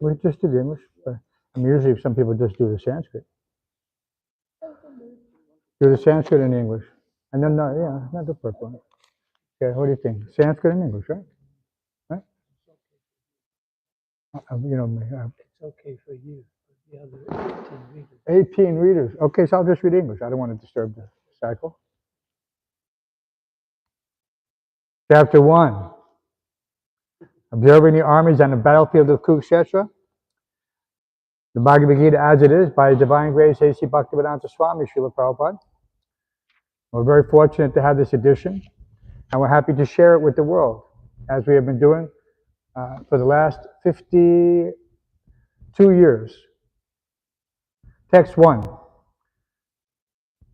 We just did English. I mean, usually some people just do the Sanskrit. Do the Sanskrit and English. And then, not the first one. Okay, what do you think? Sanskrit and English, right? Right? It's okay for you. The other 18 readers. 18 readers. Okay, so I'll just read English. I don't want to disturb the cycle. Chapter 1. Observing the armies on the battlefield of Kurukshetra. The Bhagavad Gita as it is by His Divine Grace A.C. Bhaktivedanta Swami Srila Prabhupada. We're very fortunate to have this edition, and we're happy to share it with the world, as we have been doing for the last 52 years. Text 1.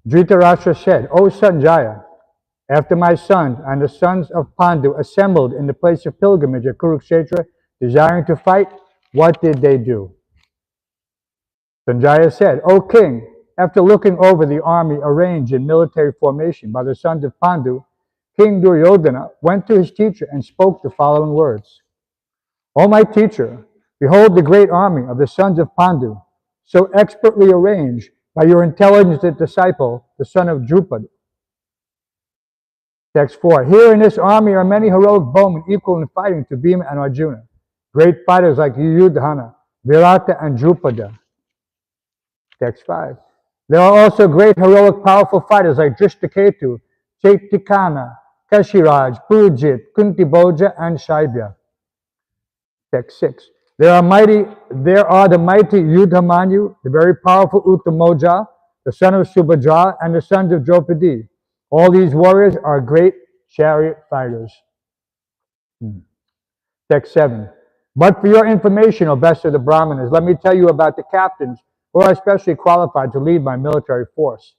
Dhritarashtra said, O Sanjaya, after my son and the sons of Pandu assembled in the place of pilgrimage at Kurukshetra, desiring to fight, what did they do? Sanjaya said, O king, after looking over the army arranged in military formation by the sons of Pandu, King Duryodhana went to his teacher and spoke the following words. O my teacher, behold the great army of the sons of Pandu, so expertly arranged by your intelligent disciple, the son of Drupada. Text 4. Here in this army are many heroic bowmen equal in fighting to Bhima and Arjuna, great fighters like Yudhana, Virata, and Drupada. Text 5. There are also great heroic powerful fighters like Drishtaketu, Chetikana, Kashiraj, Pujit, Kuntibhoja, and Shaibya. Text 6. There are the mighty Yudhamanyu, the very powerful Uttamoja, the son of Subhadra, and the sons of Draupadi. All these warriors are great chariot fighters. Text 7. But for your information, O best of the Brahmanas, let me tell you about the captains who are especially qualified to lead my military force.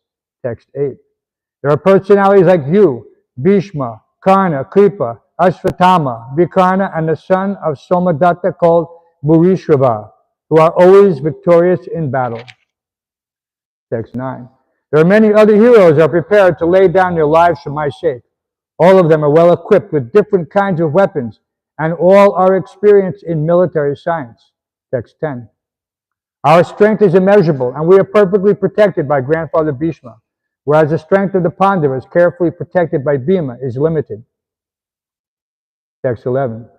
Text 8. There are personalities like you, Bhishma, Karna, Kripa, Ashvatthama, Vikarna, and the son of Somadatta called Bhurishrava, who are always victorious in battle. Text 9. There are many other heroes who are prepared to lay down their lives for my sake. All of them are well equipped with different kinds of weapons, and all are experienced in military science. Text 10. Our strength is immeasurable, and we are perfectly protected by Grandfather Bhishma, whereas the strength of the Pandavas, carefully protected by Bhima, is limited. Text 11.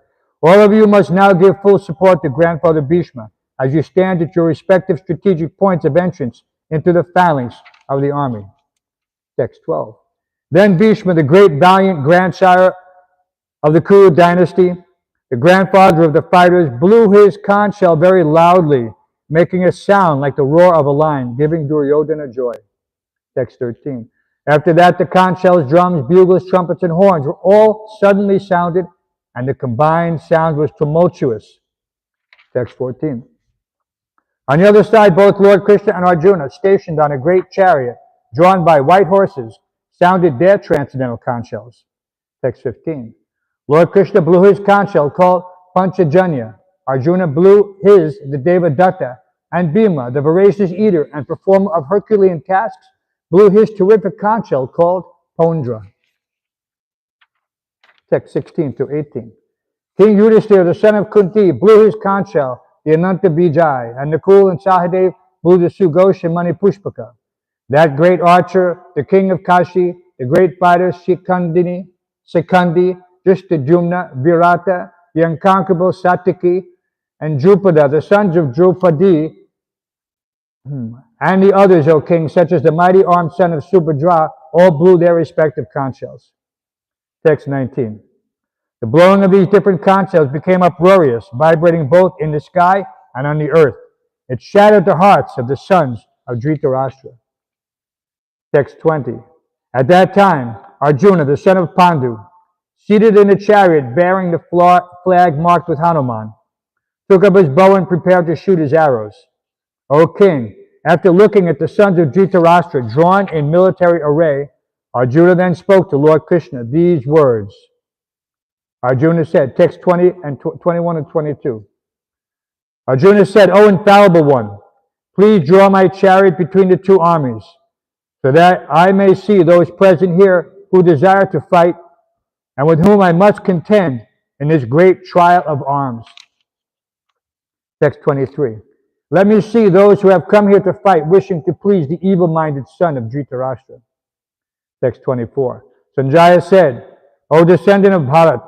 All of you must now give full support to Grandfather Bhishma as you stand at your respective strategic points of entrance into the phalanx of the army. Text 12. Then Bhishma, the great valiant grandsire of the Kuru dynasty, the grandfather of the fighters, blew his conch shell very loudly, making a sound like the roar of a lion, giving Duryodhana joy. Text 13. After that, the conch shells, drums, bugles, trumpets, and horns were all suddenly sounded, and the combined sound was tumultuous. Text 14. On the other side, both Lord Krishna and Arjuna, stationed on a great chariot, drawn by white horses, sounded their transcendental conch shells. Text 15. Lord Krishna blew his conch shell called Panchajanya. Arjuna blew his, the Devadatta, and Bhima, the voracious eater and performer of Herculean tasks, blew his terrific conch shell called Pondra. Text 16 to 18. King Yudhishthira, the son of Kunti, blew his conch shell, the Ananta Vijay, and Nakul and Sahadev blew the Sughosh and Manipushpaka. That great archer, the king of Kashi, the great fighter Sikandi, Drishtadyumna, Virata, the unconquerable Satiki, and Drupada, the sons of Draupadi, and the others, O king, such as the mighty armed son of Subhadra, all blew their respective conch shells. Text 19. The blowing of these different conch shells became uproarious, vibrating both in the sky and on the earth. It shattered the hearts of the sons of Dhritarashtra. Text 20. At that time, Arjuna, the son of Pandu, seated in a chariot bearing the flag marked with Hanuman, took up his bow and prepared to shoot his arrows. O king, after looking at the sons of Dhritarashtra drawn in military array, Arjuna then spoke to Lord Krishna these words. Arjuna said, text 20 and 21 and 22. Arjuna said, O infallible one, please draw my chariot between the two armies, so that I may see those present here who desire to fight, and with whom I must contend in this great trial of arms. Text 23. Let me see those who have come here to fight, wishing to please the evil-minded son of Dhritarashtra. Text 24. Sanjaya said, O descendant of Bharat,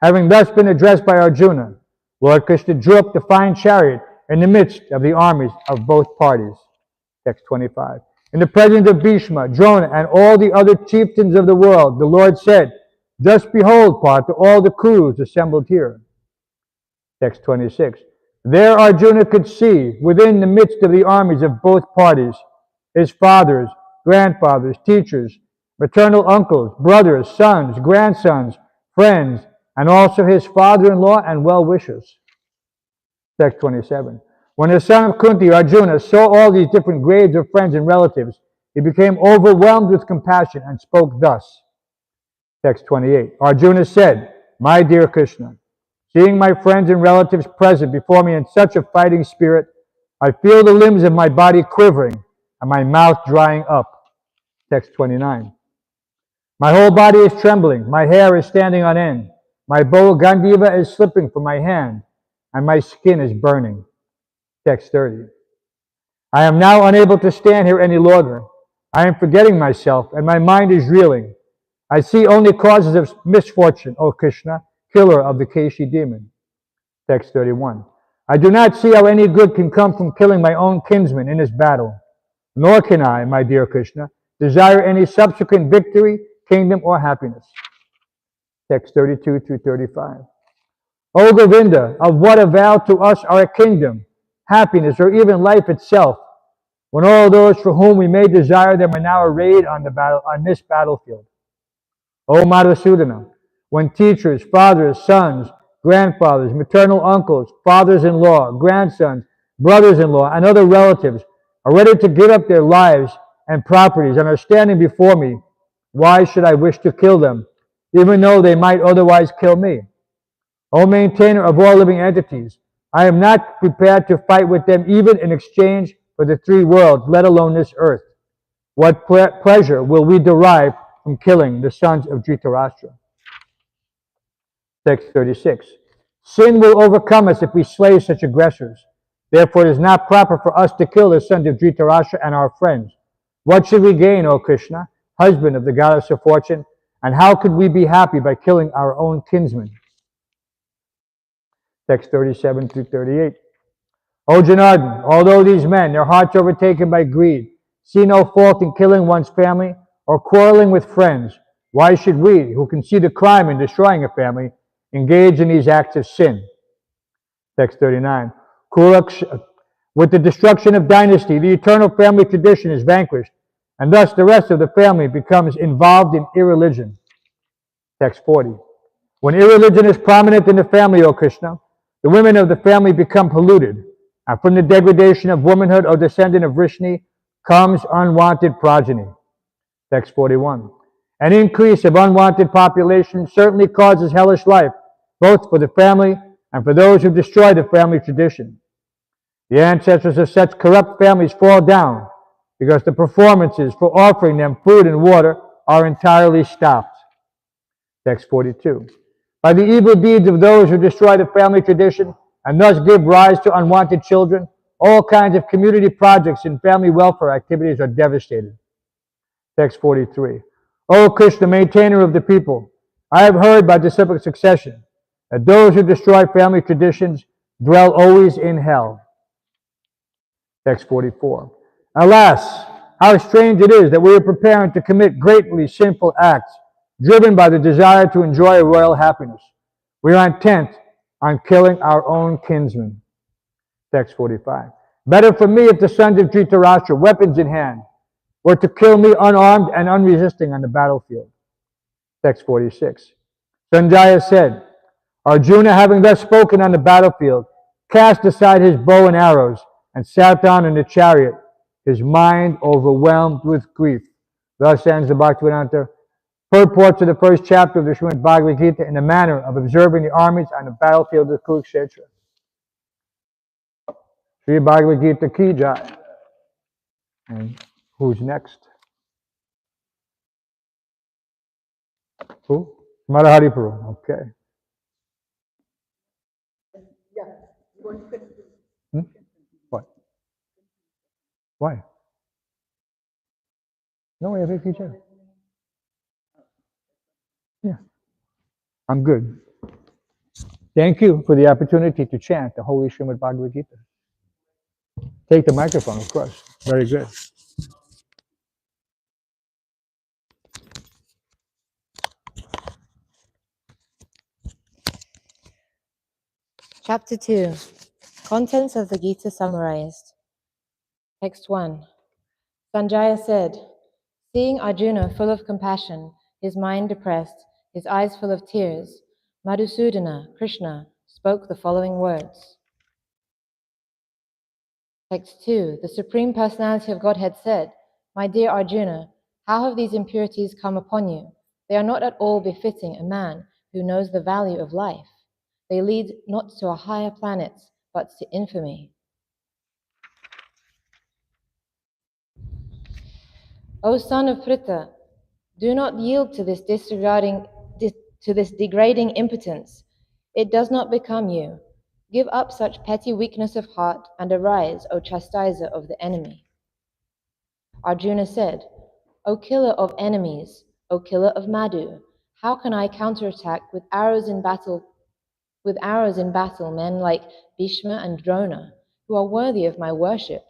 having thus been addressed by Arjuna, Lord Krishna drew up the fine chariot in the midst of the armies of both parties. Text 25. In the presence of Bhishma, Drona, and all the other chieftains of the world, the Lord said, Just behold, Partha, all the Kurus assembled here. Text 26. There Arjuna could see, within the midst of the armies of both parties, his fathers, grandfathers, teachers, maternal uncles, brothers, sons, grandsons, friends, and also his father-in-law and well-wishers. Text 27. When the son of Kunti, Arjuna, saw all these different grades of friends and relatives, he became overwhelmed with compassion and spoke thus. Text 28. Arjuna said, My dear Krishna, seeing my friends and relatives present before me in such a fighting spirit, I feel the limbs of my body quivering and my mouth drying up. Text 29. My whole body is trembling, my hair is standing on end, my bow Gandiva is slipping from my hand, and my skin is burning. Text 30. I am now unable to stand here any longer. I am forgetting myself, and my mind is reeling. I see only causes of misfortune, O Krishna, killer of the Keshi demon. Text 31. I do not see how any good can come from killing my own kinsman in this battle, nor can I, my dear Krishna, desire any subsequent victory, kingdom, or happiness. Text 32 through 35. O Govinda, of what avail to us are a kingdom, happiness, or even life itself, when all those for whom we may desire them are now arrayed on this battlefield? O Madhusudana, when teachers, fathers, sons, grandfathers, maternal uncles, fathers-in-law, grandsons, brothers-in-law, and other relatives are ready to give up their lives and properties and are standing before me, why should I wish to kill them, even though they might otherwise kill me? O maintainer of all living entities, I am not prepared to fight with them even in exchange for the three worlds, let alone this earth. What pleasure will we derive from killing the sons of Dhritarashtra? Text 36. Sin will overcome us if we slay such aggressors. Therefore it is not proper for us to kill the sons of Dhritarashtra and our friends. What should we gain, O Krishna, husband of the goddess of fortune, and how could we be happy by killing our own kinsmen? Text 37 through 38. O Janardhan, although these men, their hearts overtaken by greed, see no fault in killing one's family or quarreling with friends, why should we, who can see the crime in destroying a family, engage in these acts of sin? Text 39. With the destruction of dynasty, the eternal family tradition is vanquished, and thus the rest of the family becomes involved in irreligion. Text 40. When irreligion is prominent in the family, O Krishna, the women of the family become polluted, and from the degradation of womanhood or descendant of Vrishni comes unwanted progeny. Text 41. An increase of unwanted population certainly causes hellish life, both for the family and for those who destroy the family tradition. The ancestors of such corrupt families fall down because the performances for offering them food and water are entirely stopped. Text 42. By the evil deeds of those who destroy the family tradition and thus give rise to unwanted children, all kinds of community projects and family welfare activities are devastated. Text 43. O Krishna, maintainer of the people, I have heard by disciplic succession that those who destroy family traditions dwell always in hell. Text 44. Alas, how strange it is that we are preparing to commit greatly sinful acts, driven by the desire to enjoy royal happiness. We are intent on killing our own kinsmen. Text 45. Better for me if the sons of Dhritarashtra, weapons in hand, were to kill me unarmed and unresisting on the battlefield. Text 46. Sanjaya said, Arjuna, having thus spoken on the battlefield, cast aside his bow and arrows and sat down in the chariot, his mind overwhelmed with grief. Thus ends the Bhaktivedanta purport to the first chapter of the Srimad Bhagavad Gita in the manner of observing the armies on the battlefield of Kurukshetra. Sri Bhagavad Gita ki jai. And who's next? Who? Madhari Prabhu. Okay. Yeah, one question. Why? No, I have a teacher. Yeah, I'm good. Thank you for the opportunity to chant the Holy Srimad Bhagavad Gita. Take the microphone, of course. Very good. Chapter 2. Contents of the Gita summarized. Text 1. Sanjaya said, seeing Arjuna full of compassion, his mind depressed, his eyes full of tears, Madhusudana, Krishna, spoke the following words. Text 2. The Supreme Personality of Godhead said, my dear Arjuna, how have these impurities come upon you? They are not at all befitting a man who knows the value of life. They lead not to a higher planet, but to infamy. O son of Pritha, do not yield to this degrading impotence. It does not become you. Give up such petty weakness of heart and arise, O chastiser of the enemy. Arjuna said, O killer of enemies, O killer of Madhu, how can I counterattack with arrows in battle men like Bhishma and Drona, who are worthy of my worship?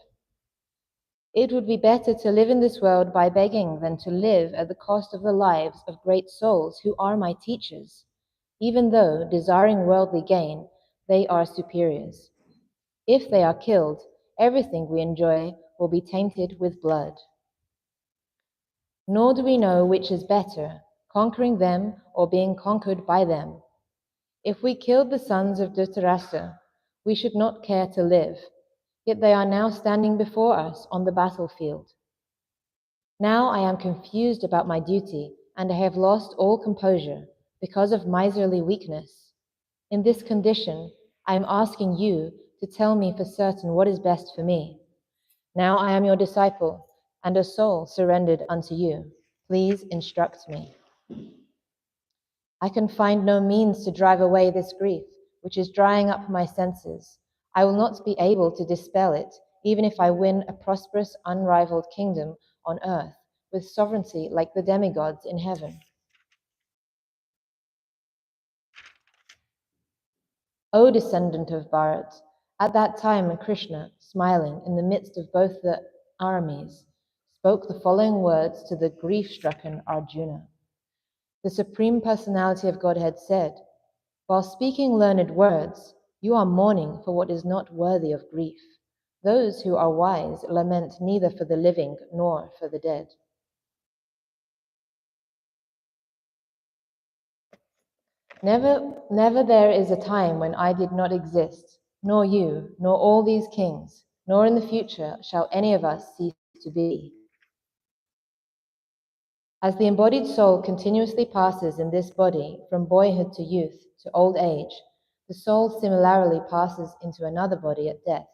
It would be better to live in this world by begging than to live at the cost of the lives of great souls who are my teachers, even though, desiring worldly gain, they are superiors. If they are killed, everything we enjoy will be tainted with blood. Nor do we know which is better, conquering them or being conquered by them. If we killed the sons of Dhritarashtra, we should not care to live, yet they are now standing before us on the battlefield. Now I am confused about my duty, and I have lost all composure because of miserly weakness. In this condition, I am asking you to tell me for certain what is best for me. Now I am your disciple, and a soul surrendered unto you. Please instruct me. I can find no means to drive away this grief, which is drying up my senses. I will not be able to dispel it, even if I win a prosperous, unrivaled kingdom on earth, with sovereignty like the demigods in heaven. O descendant of Bharat, at that time Krishna, smiling in the midst of both the armies, spoke the following words to the grief-stricken Arjuna. The Supreme Personality of Godhead said, while speaking learned words, you are mourning for what is not worthy of grief. Those who are wise lament neither for the living nor for the dead. Never there is a time when I did not exist, nor you, nor all these kings, nor in the future shall any of us cease to be. As the embodied soul continuously passes in this body from boyhood to youth to old age, the soul similarly passes into another body at death.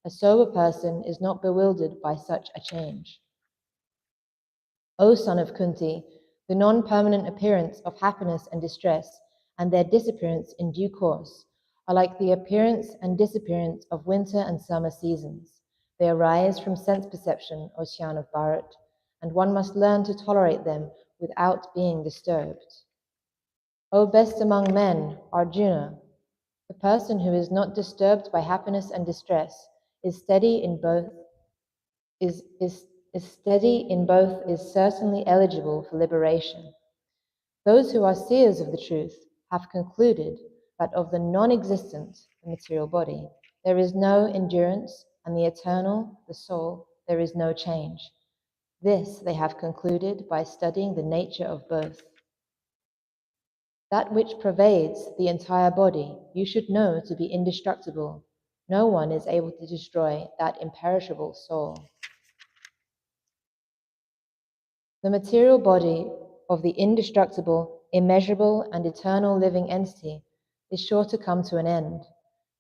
A sober person is not bewildered by such a change. O son of Kunti, the non-permanent appearance of happiness and distress, and their disappearance in due course, are like the appearance and disappearance of winter and summer seasons. They arise from sense perception, O Shan of Bharat, and one must learn to tolerate them without being disturbed. O best among men, Arjuna, the person who is not disturbed by happiness and distress is steady in both is certainly eligible for liberation. Those who are seers of the truth have concluded that of the non-existent, the material body, there is no endurance, and the eternal, the soul, there is no change. This they have concluded by studying the nature of both. That which pervades the entire body you should know to be indestructible. No one is able to destroy that imperishable soul. The material body of the indestructible, immeasurable, and eternal living entity is sure to come to an end.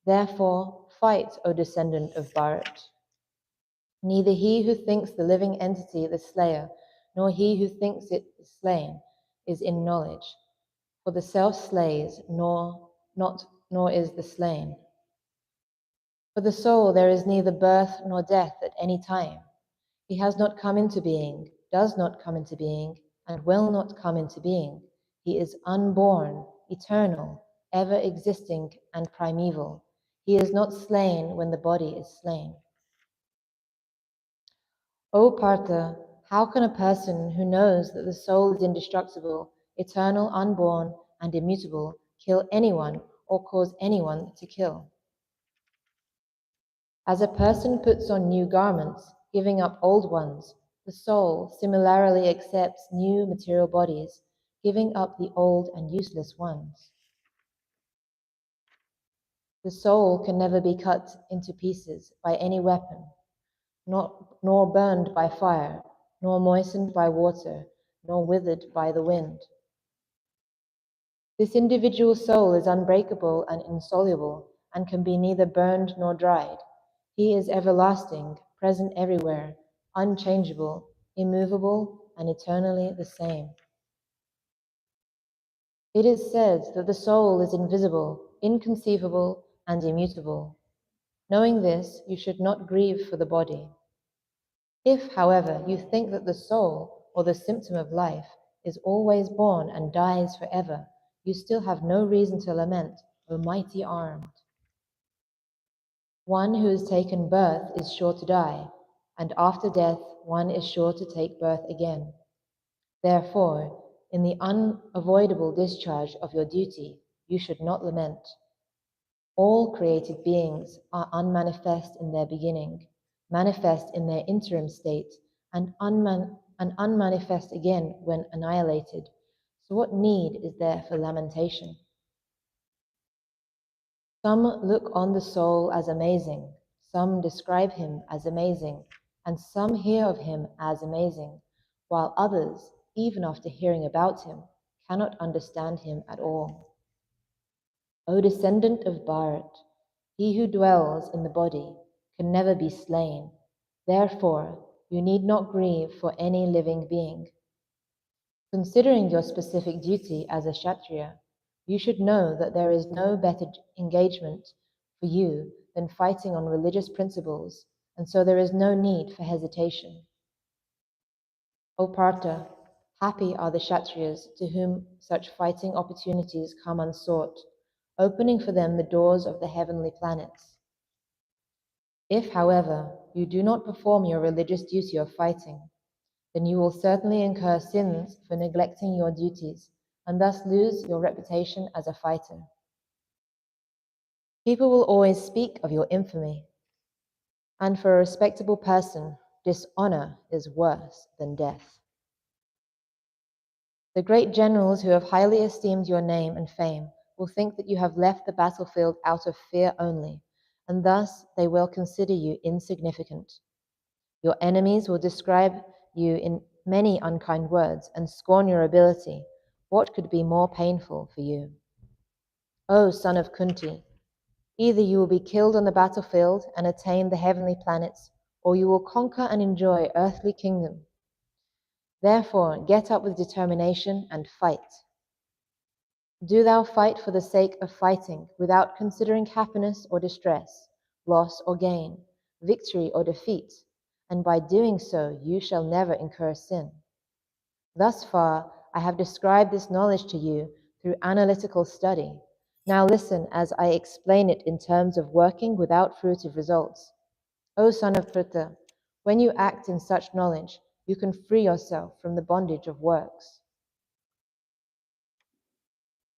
Therefore, fight, O descendant of Bharat. Neither he who thinks the living entity the slayer, nor he who thinks it the slain, is in knowledge. For the self slays, nor is the slain. For the soul there is neither birth nor death at any time. He has not come into being, does not come into being, and will not come into being. He is unborn, eternal, ever existing, and primeval. He is not slain when the body is slain. O Partha, how can a person who knows that the soul is indestructible, eternal, unborn, and immutable kill anyone or cause anyone to kill? As a person puts on new garments, giving up old ones, the soul similarly accepts new material bodies, giving up the old and useless ones. The soul can never be cut into pieces by any weapon, nor burned by fire, nor moistened by water, nor withered by the wind. This individual soul is unbreakable and insoluble, and can be neither burned nor dried. He is everlasting, present everywhere, unchangeable, immovable, and eternally the same. It is said that the soul is invisible, inconceivable, and immutable. Knowing this, you should not grieve for the body. If, however, you think that the soul, or the symptom of life, is always born and dies forever, you still have no reason to lament, O mighty armed. One who has taken birth is sure to die, and after death one is sure to take birth again. Therefore, in the unavoidable discharge of your duty, you should not lament. All created beings are unmanifest in their beginning, manifest in their interim state, and unmanifest again when annihilated. So what need is there for lamentation? Some look on the soul as amazing, some describe him as amazing, and some hear of him as amazing, while others, even after hearing about him, cannot understand him at all. O descendant of Bharat, he who dwells in the body can never be slain. Therefore, you need not grieve for any living being. Considering your specific duty as a Kshatriya, you should know that there is no better engagement for you than fighting on religious principles, and so there is no need for hesitation. O Partha, happy are the Kshatriyas to whom such fighting opportunities come unsought, opening for them the doors of the heavenly planets. If, however, you do not perform your religious duty of fighting, then you will certainly incur sins for neglecting your duties, and thus lose your reputation as a fighter. People will always speak of your infamy, and for a respectable person, dishonor is worse than death. The great generals who have highly esteemed your name and fame will think that you have left the battlefield out of fear only, and thus they will consider you insignificant. Your enemies will describe you in many unkind words and scorn your ability. What could be more painful for you? O son of Kunti, either you will be killed on the battlefield and attain the heavenly planets, or you will conquer and enjoy earthly kingdom. Therefore, get up with determination and fight. Do thou fight for the sake of fighting, without considering happiness or distress, loss or gain, victory or defeat, and by doing so you shall never incur sin. Thus far, I have described this knowledge to you through analytical study. Now listen as I explain it in terms of working without fruitive results. O son of Pritha, when you act in such knowledge, you can free yourself from the bondage of works.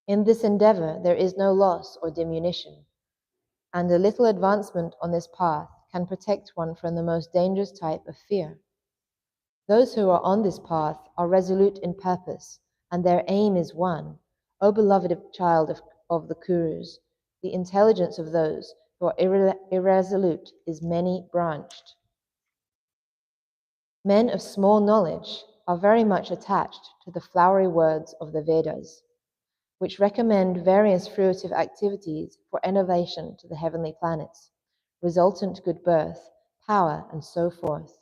In this endeavor, there is no loss or diminution, and a little advancement on this path can protect one from the most dangerous type of fear. Those who are on this path are resolute in purpose, and their aim is one. O beloved child of the Kurus, the intelligence of those who are irresolute is many-branched. Men of small knowledge are very much attached to the flowery words of the Vedas, which recommend various fruitive activities for elevation to the heavenly planets, resultant good birth, power, and so forth.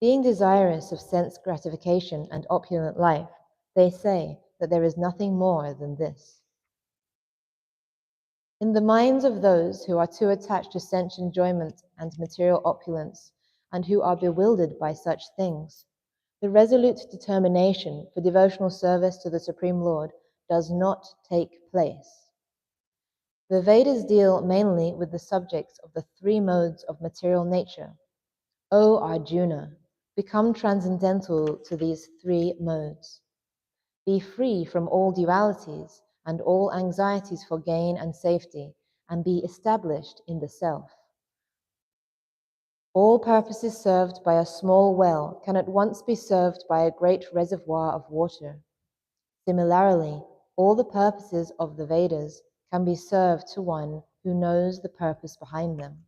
Being desirous of sense gratification and opulent life, they say that there is nothing more than this. In the minds of those who are too attached to sense enjoyment and material opulence, and who are bewildered by such things, the resolute determination for devotional service to the Supreme Lord does not take place. The Vedas deal mainly with the subjects of the three modes of material nature. O Arjuna, become transcendental to these three modes. Be free from all dualities and all anxieties for gain and safety, and be established in the self. All purposes served by a small well can at once be served by a great reservoir of water. Similarly, all the purposes of the Vedas can be served to one who knows the purpose behind them.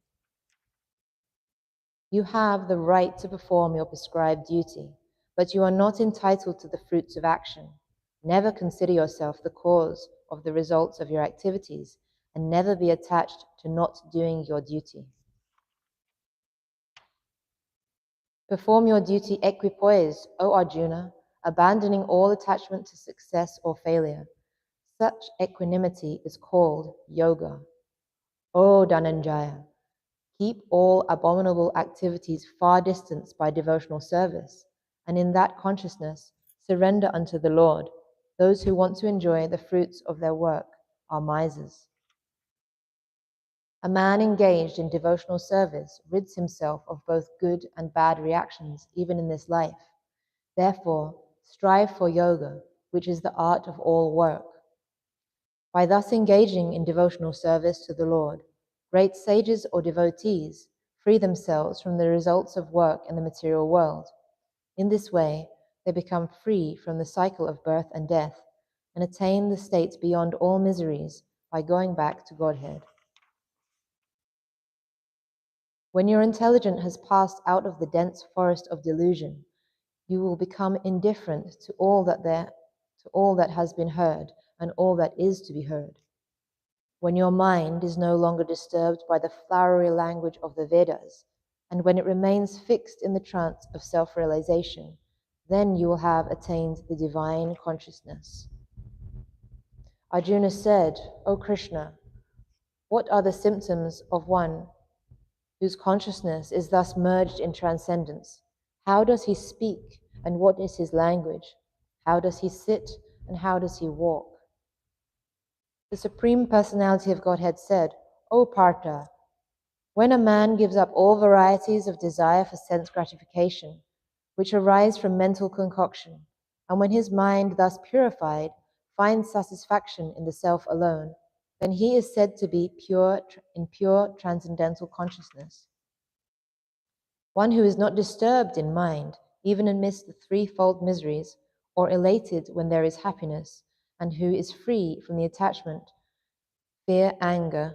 You have the right to perform your prescribed duty, but you are not entitled to the fruits of action. Never consider yourself the cause of the results of your activities, and never be attached to not doing your duty. Perform your duty equipoised, O Arjuna, abandoning all attachment to success or failure. Such equanimity is called yoga. O Dhananjaya, keep all abominable activities far distant by devotional service, and in that consciousness surrender unto the Lord. Those who want to enjoy the fruits of their work are misers. A man engaged in devotional service rids himself of both good and bad reactions, even in this life. Therefore, strive for yoga, which is the art of all work. By thus engaging in devotional service to the Lord, great sages or devotees free themselves from the results of work in the material world. In this way, they become free from the cycle of birth and death, and attain the state beyond all miseries by going back to Godhead. When your intelligence has passed out of the dense forest of delusion, you will become indifferent to all that has been heard and all that is to be heard. When your mind is no longer disturbed by the flowery language of the Vedas, and when it remains fixed in the trance of self-realization, then you will have attained the divine consciousness. Arjuna said, O Krishna, what are the symptoms of one whose consciousness is thus merged in transcendence? How does he speak, and what is his language? How does he sit, and how does he walk? The Supreme Personality of Godhead said, O Partha, when a man gives up all varieties of desire for sense gratification, which arise from mental concoction, and when his mind, thus purified, finds satisfaction in the self alone, then he is said to be in pure transcendental consciousness. One who is not disturbed in mind, even amidst the threefold miseries, or elated when there is happiness, and who is free from the attachment, fear and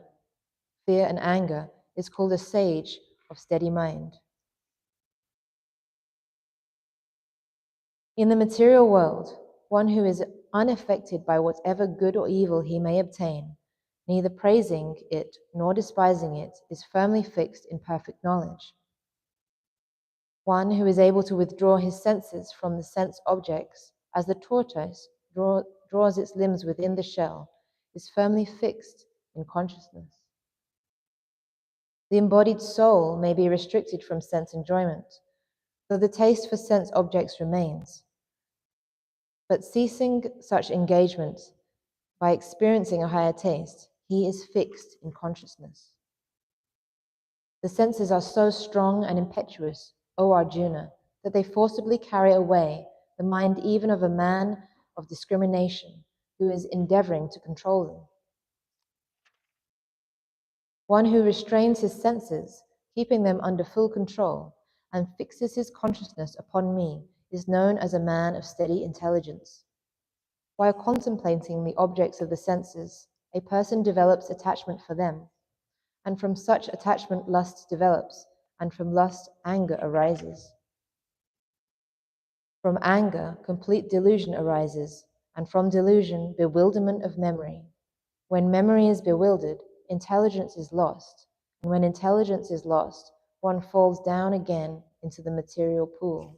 anger, is called a sage of steady mind. In the material world, one who is unaffected by whatever good or evil he may obtain, neither praising it nor despising it, is firmly fixed in perfect knowledge. One who is able to withdraw his senses from the sense objects, as the tortoise draws its limbs within the shell, is firmly fixed in consciousness. The embodied soul may be restricted from sense enjoyment, though the taste for sense objects remains. But ceasing such engagement by experiencing a higher taste, he is fixed in consciousness. The senses are so strong and impetuous, O Arjuna, that they forcibly carry away the mind even of a man of discrimination who is endeavoring to control them. One who restrains his senses, keeping them under full control, and fixes his consciousness upon me, is known as a man of steady intelligence. While contemplating the objects of the senses, a person develops attachment for them, and from such attachment lust develops, and from lust anger arises. From anger, complete delusion arises, and from delusion, bewilderment of memory. When memory is bewildered, intelligence is lost, and when intelligence is lost, one falls down again into the material pool.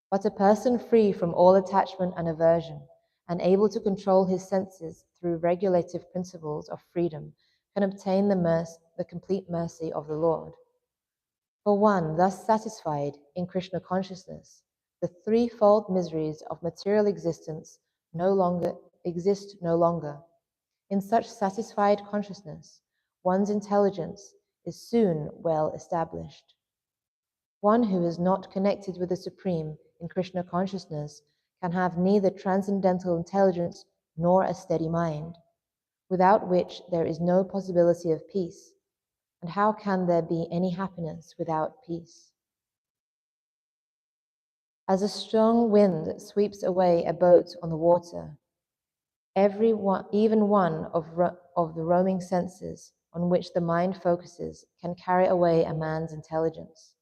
But a person free from all attachment and aversion, and able to control his senses through regulative principles of freedom, can obtain the complete mercy of the Lord. For one thus satisfied in Krishna consciousness, the threefold miseries of material existence exist no longer. In such satisfied consciousness, one's intelligence is soon well established. One who is not connected with the Supreme in Krishna consciousness can have neither transcendental intelligence nor a steady mind, without which there is no possibility of peace. And how can there be any happiness without peace? As a strong wind sweeps away a boat on the water, even one of the roaming senses on which the mind focuses can carry away a man's intelligence.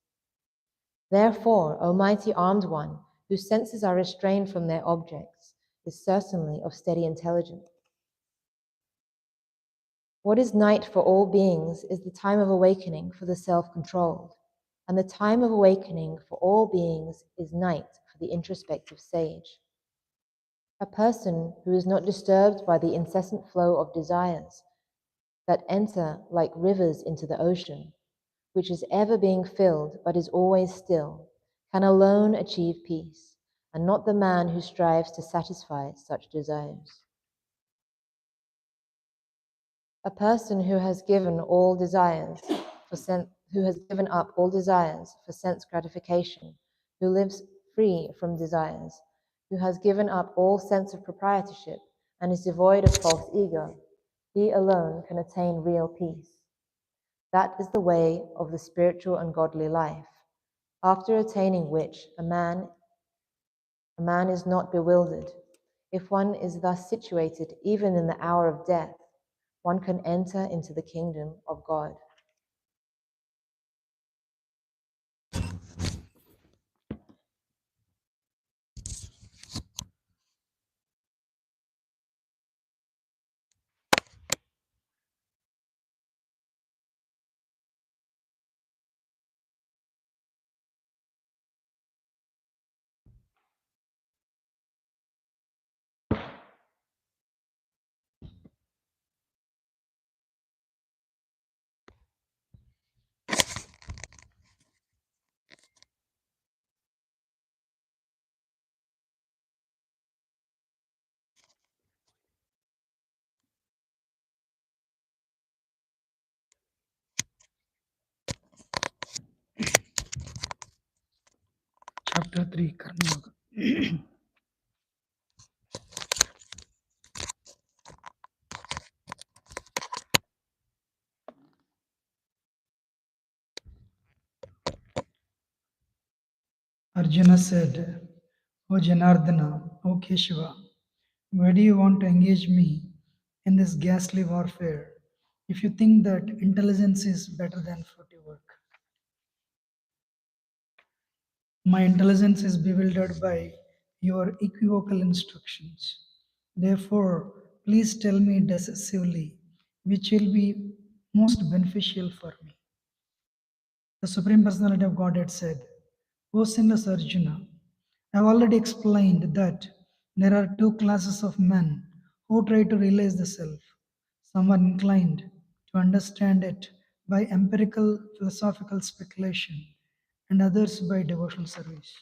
Therefore, O mighty armed one, whose senses are restrained from their objects, is certainly of steady intelligence. What is night for all beings is the time of awakening for the self-controlled, and the time of awakening for all beings is night for the introspective sage. A person who is not disturbed by the incessant flow of desires that enter like rivers into the ocean, which is ever being filled but is always still, can alone achieve peace, and not the man who strives to satisfy such desires. A person who has given up all desires for sense gratification, who lives free from desires, who has given up all sense of proprietorship and is devoid of false ego, he alone can attain real peace. That is the way of the spiritual and godly life, after attaining which a man is not bewildered. If one is thus situated, even in the hour of death, one can enter into the kingdom of God. Chapter 3, Karma Yoga. Arjuna said, O Janardana, O Keshava, why do you want to engage me in this ghastly warfare if you think that intelligence is better than fruity work? My intelligence is bewildered by your equivocal instructions. Therefore, please tell me decisively which will be most beneficial for me. The Supreme Personality of Godhead said, O sinless Arjuna, I have already explained that there are two classes of men who try to realize the self. Some are inclined to understand it by empirical philosophical speculation, and others by devotional service.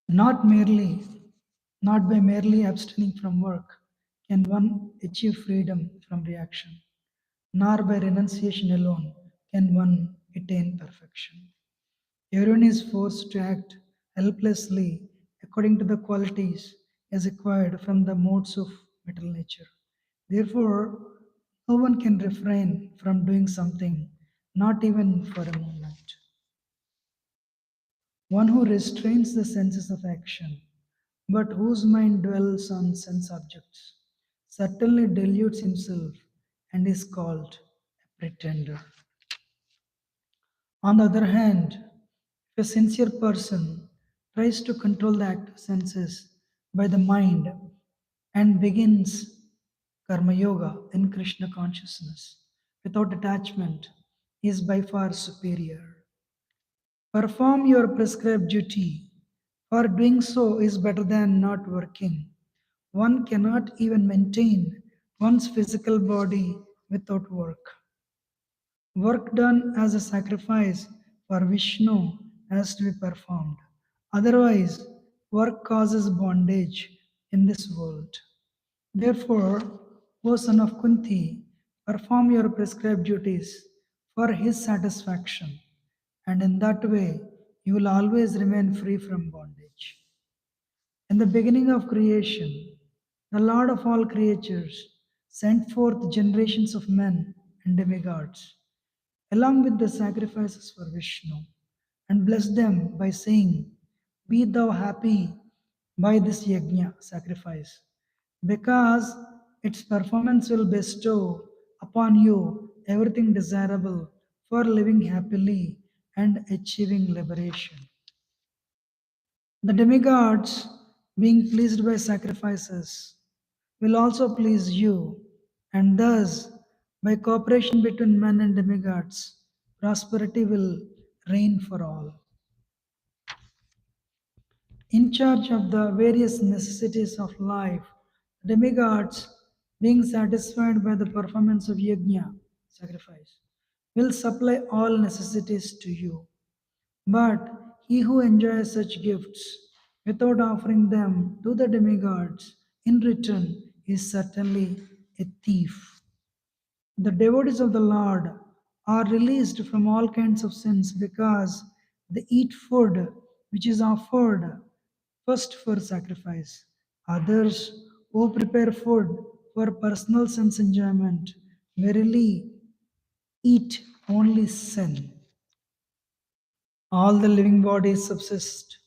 Not by merely abstaining from work can one achieve freedom from reaction, nor by renunciation alone can one attain perfection. Everyone is forced to act helplessly according to the qualities as acquired from the modes of material nature. Therefore, no one can refrain from doing something, not even for a moment. One who restrains the senses of action, but whose mind dwells on sense objects, certainly deludes himself and is called a pretender. On the other hand, if a sincere person tries to control the active senses by the mind and begins karma yoga in Krishna consciousness without attachment, is by far superior. Perform your prescribed duty For doing so is better than not working. One cannot even maintain one's physical body without work. Work done as a sacrifice for Vishnu has to be performed. Otherwise, work causes bondage in this world. Therefore, O son of Kunti, perform your prescribed duties for his satisfaction, and in that way you will always remain free from bondage. In the beginning of creation, the Lord of all creatures sent forth generations of men and demigods, along with the sacrifices for Vishnu, and blessed them by saying, Be thou happy by this yajna sacrifice, because its performance will bestow upon you everything desirable for living happily and achieving liberation. The demigods, being pleased by sacrifices, will also please you, and thus, by cooperation between men and demigods, prosperity will reign for all. In charge of the various necessities of life, demigods, being satisfied by the performance of yajna, sacrifice, will supply all necessities to you. But he who enjoys such gifts without offering them to the demigods in return is certainly a thief. The devotees of the Lord are released from all kinds of sins because they eat food which is offered first for sacrifice. Others who prepare food for personal sense enjoyment verily eat only sin. All the living bodies subsist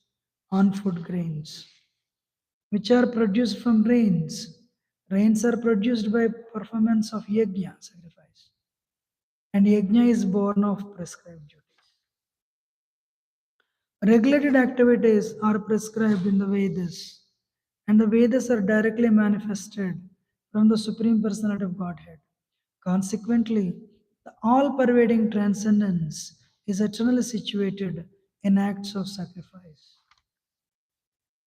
on food grains, which are produced from rains. Rains are produced by performance of yajna, sacrifice, and yajna is born of prescribed duties. Regulated activities are prescribed in the Vedas, and the Vedas are directly manifested from the Supreme Personality of Godhead. Consequently, the all pervading transcendence is eternally situated in acts of sacrifice.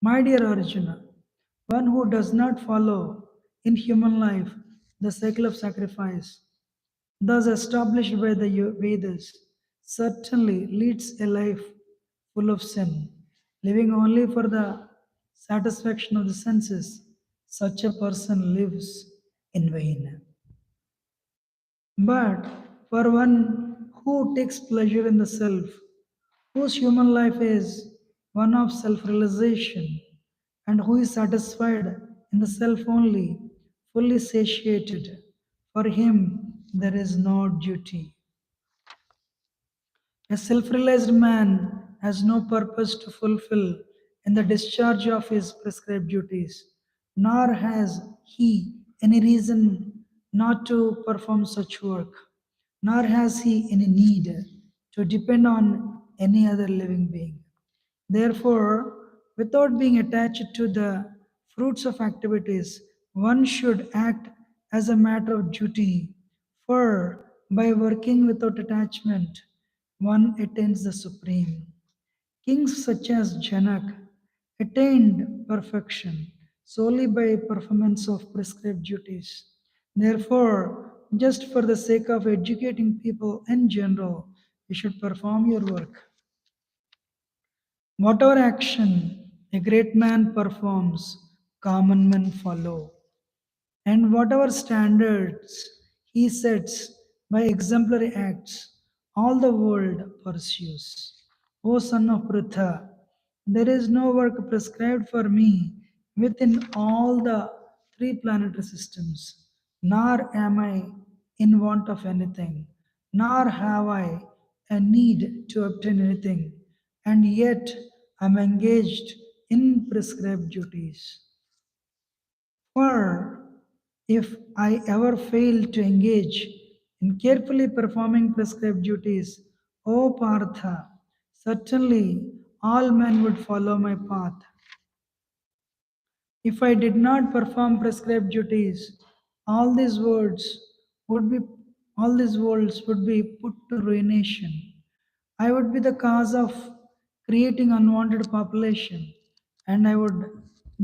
My dear Arjuna, one who does not follow in human life the cycle of sacrifice, thus established by the Vedas, certainly leads a life full of sin, living only for the satisfaction of the senses. Such a person lives in vain. But for one who takes pleasure in the self, whose human life is one of self realization, and who is satisfied in the self only, fully satiated, for him there is no duty. A self realized man has no purpose to fulfill in the discharge of his prescribed duties, nor has he any reason not to perform such work, nor has he any need to depend on any other living being. Therefore, without being attached to the fruits of activities, one should act as a matter of duty, for by working without attachment, one attains the supreme. Kings such as Janak attained perfection solely by performance of prescribed duties. Therefore, just for the sake of educating people in general, you should perform your work. Whatever action a great man performs, common men follow. And whatever standards he sets by exemplary acts, all the world pursues. O son of Pritha, there is no work prescribed for me within all the three planetary systems, nor am I in want of anything, nor have I a need to obtain anything, and yet am engaged in prescribed duties. For if I ever fail to engage in carefully performing prescribed duties, O Partha, certainly all men would follow my path. If I did not perform prescribed duties, all these words would be all these worlds would be put to ruination. I would be the cause of creating unwanted population, and I would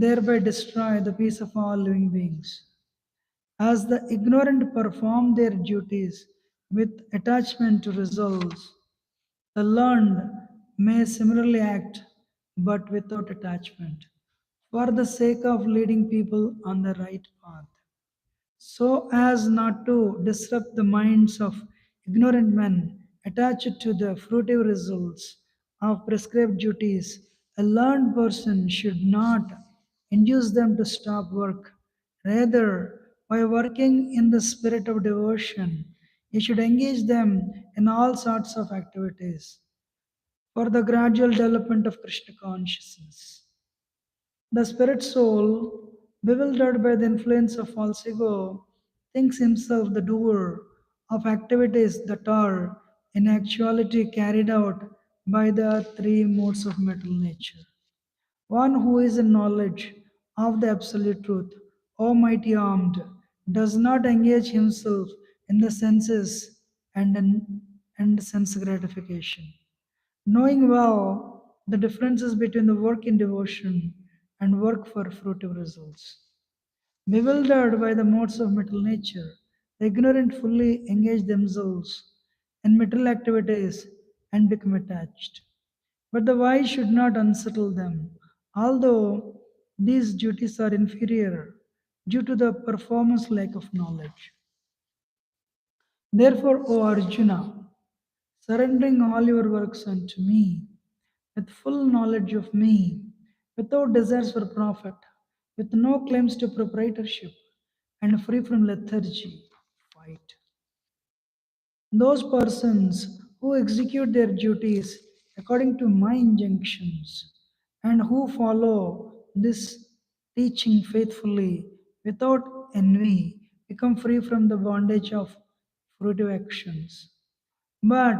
thereby destroy the peace of all living beings. As the ignorant perform their duties with attachment to results, the learned may similarly act but without attachment, for the sake of leading people on the right path, so as not to disrupt the minds of ignorant men attached to the fruitive results of prescribed duties. A learned person should not induce them to stop work. Rather, by working in the spirit of devotion, he should engage them in all sorts of activities for the gradual development of Krishna consciousness. The spirit soul, bewildered by the influence of false ego, thinks himself the doer of activities that are in actuality carried out by the three modes of mental nature. One who is in knowledge of the absolute truth, almighty armed, does not engage himself in the senses and sense gratification. Knowing well the differences between the work in devotion and work for fruitive results. Bewildered by the modes of material nature, the ignorant fully engage themselves in material activities and become attached. But the wise should not unsettle them, although these duties are inferior due to the performance lack of knowledge. Therefore, O Arjuna, surrendering all your works unto me, with full knowledge of me, without desires for profit, with no claims to proprietorship, and free from lethargy, fight. Those persons who execute their duties according to my injunctions and who follow this teaching faithfully without envy become free from the bondage of fruitive actions. But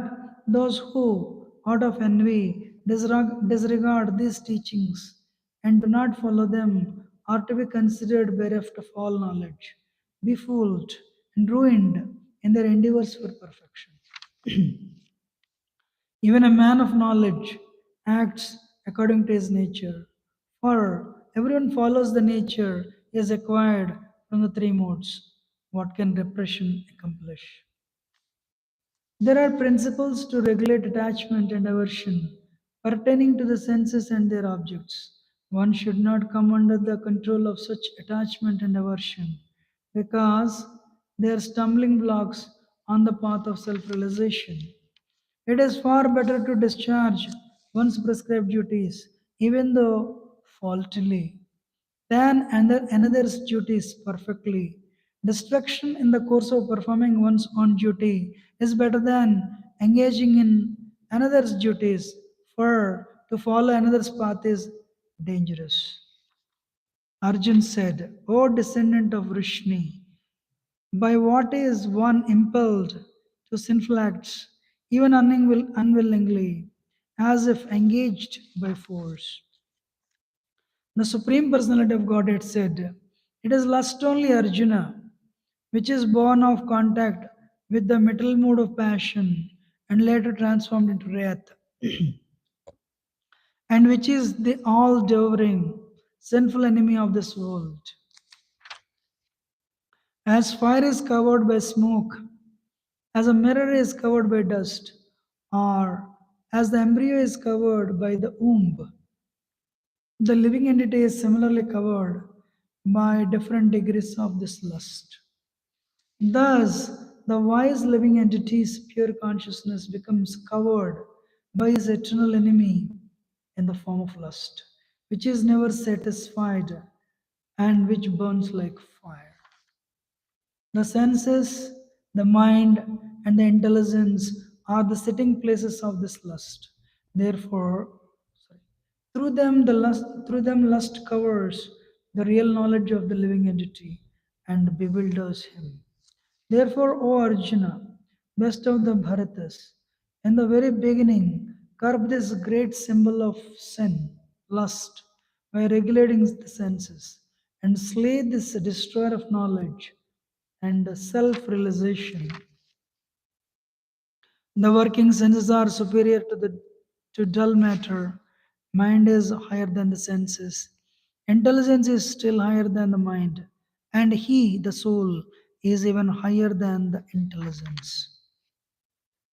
those who, out of envy, disregard these teachings and do not follow them are to be considered bereft of all knowledge, befooled, and ruined in their endeavors for perfection. Even a man of knowledge acts according to his nature, for everyone follows the nature he has acquired from the three modes. What can repression accomplish? There are principles to regulate attachment and aversion pertaining to the senses and their objects. One should not come under the control of such attachment and aversion because they are stumbling blocks on the path of self realization. It is far better to discharge one's prescribed duties, even though faultily, than another's duties perfectly. Distraction in the course of performing one's own duty is better than engaging in another's duties, for to follow another's path is dangerous. Arjun said, O descendant of Vrishni, by what is one impelled to sinful acts, even unwillingly, as if engaged by force? The Supreme Personality of Godhead said, it is lust only, Arjuna, which is born of contact with the material mood of passion and later transformed into wrath, and which is the all devouring, sinful enemy of this world. As fire is covered by smoke, as a mirror is covered by dust, or as the embryo is covered by the womb, the living entity is similarly covered by different degrees of this lust. Thus, the wise living entity's pure consciousness becomes covered by his eternal enemy in the form of lust, which is never satisfied and which burns like fire. The senses, the mind, and the intelligence are the sitting places of this lust. Therefore, through them lust covers the real knowledge of the living entity and bewilders him. Therefore, O Arjuna, best of the Bharatas, in the very beginning, curb this great symbol of sin, lust, by regulating the senses, and slay this destroyer of knowledge and self realization. The working senses are superior to dull matter Mind is higher than the senses. Intelligence is still higher than the mind. And he, the soul, is even higher than the intelligence.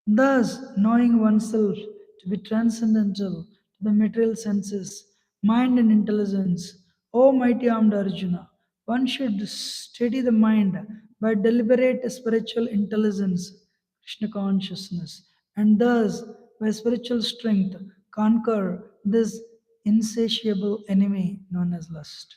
Thus, knowing oneself to be transcendental to the material senses, mind and intelligence, O mighty armed Arjuna, one should steady the mind by deliberate spiritual intelligence, Krishna consciousness, and thus, by spiritual strength, conquer this insatiable enemy known as lust.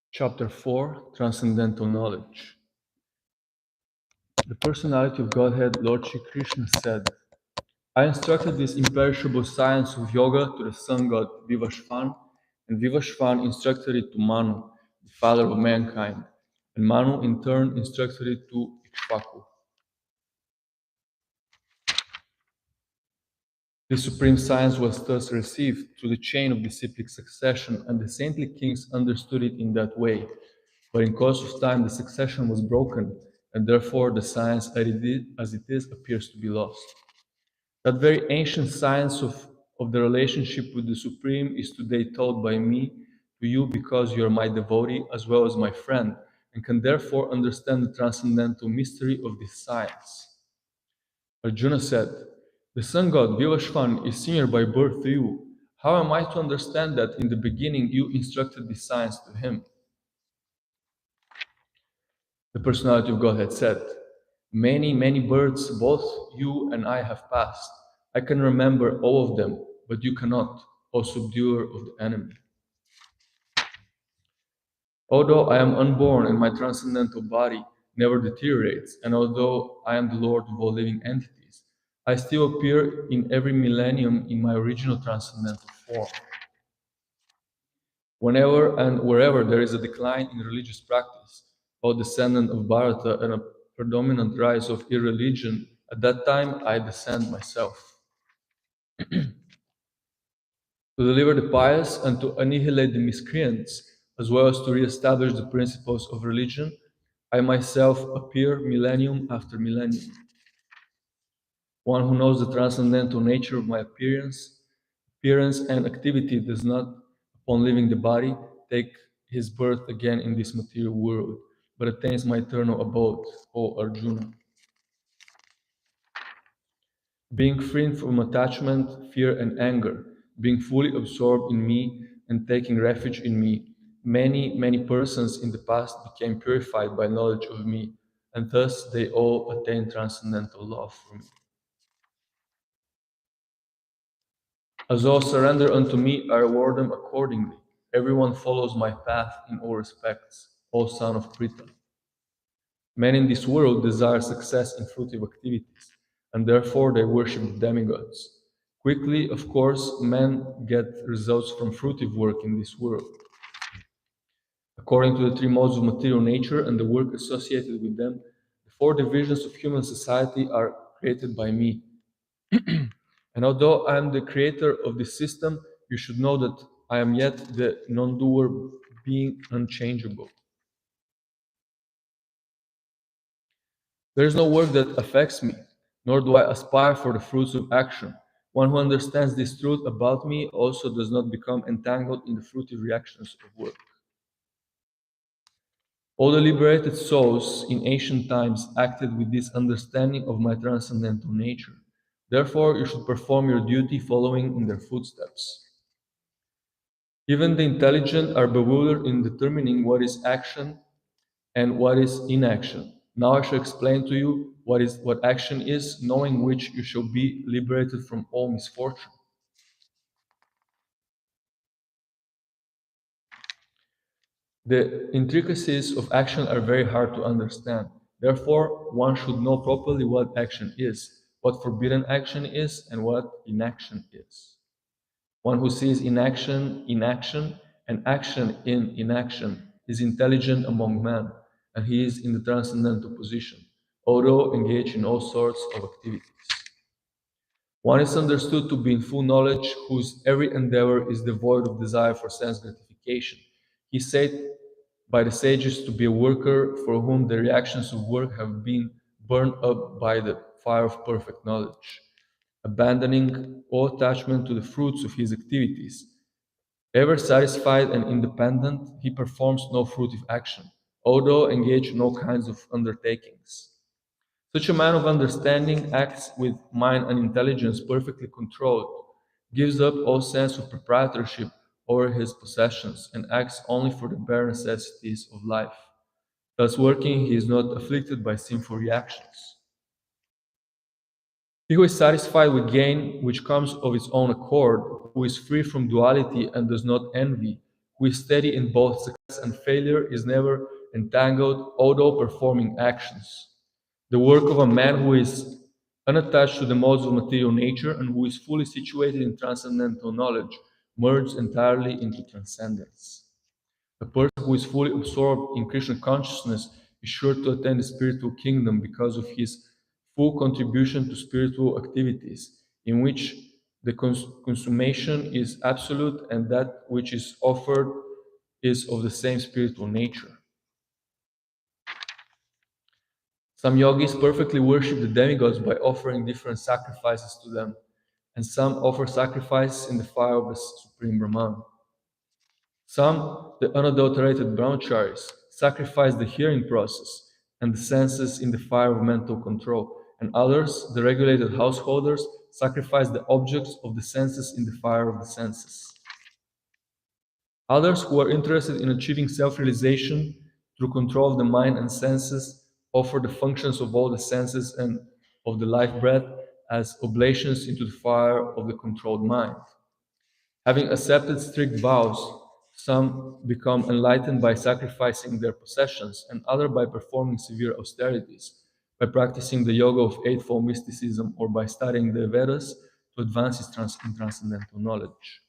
Chapter 4 Transcendental Knowledge. The personality of Godhead, Lord Shri Krishna, said, I instructed this imperishable science of yoga to the sun god Vivashvan, and Vivashvan instructed it to Manu, the father of mankind, and Manu in turn instructed it to Ikshvaku. This supreme science was thus received through the chain of disciplic succession, and the saintly kings understood it in that way. But in course of time, the succession was broken, and therefore the science as it is appears to be lost. That very ancient science of the relationship with the Supreme is today taught by me to you because you are my devotee as well as my friend, and can therefore understand the transcendental mystery of this science. Arjuna said, the sun god Vivashvan is senior by birth to you. How am I to understand that in the beginning you instructed this science to him? The personality of God had said, many, many births both you and I have passed. I can remember all of them, but you cannot, O subduer of the enemy. Although I am unborn and my transcendental body never deteriorates, and although I am the Lord of all living entities, I still appear in every millennium in my original transcendental form. Whenever and wherever there is a decline in religious practice, or descendant of Bharata and a predominant rise of irreligion, at that time I descend myself. To deliver the pious and to annihilate the miscreants, as well as to re-establish the principles of religion, I myself appear millennium after millennium. One who knows the transcendental nature of my appearance and activity does not, upon leaving the body, take his birth again in this material world, but attains my eternal abode, O Arjuna. Being free from attachment, fear, and anger, being fully absorbed in me and taking refuge in me, many, many persons in the past became purified by knowledge of me, and thus they all attained transcendental love for me. As all surrender unto me, I reward them accordingly. Everyone follows my path in all respects, O son of Pritha. Men in this world desire success in fruitive activities, and therefore they worship the demigods. Quickly, of course, men get results from fruitive work in this world. According to the three modes of material nature and the work associated with them, the four divisions of human society are created by me. And although I am the creator of this system, you should know that I am yet the non-doer, being unchangeable. There is no work that affects me, nor do I aspire for the fruits of action. One who understands this truth about me also does not become entangled in the fruitive reactions of work. All the liberated souls in ancient times acted with this understanding of my transcendental nature. Therefore, you should perform your duty following in their footsteps. Even the intelligent are bewildered in determining what is action and what is inaction. Now I shall explain to you what action is, knowing which you shall be liberated from all misfortune. The intricacies of action are very hard to understand. Therefore, one should know properly what action is, what forbidden action is, and what inaction is. One who sees inaction in action and action in inaction is intelligent among men, and he is in the transcendental position, although engaged in all sorts of activities. One is understood to be in full knowledge, whose every endeavor is devoid of desire for sense gratification. He is said by the sages to be a worker for whom the reactions of work have been burned up by the fire of perfect knowledge, abandoning all attachment to the fruits of his activities. Ever satisfied and independent, he performs no fruitive action, although engaged in all kinds of undertakings. Such a man of understanding acts with mind and intelligence perfectly controlled, gives up all sense of proprietorship over his possessions, and acts only for the bare necessities of life. Thus working, he is not afflicted by sinful reactions. He who is satisfied with gain which comes of its own accord, who is free from duality and does not envy, who is steady in both success and failure, is never entangled, although performing actions. The work of a man who is unattached to the modes of material nature and who is fully situated in transcendental knowledge merges entirely into transcendence. A person who is fully absorbed in Krishna consciousness is sure to attain the spiritual kingdom because of his full contribution to spiritual activities, in which the consummation is absolute and that which is offered is of the same spiritual nature. Some yogis perfectly worship the demigods by offering different sacrifices to them, and some offer sacrifices in the fire of the Supreme Brahman. Some, the unadulterated brahmacharis, sacrifice the hearing process and the senses in the fire of mental control, and others, the regulated householders, sacrifice the objects of the senses in the fire of the senses. Others who are interested in achieving self-realization through control of the mind and senses offer the functions of all the senses and of the life breath as oblations into the fire of the controlled mind. Having accepted strict vows, some become enlightened by sacrificing their possessions, and others by performing severe austerities, by practicing the yoga of eightfold mysticism, or by studying the Vedas to advance in transcendental knowledge.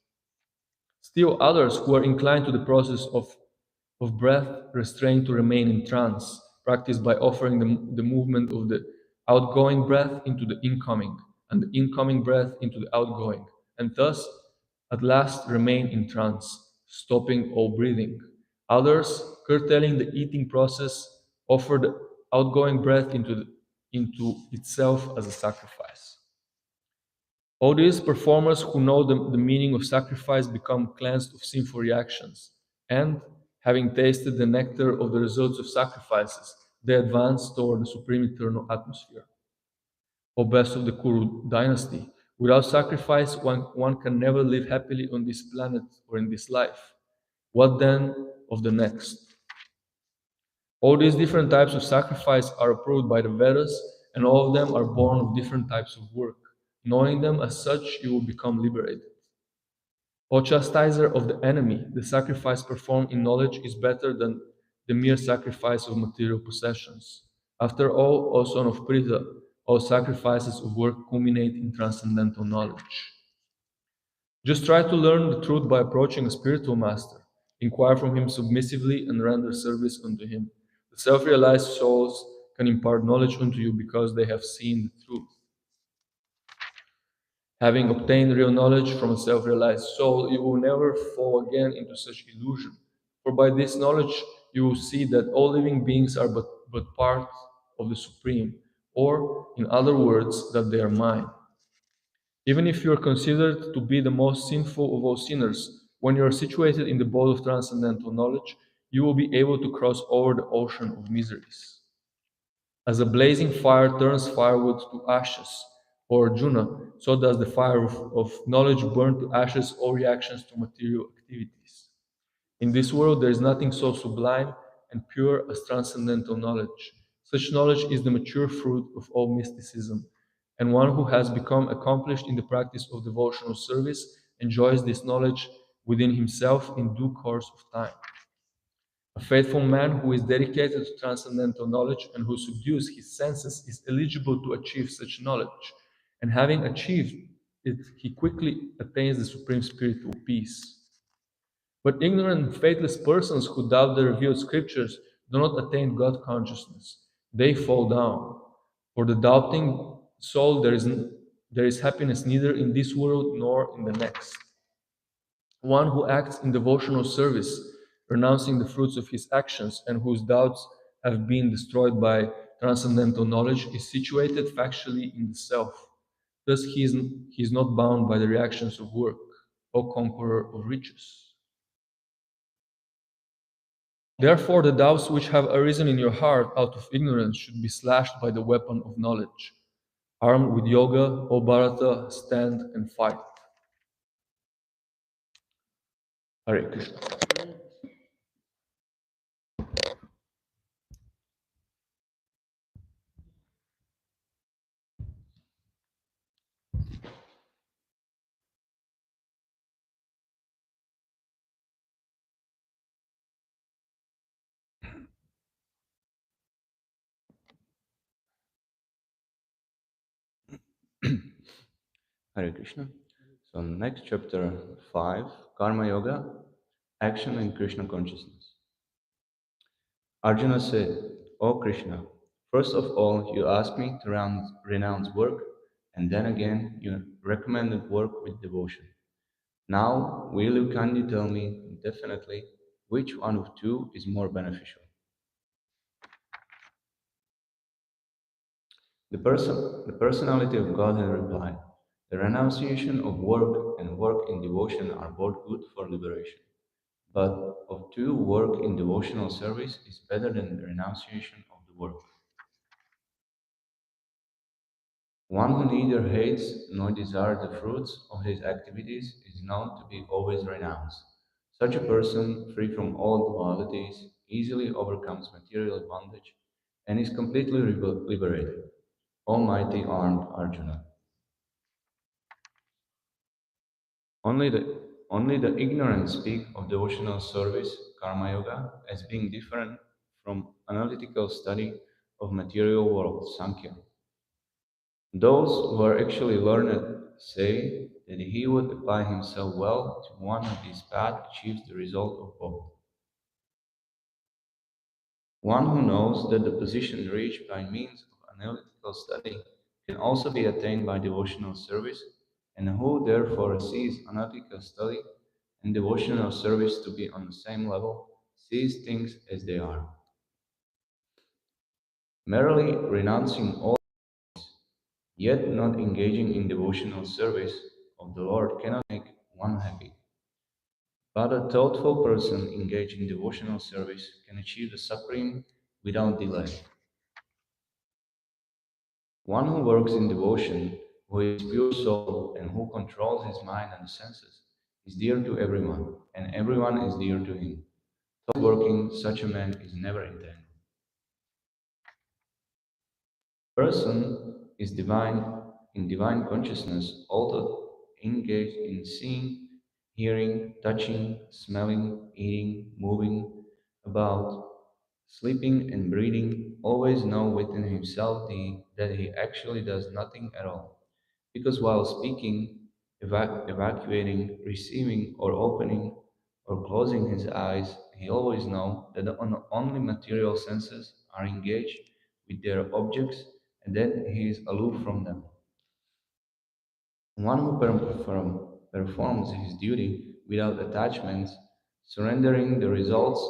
Still others who are inclined to the process of breath restraint to remain in trance, practiced by offering the movement of the outgoing breath into the incoming, and the incoming breath into the outgoing, and thus at last remain in trance, stopping all breathing. Others, curtailing the eating process, offer the outgoing breath into itself as a sacrifice. All these performers who know the meaning of sacrifice become cleansed of sinful reactions, and, having tasted the nectar of the results of sacrifices, they advance toward the supreme eternal atmosphere. O best of the Kuru dynasty, without sacrifice one can never live happily on this planet or in this life. What then of the next? All these different types of sacrifice are approved by the Vedas, and all of them are born of different types of work. Knowing them as such, you will become liberated. O chastiser of the enemy, the sacrifice performed in knowledge is better than the mere sacrifice of material possessions. After all, O son of Pritha, all sacrifices of work culminate in transcendental knowledge. Just try to learn the truth by approaching a spiritual master. Inquire from him submissively and render service unto him. The self-realized souls can impart knowledge unto you because they have seen the truth. Having obtained real knowledge from a self-realized soul, you will never fall again into such illusion. For by this knowledge, you will see that all living beings are but part of the Supreme, or, in other words, that they are mine. Even if you are considered to be the most sinful of all sinners, when you are situated in the bowl of transcendental knowledge, you will be able to cross over the ocean of miseries. As a blazing fire turns firewood to ashes, or Arjuna, so does the fire of knowledge burn to ashes all reactions to material activities. In this world, there is nothing so sublime and pure as transcendental knowledge. Such knowledge is the mature fruit of all mysticism, and one who has become accomplished in the practice of devotional service enjoys this knowledge within himself in due course of time. A faithful man who is dedicated to transcendental knowledge and who subdues his senses is eligible to achieve such knowledge, and having achieved it, he quickly attains the supreme spiritual peace. But ignorant and faithless persons who doubt the revealed scriptures do not attain God consciousness. They fall down. For the doubting soul, there is happiness neither in this world nor in the next. One who acts in devotional service, renouncing the fruits of his actions, and whose doubts have been destroyed by transcendental knowledge, is situated factually in the self. Thus, he is not bound by the reactions of work, O conqueror of riches. Therefore, the doubts which have arisen in your heart out of ignorance should be slashed by the weapon of knowledge. Armed with yoga, O Bharata, stand and fight. Hare Krishna. Hare Krishna. So next chapter 5, Karma Yoga, Action and Krishna Consciousness. Arjuna said, O Krishna, first of all you asked me to renounce work, and then again you recommended work with devotion. Now will you kindly tell me definitely which one of two is more beneficial? The personality of Godhead replied, the renunciation of work and work in devotion are both good for liberation. But of two, work in devotional service is better than the renunciation of the work. One who neither hates nor desires the fruits of his activities is known to be always renounced. Such a person, free from all dualities, easily overcomes material bondage and is completely liberated. Almighty armed Arjuna. Only the ignorant speak of devotional service, karma yoga, as being different from analytical study of material world, Sankhya. Those who are actually learned say that he would apply himself well to one of these paths achieves the result of both. One who knows that the position reached by means of analytical study can also be attained by devotional service, and who therefore sees analytical study and devotional service to be on the same level, sees things as they are. Merely renouncing all, yet not engaging in devotional service of the Lord cannot make one happy. But a thoughtful person engaged in devotional service can achieve the supreme without delay. One who works in devotion, who is pure soul and who controls his mind and senses, is dear to everyone, and everyone is dear to him. Thus working, such a man is never entangled. Person is divine in divine consciousness, although engaged in seeing, hearing, touching, smelling, eating, moving about, sleeping, and breathing, always know within himself that he actually does nothing at all. Because while speaking, evacuating, receiving, or opening or closing his eyes, he always knows that the only material senses are engaged with their objects and then he is aloof from them. One who performs his duty without attachments, surrendering the results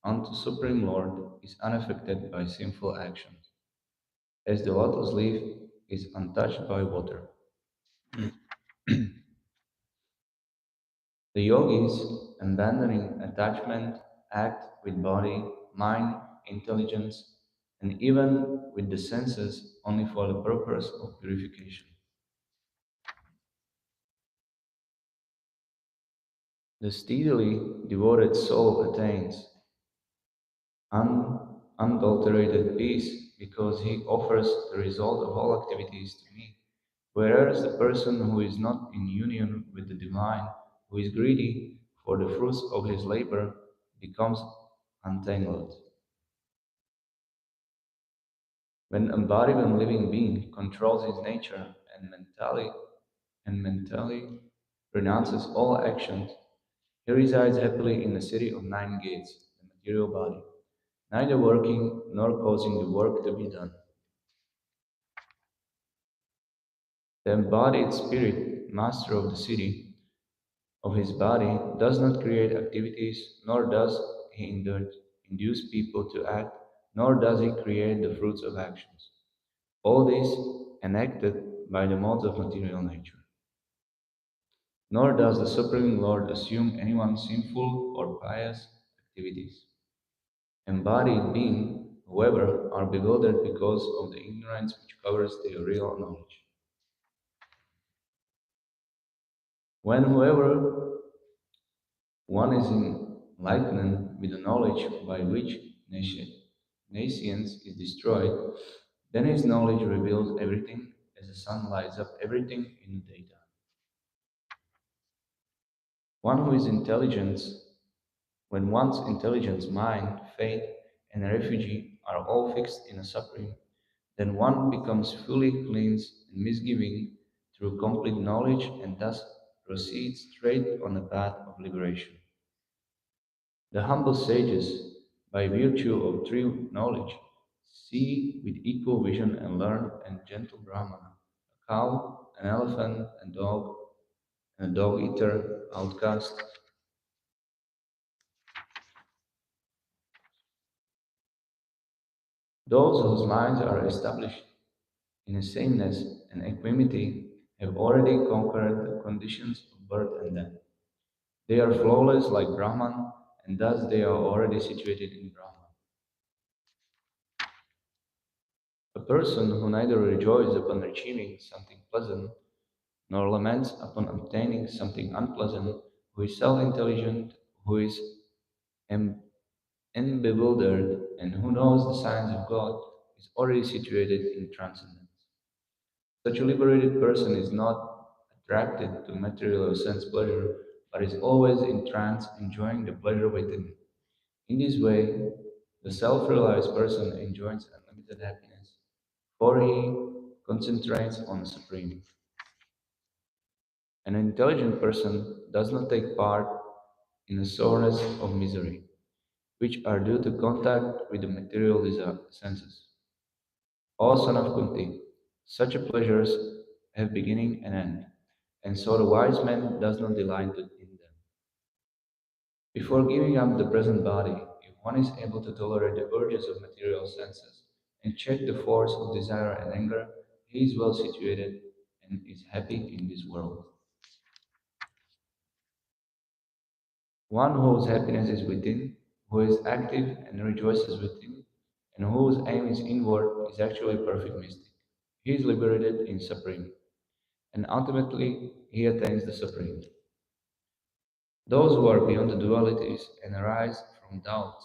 unto Supreme Lord, is unaffected by sinful actions, as the lotus leaf is untouched by water. The yogis, abandoning attachment, act with body, mind, intelligence, and even with the senses only for the purpose of purification. The steadily devoted soul attains unadulterated peace because he offers the result of all activities to me, whereas the person who is not in union with the divine, who is greedy for the fruits of his labor, becomes entangled. When embodied and living being controls his nature and mentally renounces all actions, he resides happily in the city of nine gates, the material body. neither working nor causing the work to be done. The embodied spirit, master of the city, of his body, does not create activities, nor does he induce people to act, nor does he create the fruits of actions. All this enacted by the modes of material nature. Nor does the Supreme Lord assume anyone's sinful or pious activities. Embodied beings, however, are bewildered because of the ignorance which covers their real knowledge. When, however, one is enlightened with the knowledge by which nescience is destroyed, then his knowledge reveals everything as the sun lights up everything in the daytime. One who is intelligence, when one's intelligence, mind, faith, and refuge are all fixed in a supreme, then one becomes fully cleansed and misgiving through complete knowledge and thus proceeds straight on the path of liberation. The humble sages, by virtue of true knowledge, see with equal vision and learn and gentle Brahmana, a cow, an elephant, and a dog eater, outcast. Those whose minds are established in a sameness and equanimity have already conquered the conditions of birth and death. They are flawless like Brahman, and thus they are already situated in Brahman. A person who neither rejoices upon achieving something pleasant nor laments upon obtaining something unpleasant, who is self-intelligent, who is em- unbewildered, and who knows the signs of God, is already situated in transcendence. Such a liberated person is not attracted to material or sense pleasure, but is always in trance, enjoying the pleasure within. In this way, the self-realized person enjoys unlimited happiness, for he concentrates on the Supreme. An intelligent person does not take part in the soreness of misery, which are due to contact with the material senses. O son of Kunti, such pleasures have beginning and end, and so the wise man does not delight in them. Before giving up the present body, if one is able to tolerate the urges of material senses and check the force of desire and anger, he is well situated and is happy in this world. One whose happiness is within, who is active and rejoices within, and whose aim is inward, is actually a perfect mystic. He is liberated in Supreme, and ultimately he attains the Supreme. Those who are beyond the dualities and arise from doubts,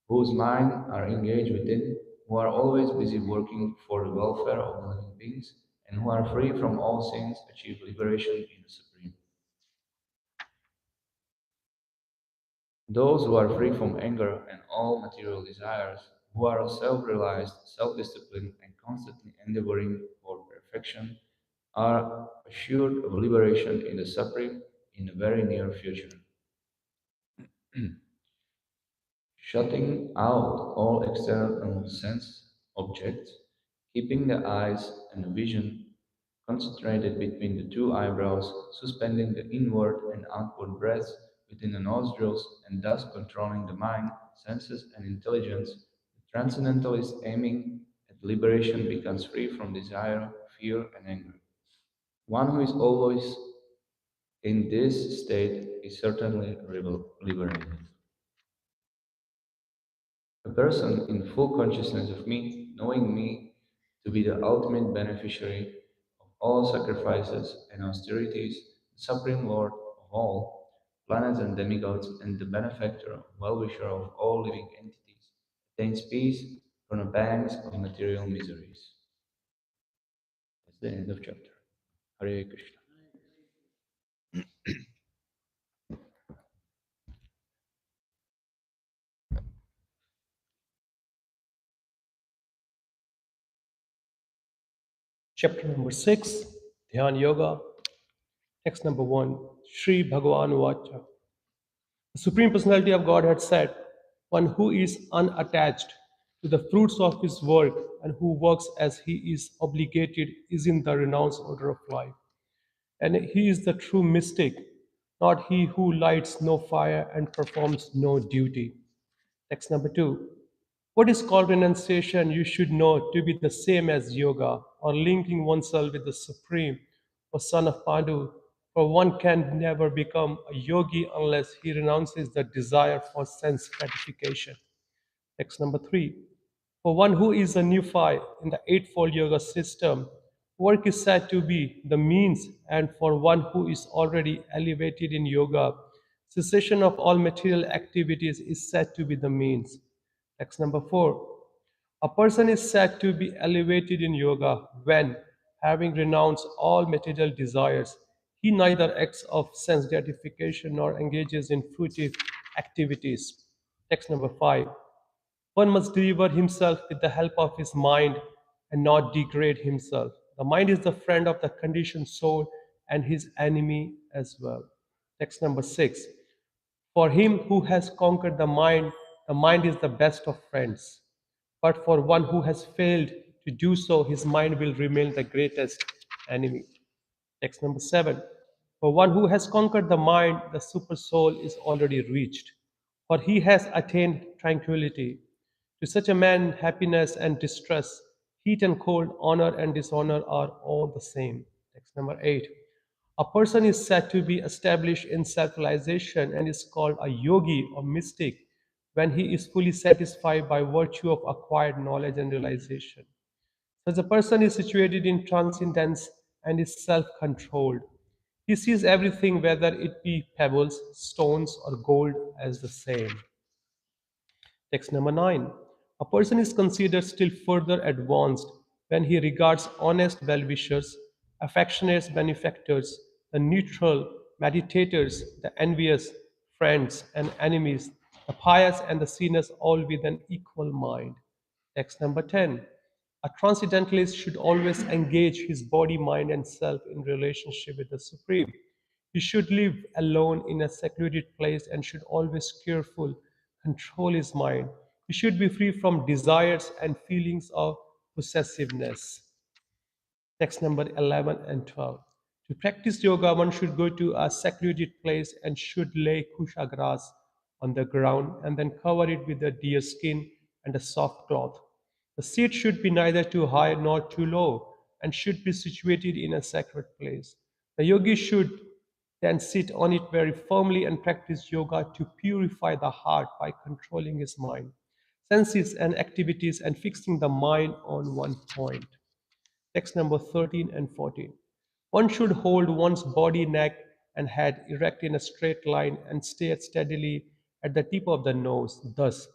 whose minds are engaged within, who are always busy working for the welfare of the living beings, and who are free from all sins, achieve liberation in the Supreme. Those who are free from anger and all material desires, who are self-realized, self-disciplined, and constantly endeavoring for perfection, are assured of liberation in the Supreme in the very near future. Shutting out all external sense objects, keeping the eyes and the vision concentrated between the two eyebrows, suspending the inward and outward breaths within the nostrils, and thus controlling the mind, senses, and intelligence, the transcendentalist aiming at liberation becomes free from desire, fear, and anger. One who is always in this state is certainly liberated. A person in full consciousness of me, knowing me to be the ultimate beneficiary of all sacrifices and austerities, the Supreme Lord of all planets and demigods, and the benefactor, well-wisher of all living entities, attains peace from the banks of material miseries. That's the end of chapter. Hare Krishna. Chapter number 6, Dhyan Yoga. Text number 1, Sri Bhagavan Vacha. The Supreme Personality of God had said, One who is unattached to the fruits of his work and who works as he is obligated is in the renounced order of life. And he is the true mystic, not he who lights no fire and performs no duty. Text number 2. What is called renunciation you should know to be the same as yoga or linking oneself with the Supreme or Son of Pandu, for one can never become a yogi unless he renounces the desire for sense gratification. Text number 3. For one who is a neophyte in the Eightfold Yoga system, work is said to be the means, and for one who is already elevated in yoga, cessation of all material activities is said to be the means. Text number 4. A person is said to be elevated in yoga when, having renounced all material desires, he neither acts of sense gratification nor engages in fruitive activities. Text number 5. One must deliver himself with the help of his mind and not degrade himself. The mind is the friend of the conditioned soul and his enemy as well. Text number 6. For him who has conquered the mind is the best of friends. But for one who has failed to do so, his mind will remain the greatest enemy. Text number 7. For one who has conquered the mind, the super soul is already reached, for he has attained tranquility. To such a man, happiness and distress, heat and cold, honor and dishonor are all the same. Text number 8. A person is said to be established in self-realization and is called a yogi or mystic when he is fully satisfied by virtue of acquired knowledge and realization. Such a person is situated in transcendence and is self-controlled. He sees everything, whether it be pebbles, stones, or gold, as the same. Text number 9. A person is considered still further advanced when he regards honest well-wishers, affectionate benefactors, the neutral meditators, the envious friends and enemies, the pious and the sinners all with an equal mind. Text number 10. A transcendentalist should always engage his body, mind, and self in relationship with the Supreme. He should live alone in a secluded place and should always careful control his mind. He should be free from desires and feelings of possessiveness. Text number 11 and 12. To practice yoga, one should go to a secluded place and should lay kusha grass on the ground and then cover it with a deer skin and a soft cloth. The seat should be neither too high nor too low and should be situated in a sacred place. The yogi should then sit on it very firmly and practice yoga to purify the heart by controlling his mind, senses, and activities and fixing the mind on one point. Text number 13 and 14. One should hold one's body, neck, and head erect in a straight line and stay steadily at the tip of the nose. Thus,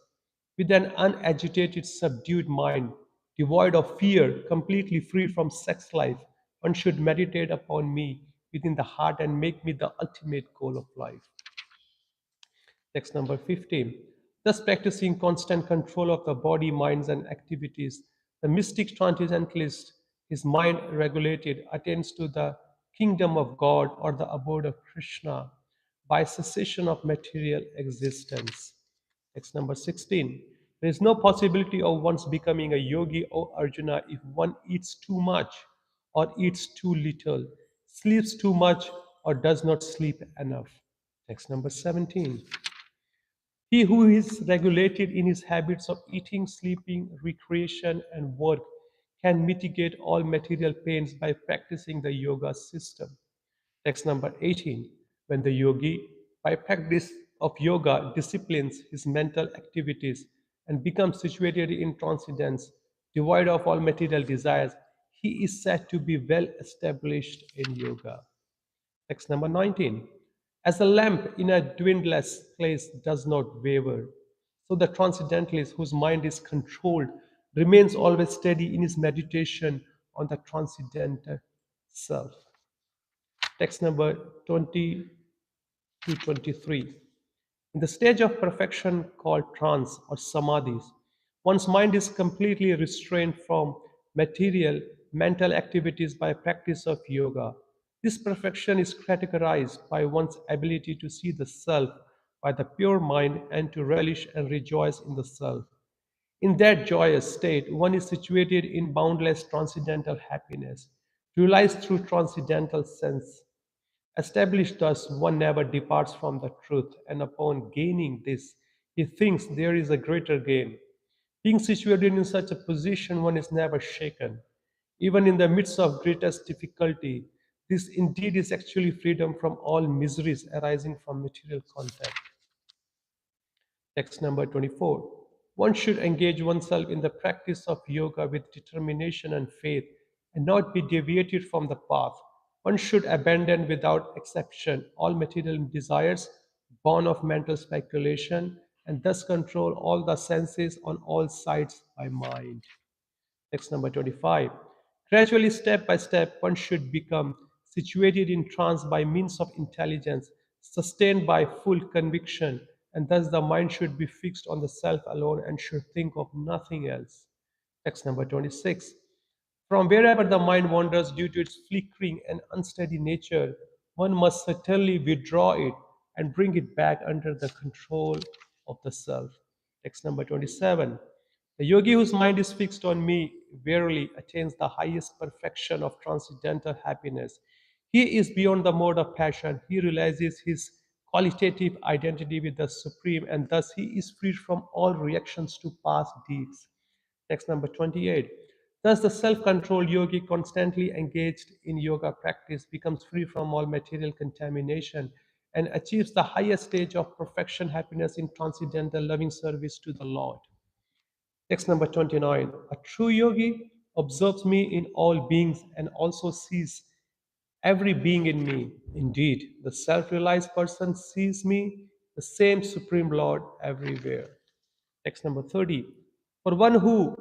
with an unagitated, subdued mind, devoid of fear, completely free from sex life, one should meditate upon me within the heart and make me the ultimate goal of life. Text number 15. Thus, practicing constant control of the body, minds, and activities, the mystic transcendentalist, his mind regulated, attains to the kingdom of God or the abode of Krishna by cessation of material existence. Text number 16. There is no possibility of one's becoming a yogi or Arjuna if one eats too much or eats too little, sleeps too much or does not sleep enough. Text number 17. He who is regulated in his habits of eating, sleeping, recreation, and work can mitigate all material pains by practicing the yoga system. Text number 18. When the yogi, by practice of yoga, disciplines his mental activities and becomes situated in transcendence, devoid of all material desires, he is said to be well established in yoga. Text number 19. As a lamp in a dwindless place does not waver, so the transcendentalist whose mind is controlled remains always steady in his meditation on the transcendental self. Text number 20 to 23. In the stage of perfection called trance or samadhis, one's mind is completely restrained from material mental activities by practice of yoga. This perfection is categorized by one's ability to see the self by the pure mind and to relish and rejoice in the self. In that joyous state, one is situated in boundless transcendental happiness, realized through transcendental sense. Established thus, one never departs from the truth, and upon gaining this, he thinks there is a greater gain. Being situated in such a position, one is never shaken. Even in the midst of greatest difficulty, this indeed is actually freedom from all miseries arising from material contact. Text number 24. One should engage oneself in the practice of yoga with determination and faith and not be deviated from the path. One should abandon without exception all material desires born of mental speculation and thus control all the senses on all sides by mind. Text number 25. Gradually, step by step, one should become situated in trance by means of intelligence, sustained by full conviction, and thus the mind should be fixed on the self alone and should think of nothing else. Text number 26. From wherever the mind wanders due to its flickering and unsteady nature, one must certainly withdraw it and bring it back under the control of the self. Text number 27. The yogi whose mind is fixed on me verily attains the highest perfection of transcendental happiness. He is beyond the mode of passion. He realizes his qualitative identity with the Supreme, and thus he is freed from all reactions to past deeds. Text number 28. Thus, the self controlled yogi, constantly engaged in yoga practice, becomes free from all material contamination and achieves the highest stage of perfection, happiness in transcendental loving service to the Lord. Text number 29. A true yogi observes me in all beings and also sees every being in me. Indeed, the self realized person sees me, the same Supreme Lord, everywhere. Text number 30. For one who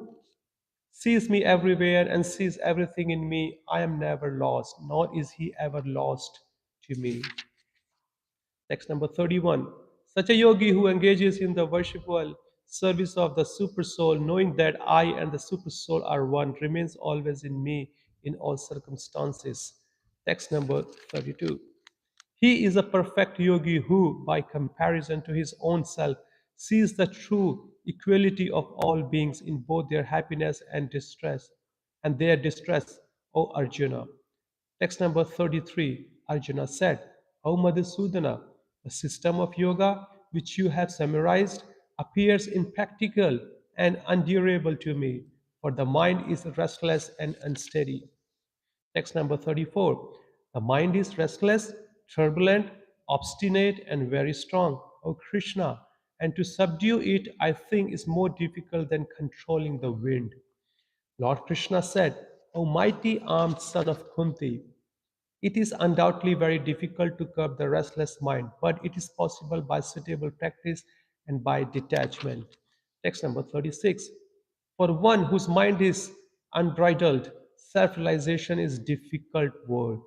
sees me everywhere and sees everything in me, I am never lost, nor is he ever lost to me. Text number 31. Such a yogi who engages in the worshipful service of the Super Soul, knowing that I and the Super Soul are one, remains always in me in all circumstances. Text number 32. He is a perfect yogi who, by comparison to his own self, sees the true equality of all beings in both their happiness and distress, and their distress, O Arjuna. Text number 33. Arjuna said, O Madhusudana, the system of yoga which you have summarized appears impractical and undurable to me, for the mind is restless and unsteady. Text number 34. The mind is restless, turbulent, obstinate, and very strong, O Krishna, and to subdue it, I think, is more difficult than controlling the wind. Lord Krishna said, O mighty armed son of Kunti, it is undoubtedly very difficult to curb the restless mind, but it is possible by suitable practice and by detachment. Text number 36. For one whose mind is unbridled, self-realization is difficult work.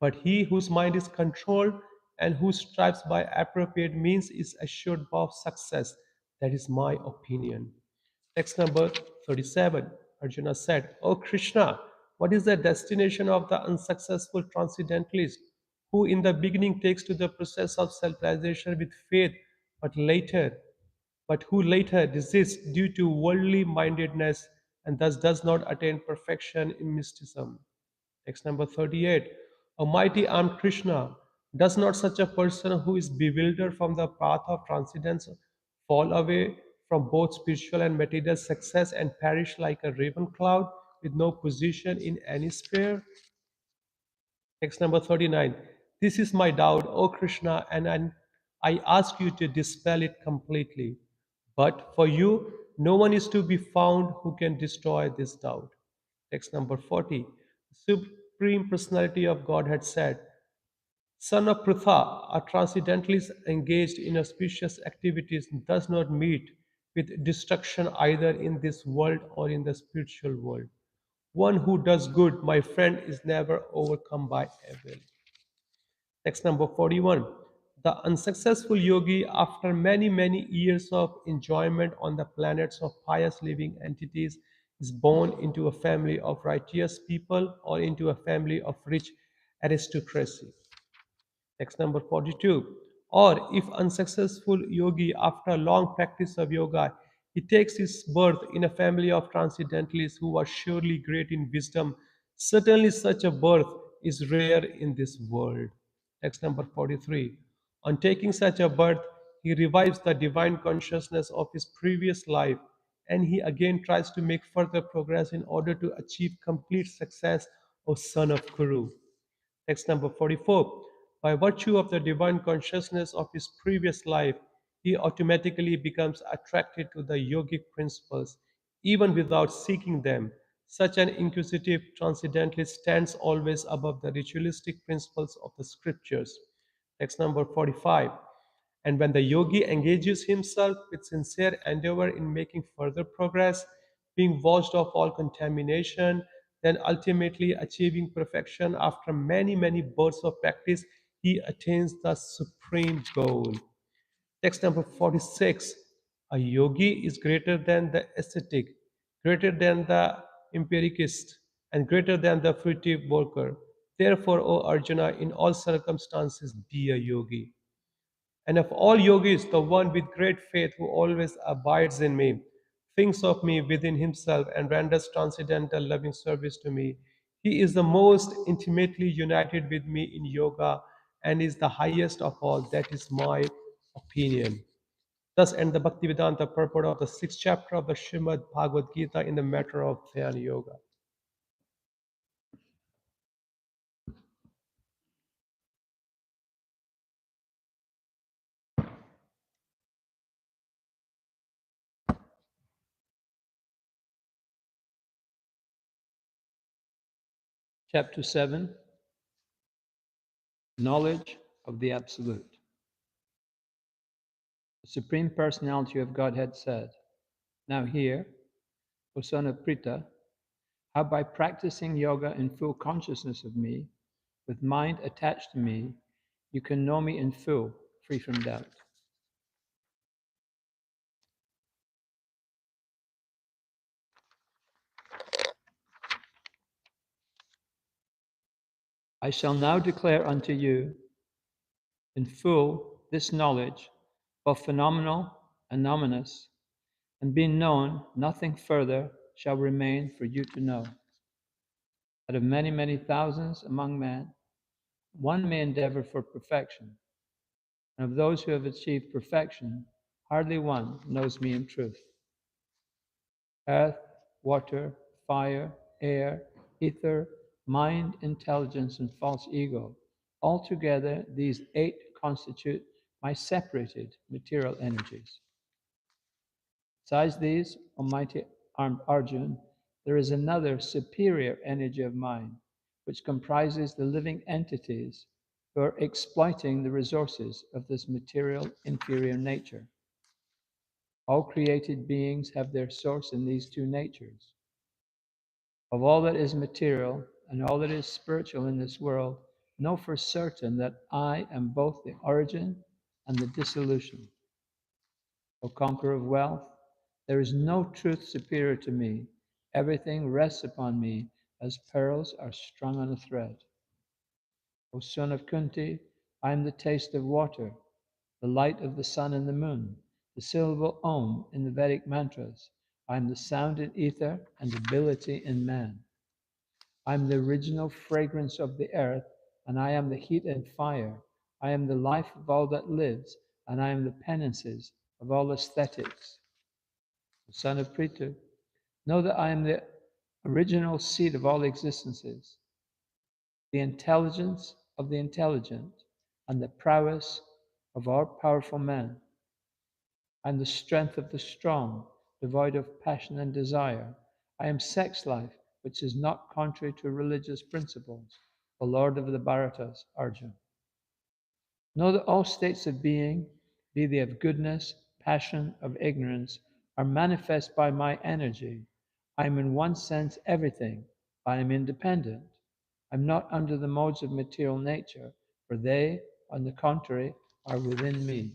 But he whose mind is controlled and who strives by appropriate means is assured of success. That is my opinion. Text number 37. Arjuna said, O Krishna, what is the destination of the unsuccessful transcendentalist who in the beginning takes to the process of self-realization with faith, but who later desists due to worldly mindedness and thus does not attain perfection in mysticism? Text number 38. O mighty armed Krishna, does not such a person who is bewildered from the path of transcendence fall away from both spiritual and material success and perish like a raven cloud with no position in any sphere? Text number 39. This is my doubt, O Krishna, and I ask you to dispel it completely. But for you, no one is to be found who can destroy this doubt. Text number 40. The Supreme Personality of Godhead said, Son of Pritha, a transcendentalist engaged in auspicious activities does not meet with destruction either in this world or in the spiritual world. One who does good, my friend, is never overcome by evil. Text number 41. The unsuccessful yogi, after many years of enjoyment on the planets of pious living entities, is born into a family of righteous people or into a family of rich aristocracy. Text number 42. Or if unsuccessful yogi, after a long practice of yoga, he takes his birth in a family of transcendentalists who are surely great in wisdom, certainly such a birth is rare in this world. Text number 43. On taking such a birth, he revives the divine consciousness of his previous life, and he again tries to make further progress in order to achieve complete success, O son of Kuru. Text number 44. By virtue of the divine consciousness of his previous life, he automatically becomes attracted to the yogic principles, even without seeking them. Such an inquisitive transcendentalist stands always above the ritualistic principles of the scriptures. Text number 45. And when the yogi engages himself with sincere endeavor in making further progress, being washed of all contamination, then ultimately achieving perfection after many, many births of practice, he attains the supreme goal. Text number 46. A yogi is greater than the ascetic, greater than the empiricist, and greater than the fruitive worker. Therefore, O Arjuna, in all circumstances, be a yogi. And of all yogis, the one with great faith who always abides in me, thinks of me within himself, and renders transcendental loving service to me. He is the most intimately united with me in yoga and is the highest of all. That is my opinion. Thus end the Bhaktivedanta purport of the sixth chapter of the Srimad Bhagavad Gita in the matter of Dhyana Yoga. Chapter 7, Knowledge of the Absolute. The Supreme Personality of Godhead said, Now hear, O son of Pritha, how by practicing yoga in full consciousness of me, with mind attached to me, you can know me in full, free from doubt. I shall now declare unto you in full this knowledge, both phenomenal and nominous, and being known, nothing further shall remain for you to know. Out of many, many thousands among men, one may endeavor for perfection, and of those who have achieved perfection, hardly one knows me in truth. Earth, water, fire, air, ether, mind, intelligence, and false ego. Altogether, these 8 constitute my separated material energies. Besides these, Almighty Arjun, there is another superior energy of mine, which comprises the living entities who are exploiting the resources of this material inferior nature. All created beings have their source in these 2 natures. Of all that is material and all that is spiritual in this world, know for certain that I am both the origin and the dissolution. O conqueror of wealth, there is no truth superior to me. Everything rests upon me as pearls are strung on a thread. O son of Kunti, I am the taste of water, the light of the sun and the moon, the syllable Om in the Vedic mantras. I am the sound in ether and ability in man. I am the original fragrance of the earth, and I am the heat and fire. I am the life of all that lives, and I am the penances of all aesthetics. O son of Prithu, know that I am the original seed of all existences, the intelligence of the intelligent, and the prowess of all powerful men. I am the strength of the strong, devoid of passion and desire. I am sex life, which is not contrary to religious principles, the Lord of the Bharatas, Arjuna. Know that all states of being, be they of goodness, passion, of ignorance, are manifest by my energy. I am in one sense everything. I am independent. I'm not under the modes of material nature, for they, on the contrary, are within me.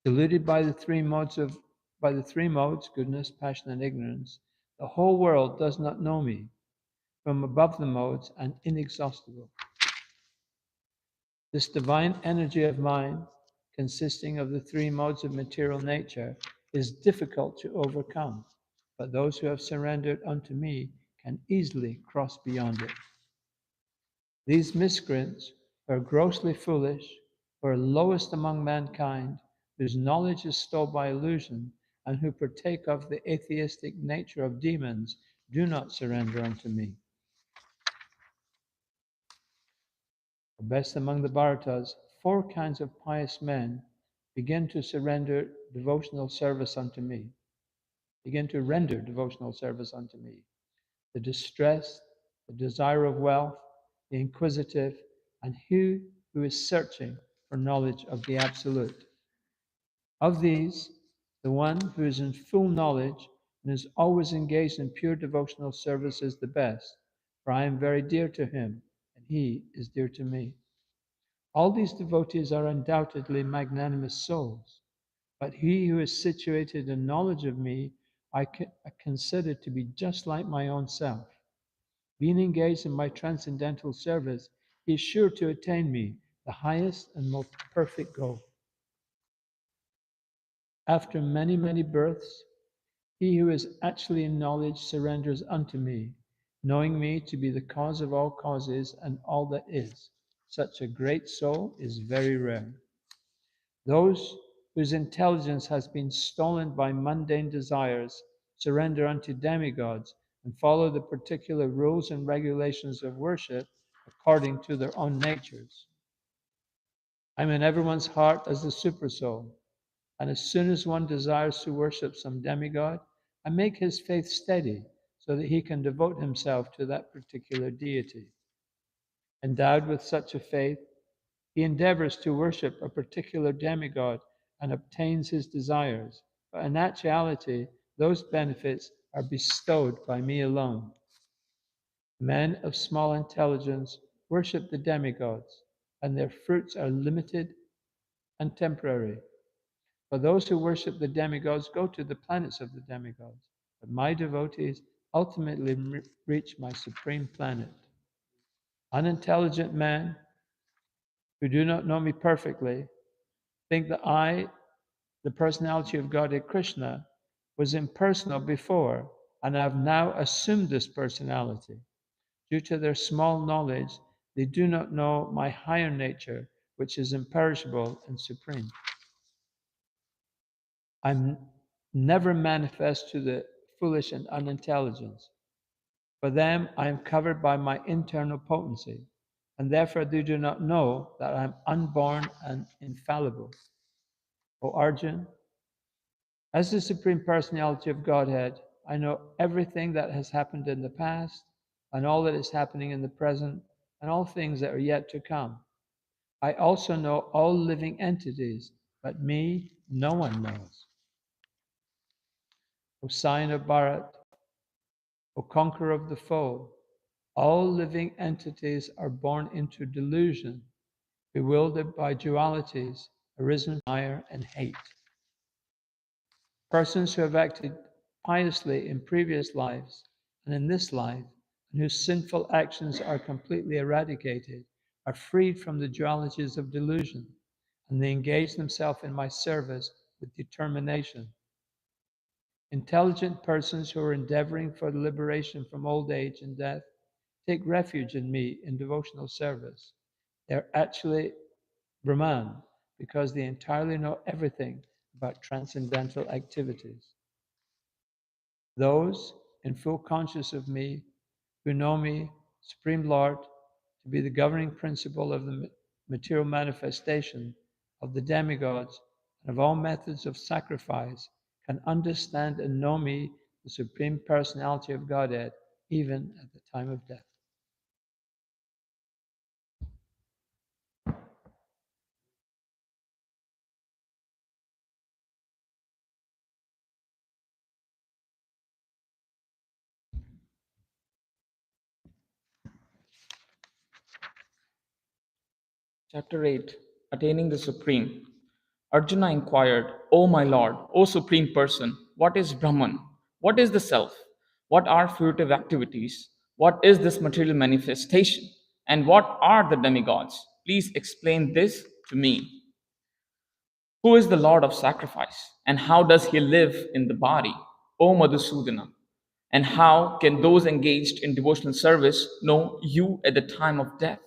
Deluded by the three modes, goodness, passion, and ignorance, the whole world does not know me, from above the modes and inexhaustible. This divine energy of mine, consisting of the three modes of material nature, is difficult to overcome, but those who have surrendered unto me can easily cross beyond it. These miscreants, who are grossly foolish, who are lowest among mankind, whose knowledge is stole by illusion, and who partake of the atheistic nature of demons, do not surrender unto me. The best among the Bharatas, 4 kinds of pious men begin to surrender devotional service unto me, begin to render devotional service unto me. The distressed, the desire of wealth, the inquisitive, and he who is searching for knowledge of the Absolute. Of these, the one who is in full knowledge and is always engaged in pure devotional service is the best, for I am very dear to him, and he is dear to me. All these devotees are undoubtedly magnanimous souls, but he who is situated in knowledge of me, I consider to be just like my own self. Being engaged in my transcendental service, he is sure to attain me, the highest and most perfect goal. After many, many births, he who is actually in knowledge surrenders unto me, knowing me to be the cause of all causes and all that is. Such a great soul is very rare. Those whose intelligence has been stolen by mundane desires surrender unto demigods and follow the particular rules and regulations of worship according to their own natures. I'm in everyone's heart as the supersoul, and as soon as one desires to worship some demigod, I make his faith steady so that he can devote himself to that particular deity. Endowed with such a faith, he endeavors to worship a particular demigod and obtains his desires, but in actuality, those benefits are bestowed by me alone. Men of small intelligence worship the demigods, and their fruits are limited and temporary. For those who worship the demigods go to the planets of the demigods, but my devotees ultimately reach my supreme planet. Unintelligent men who do not know me perfectly think that I, the personality of Godhead Krishna, was impersonal before, and I have now assumed this personality. Due to their small knowledge, they do not know my higher nature, which is imperishable and supreme. I'm never manifest to the foolish and unintelligent. For them, I am covered by my internal potency, and therefore they do not know that I am unborn and infallible. O Arjun, as the Supreme Personality of Godhead, I know everything that has happened in the past, and all that is happening in the present, and all things that are yet to come. I also know all living entities, but me, no one knows. O Scion of Bharat, O conqueror of the foe, all living entities are born into delusion, bewildered by dualities, arisen from fire and hate. Persons who have acted piously in previous lives and in this life, and whose sinful actions are completely eradicated, are freed from the dualities of delusion, and they engage themselves in my service with determination. Intelligent persons who are endeavoring for the liberation from old age and death take refuge in me in devotional service. They're actually Brahman because they entirely know everything about transcendental activities. Those in full conscious of me, who know me, Supreme Lord, to be the governing principle of the material manifestation of the demigods and of all methods of sacrifice, can understand and know me, the Supreme Personality of Godhead, even at the time of death. Chapter 8 Attaining the Supreme. Arjuna inquired, O my Lord, O Supreme Person, what is Brahman? What is the Self? What are fruitive activities? What is this material manifestation? And what are the demigods? please explain this to me. Who is the Lord of sacrifice? And how does he live in the body? O Madhusudana. And how can those engaged in devotional service know you at the time of death?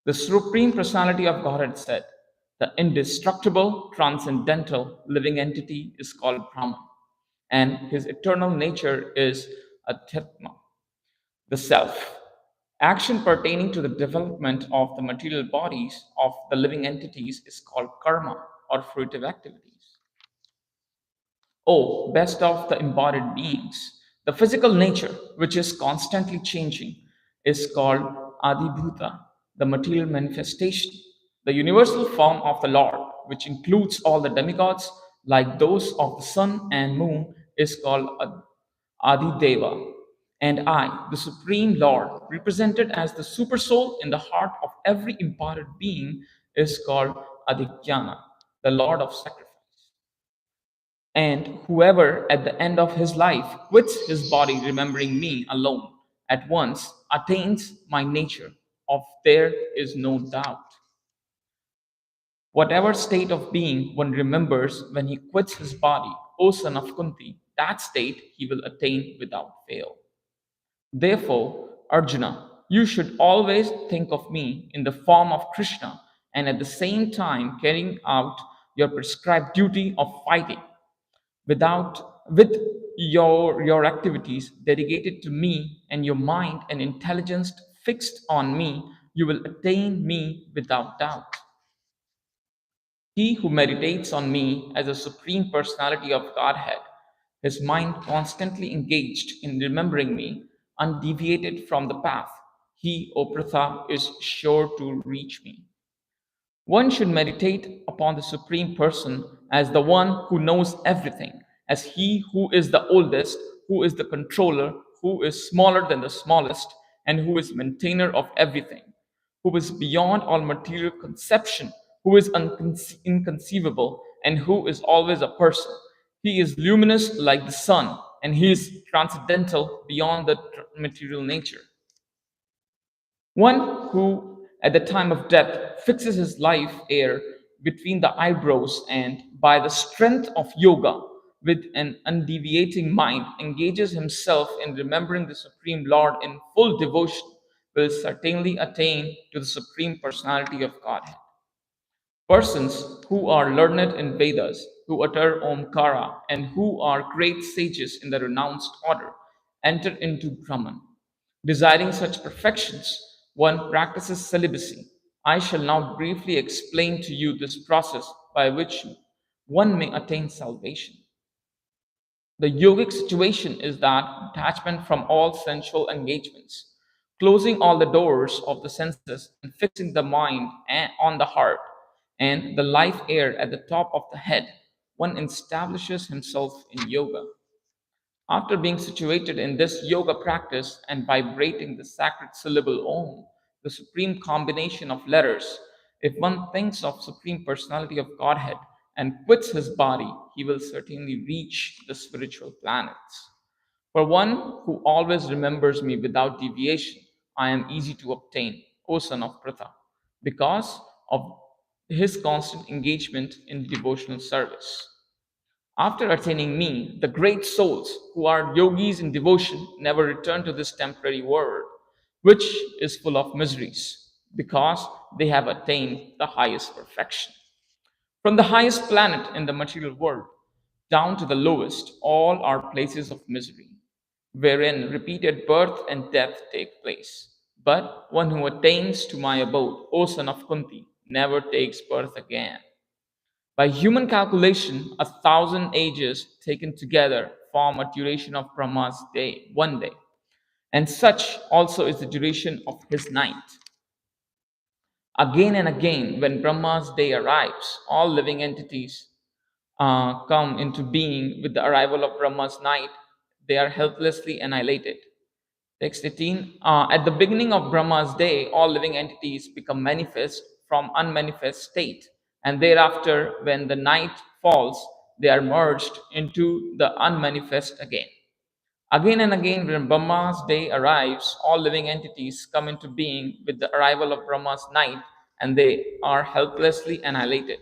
The Supreme Personality of Godhead said, the indestructible, transcendental, living entity is called Brahman, and his eternal nature is Adhyatma, the self. Action pertaining to the development of the material bodies of the living entities is called karma or fruitive activities. Oh, best of the embodied beings, the physical nature, which is constantly changing, is called Adibhuta, the material manifestation. The universal form of the Lord, which includes all the demigods, like those of the sun and moon, is called Adideva. And I, the Supreme Lord, represented as the Supersoul in the heart of every embodied being, is called Adityana, the Lord of Sacrifice. And whoever at the end of his life quits his body, remembering me alone, at once attains my nature, of there is no doubt. Whatever state of being one remembers when he quits his body, O son of Kunti, that state he will attain without fail. Therefore, Arjuna, you should always think of me in the form of Krishna and at the same time carrying out your prescribed duty of fighting. With your activities dedicated to me and your mind and intelligence fixed on me, you will attain me without doubt. He who meditates on me as a supreme personality of Godhead, his mind constantly engaged in remembering me, undeviated from the path, he, O Pratha, is sure to reach me. One should meditate upon the Supreme Person as the one who knows everything, as he who is the oldest, who is the controller, who is smaller than the smallest, and who is maintainer of everything, who is beyond all material conception, who is inconceivable, and who is always a person. He is luminous like the sun, and he is transcendental beyond the material nature. One who, at the time of death, fixes his life air between the eyebrows and, by the strength of yoga, with an undeviating mind, engages himself in remembering the Supreme Lord in full devotion, will certainly attain to the Supreme Personality of Godhead. Persons who are learned in Vedas, who utter Omkara, and who are great sages in the renounced order, enter into Brahman. Desiring such perfections, one practices celibacy. I shall now briefly explain to you this process by which one may attain salvation. The yogic situation is that detachment from all sensual engagements, closing all the doors of the senses and fixing the mind on the heart and the life air at the top of the head, one establishes himself in yoga. After being situated in this yoga practice and vibrating the sacred syllable Om, the supreme combination of letters, if one thinks of Supreme Personality of Godhead and quits his body, he will certainly reach the spiritual planets. For one who always remembers me without deviation, I am easy to obtain, O son of Pratha, because of his constant engagement in devotional service. After attaining me, the great souls who are yogis in devotion never return to this temporary world, which is full of miseries, because they have attained the highest perfection. From the highest planet in the material world down to the lowest, all are places of misery, wherein repeated birth and death take place. But one who attains to my abode, O son of Kunti, never takes birth again. By human calculation, 1,000 ages taken together form a duration of Brahma's day, one day. And such also is the duration of his night. Again and again, when Brahma's day arrives, all living entities come into being with the arrival of Brahma's night. They are helplessly annihilated. Text 18. At the beginning of Brahma's day, all living entities become manifest from unmanifest state, and thereafter, when the night falls, they are merged into the unmanifest again. Again and again, when Brahma's day arrives, all living entities come into being with the arrival of Brahma's night, and they are helplessly annihilated.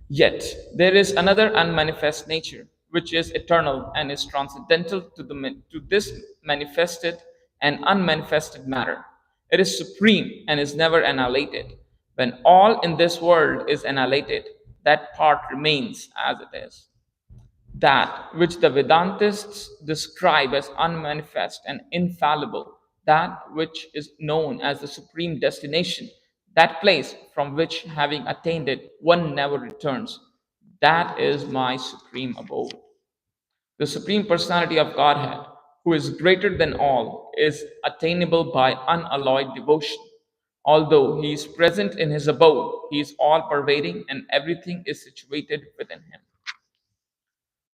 Yet, there is another unmanifest nature, which is eternal and is transcendental to this manifested and unmanifested matter. It is supreme and is never annihilated. When all in this world is annihilated, that part remains as it is. That which the Vedantists describe as unmanifest and infallible, that which is known as the supreme destination, that place from which, having attained it, one never returns, that is my supreme abode. The Supreme Personality of Godhead, who is greater than all, is attainable by unalloyed devotion. Although he is present in his abode, he is all pervading and everything is situated within him.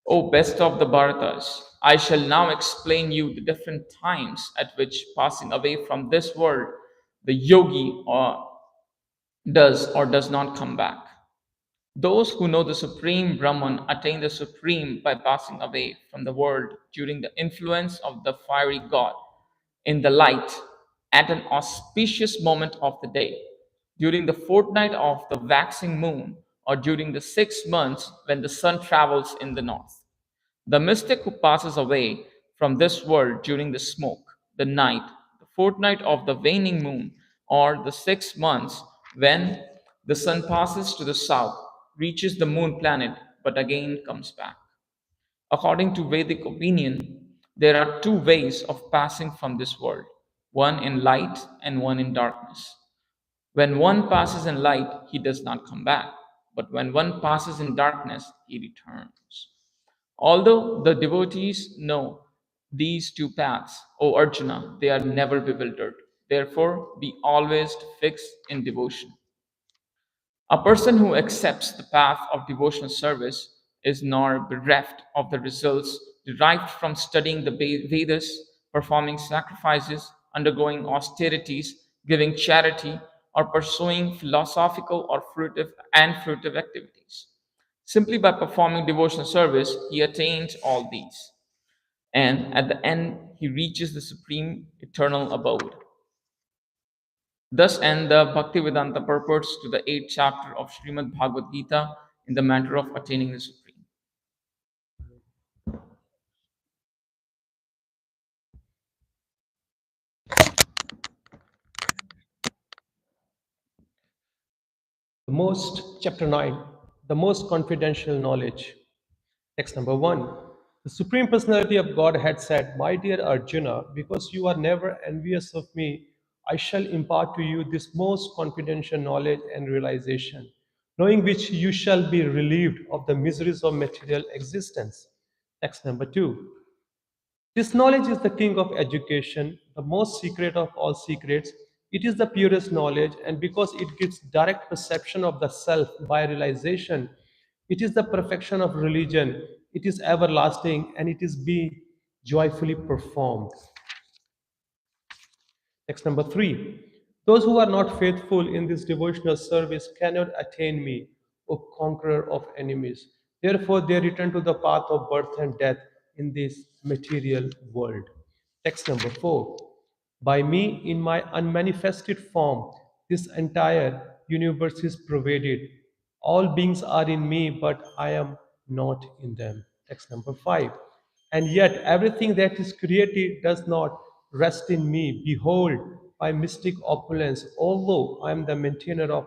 O best of the Bharatas, I shall now explain you the different times at which, passing away from this world, the yogi does or does not come back. Those who know the Supreme Brahman attain the Supreme by passing away from the world during the influence of the fiery god in the light at an auspicious moment of the day, during the fortnight of the waxing moon, or during the 6 months when the sun travels in the north. The mystic who passes away from this world during the smoke, the night, the fortnight of the waning moon, or the 6 months when the sun passes to the south, reaches the moon planet, but again comes back. According to Vedic opinion, there are two ways of passing from this world, one in light and one in darkness. When one passes in light, he does not come back, but when one passes in darkness, he returns. Although the devotees know these two paths, O Arjuna, they are never bewildered. Therefore, be always fixed in devotion. A person who accepts the path of devotional service is nor bereft of the results derived from studying the Vedas, performing sacrifices, undergoing austerities, giving charity, or pursuing philosophical or fruitive activities. Simply by performing devotional service, he attains all these. And at the end, he reaches the supreme eternal abode. Thus end the Bhaktivedanta purports to the 8th chapter of Srimad Bhagavad Gita in the matter of attaining the Supreme. Chapter 9, the most confidential knowledge. Text number 1. The Supreme Personality of God had said, My dear Arjuna, because you are never envious of me, I shall impart to you this most confidential knowledge and realization, knowing which you shall be relieved of the miseries of material existence. Text number 2. This knowledge is the king of education, the most secret of all secrets. It is the purest knowledge, and because it gives direct perception of the self by realization, it is the perfection of religion. It is everlasting, and it is being joyfully performed. Text number 3. Those who are not faithful in this devotional service cannot attain me, O conqueror of enemies. Therefore, they return to the path of birth and death in this material world. Text number 4. By me, in my unmanifested form, this entire universe is pervaded. All beings are in me, but I am not in them. Text number 5. And yet, everything that is created does not rest in me. Behold, my mystic opulence, although I am the maintainer of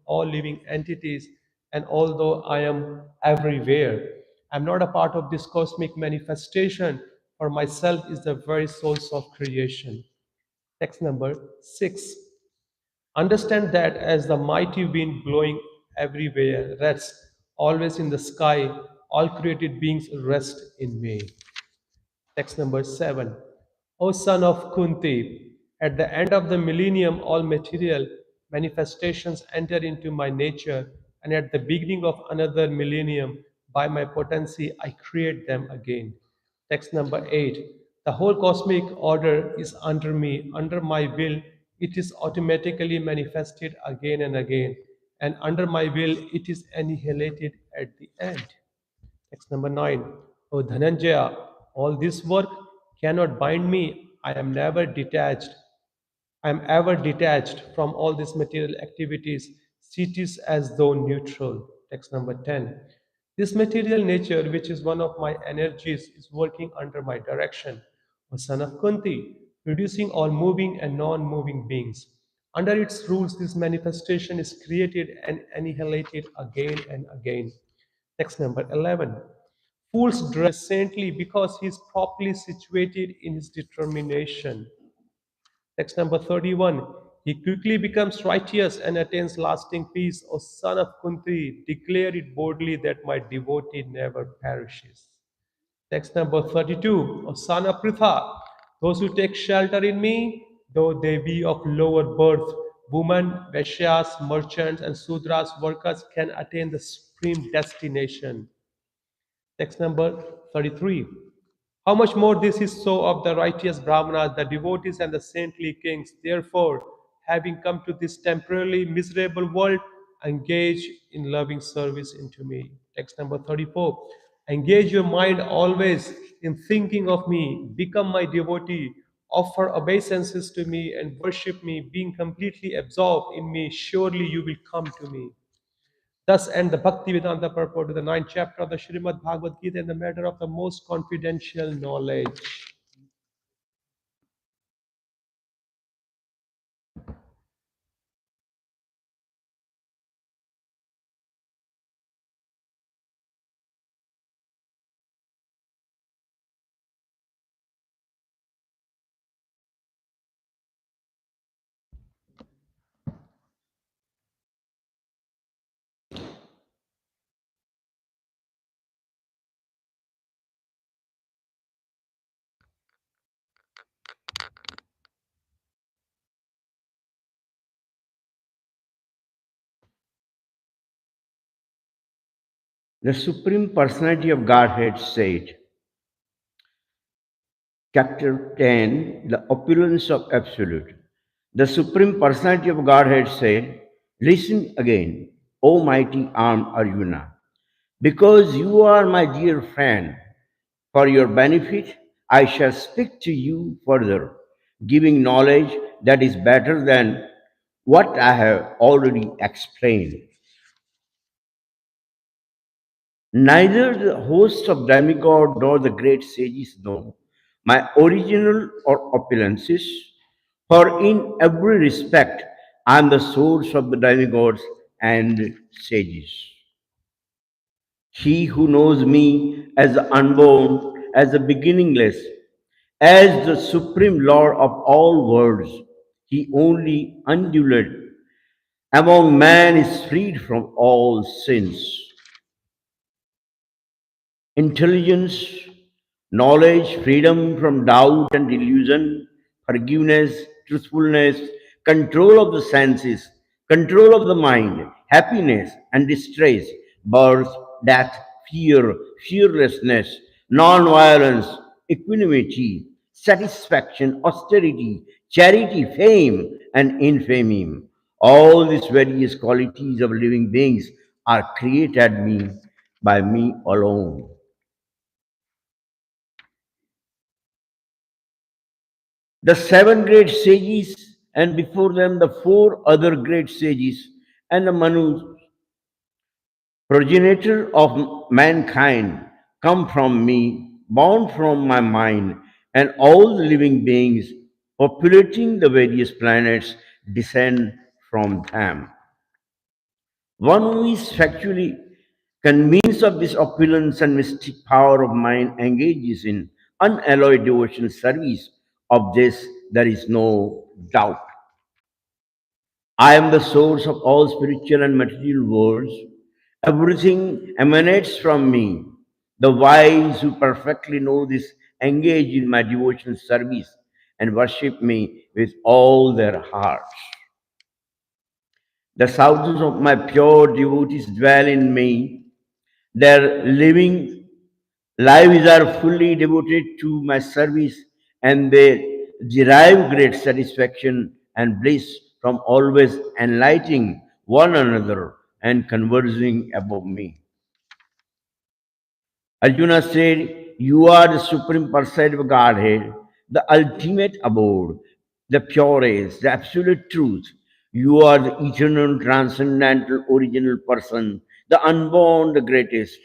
all living entities, and although I am everywhere, I am not a part of this cosmic manifestation, for myself is the very source of creation. Text number 6. Understand that as the mighty wind blowing everywhere rests always in the sky, all created beings rest in me. Text number 7. O son of Kunti, at the end of the millennium, all material manifestations enter into my nature, and at the beginning of another millennium, by my potency, I create them again. Text number 8. The whole cosmic order is under me, under my will. It is automatically manifested again and again, and under my will, it is annihilated at the end. Text number 9. O Dhananjaya, all this work cannot bind me. I am never detached. I am ever detached from all these material activities. See it as though neutral. Text number 10. This material nature, which is one of my energies, is working under my direction. O son of Kunti, producing all moving and non-moving beings. Under its rules, this manifestation is created and annihilated again and again. Text number 11. Fools dress saintly because he is properly situated in his determination. Text number 31. He quickly becomes righteous and attains lasting peace. O son of Kunti, declare it boldly that my devotee never perishes. Text number 32. O son of Pritha, those who take shelter in me, though they be of lower birth, women, Vaishyas, merchants, and Sudras workers can attain the supreme destination. Text number 33. How much more this is so of the righteous Brahmanas, the devotees, and the saintly kings. Therefore, having come to this temporarily miserable world, engage in loving service unto me. Text number 34. Engage your mind always in thinking of me. Become my devotee. Offer obeisances to me and worship me. Being completely absorbed in me, surely you will come to me. Thus end the Bhaktivedanta purport to the 9th chapter of the Srimad Bhagavad Gita in the matter of the most confidential knowledge. The Supreme Personality of Godhead said, Chapter 10, The Opulence of Absolute. The Supreme Personality of Godhead said, Listen again, O mighty armed Arjuna, because you are my dear friend. For your benefit, I shall speak to you further, giving knowledge that is better than what I have already explained. Neither the hosts of demigod nor the great sages know my original or opulences, for in every respect I am the source of the demigods and sages. He who knows me as the unborn, as the beginningless, as the supreme Lord of all worlds, he only undulated among man is freed from all sins. Intelligence, knowledge, freedom from doubt and delusion, forgiveness, truthfulness, control of the senses, control of the mind, happiness and distress, birth, death, fear, fearlessness, non-violence, equanimity, satisfaction, austerity, charity, fame, and infamy. All these various qualities of living beings are created by me alone. The seven great sages, and before them the four other great sages, and the Manu, progenitor of mankind, come from me, born from my mind, and all the living beings populating the various planets descend from them. One who is factually convinced of this opulence and mystic power of mind engages in unalloyed devotion service. Of this there is no doubt. I am the source of all spiritual and material worlds. Everything emanates from me. The wise who perfectly know this engage in my devotional service and worship me with all their hearts. The thousands of my pure devotees dwell in me. Their living lives are fully devoted to my service, and they derive great satisfaction and bliss from always enlightening one another and conversing above me. Arjuna said, you are the supreme person of Godhead, the ultimate abode, the purest, the absolute truth. You are the eternal, transcendental, original person, the unborn, the greatest.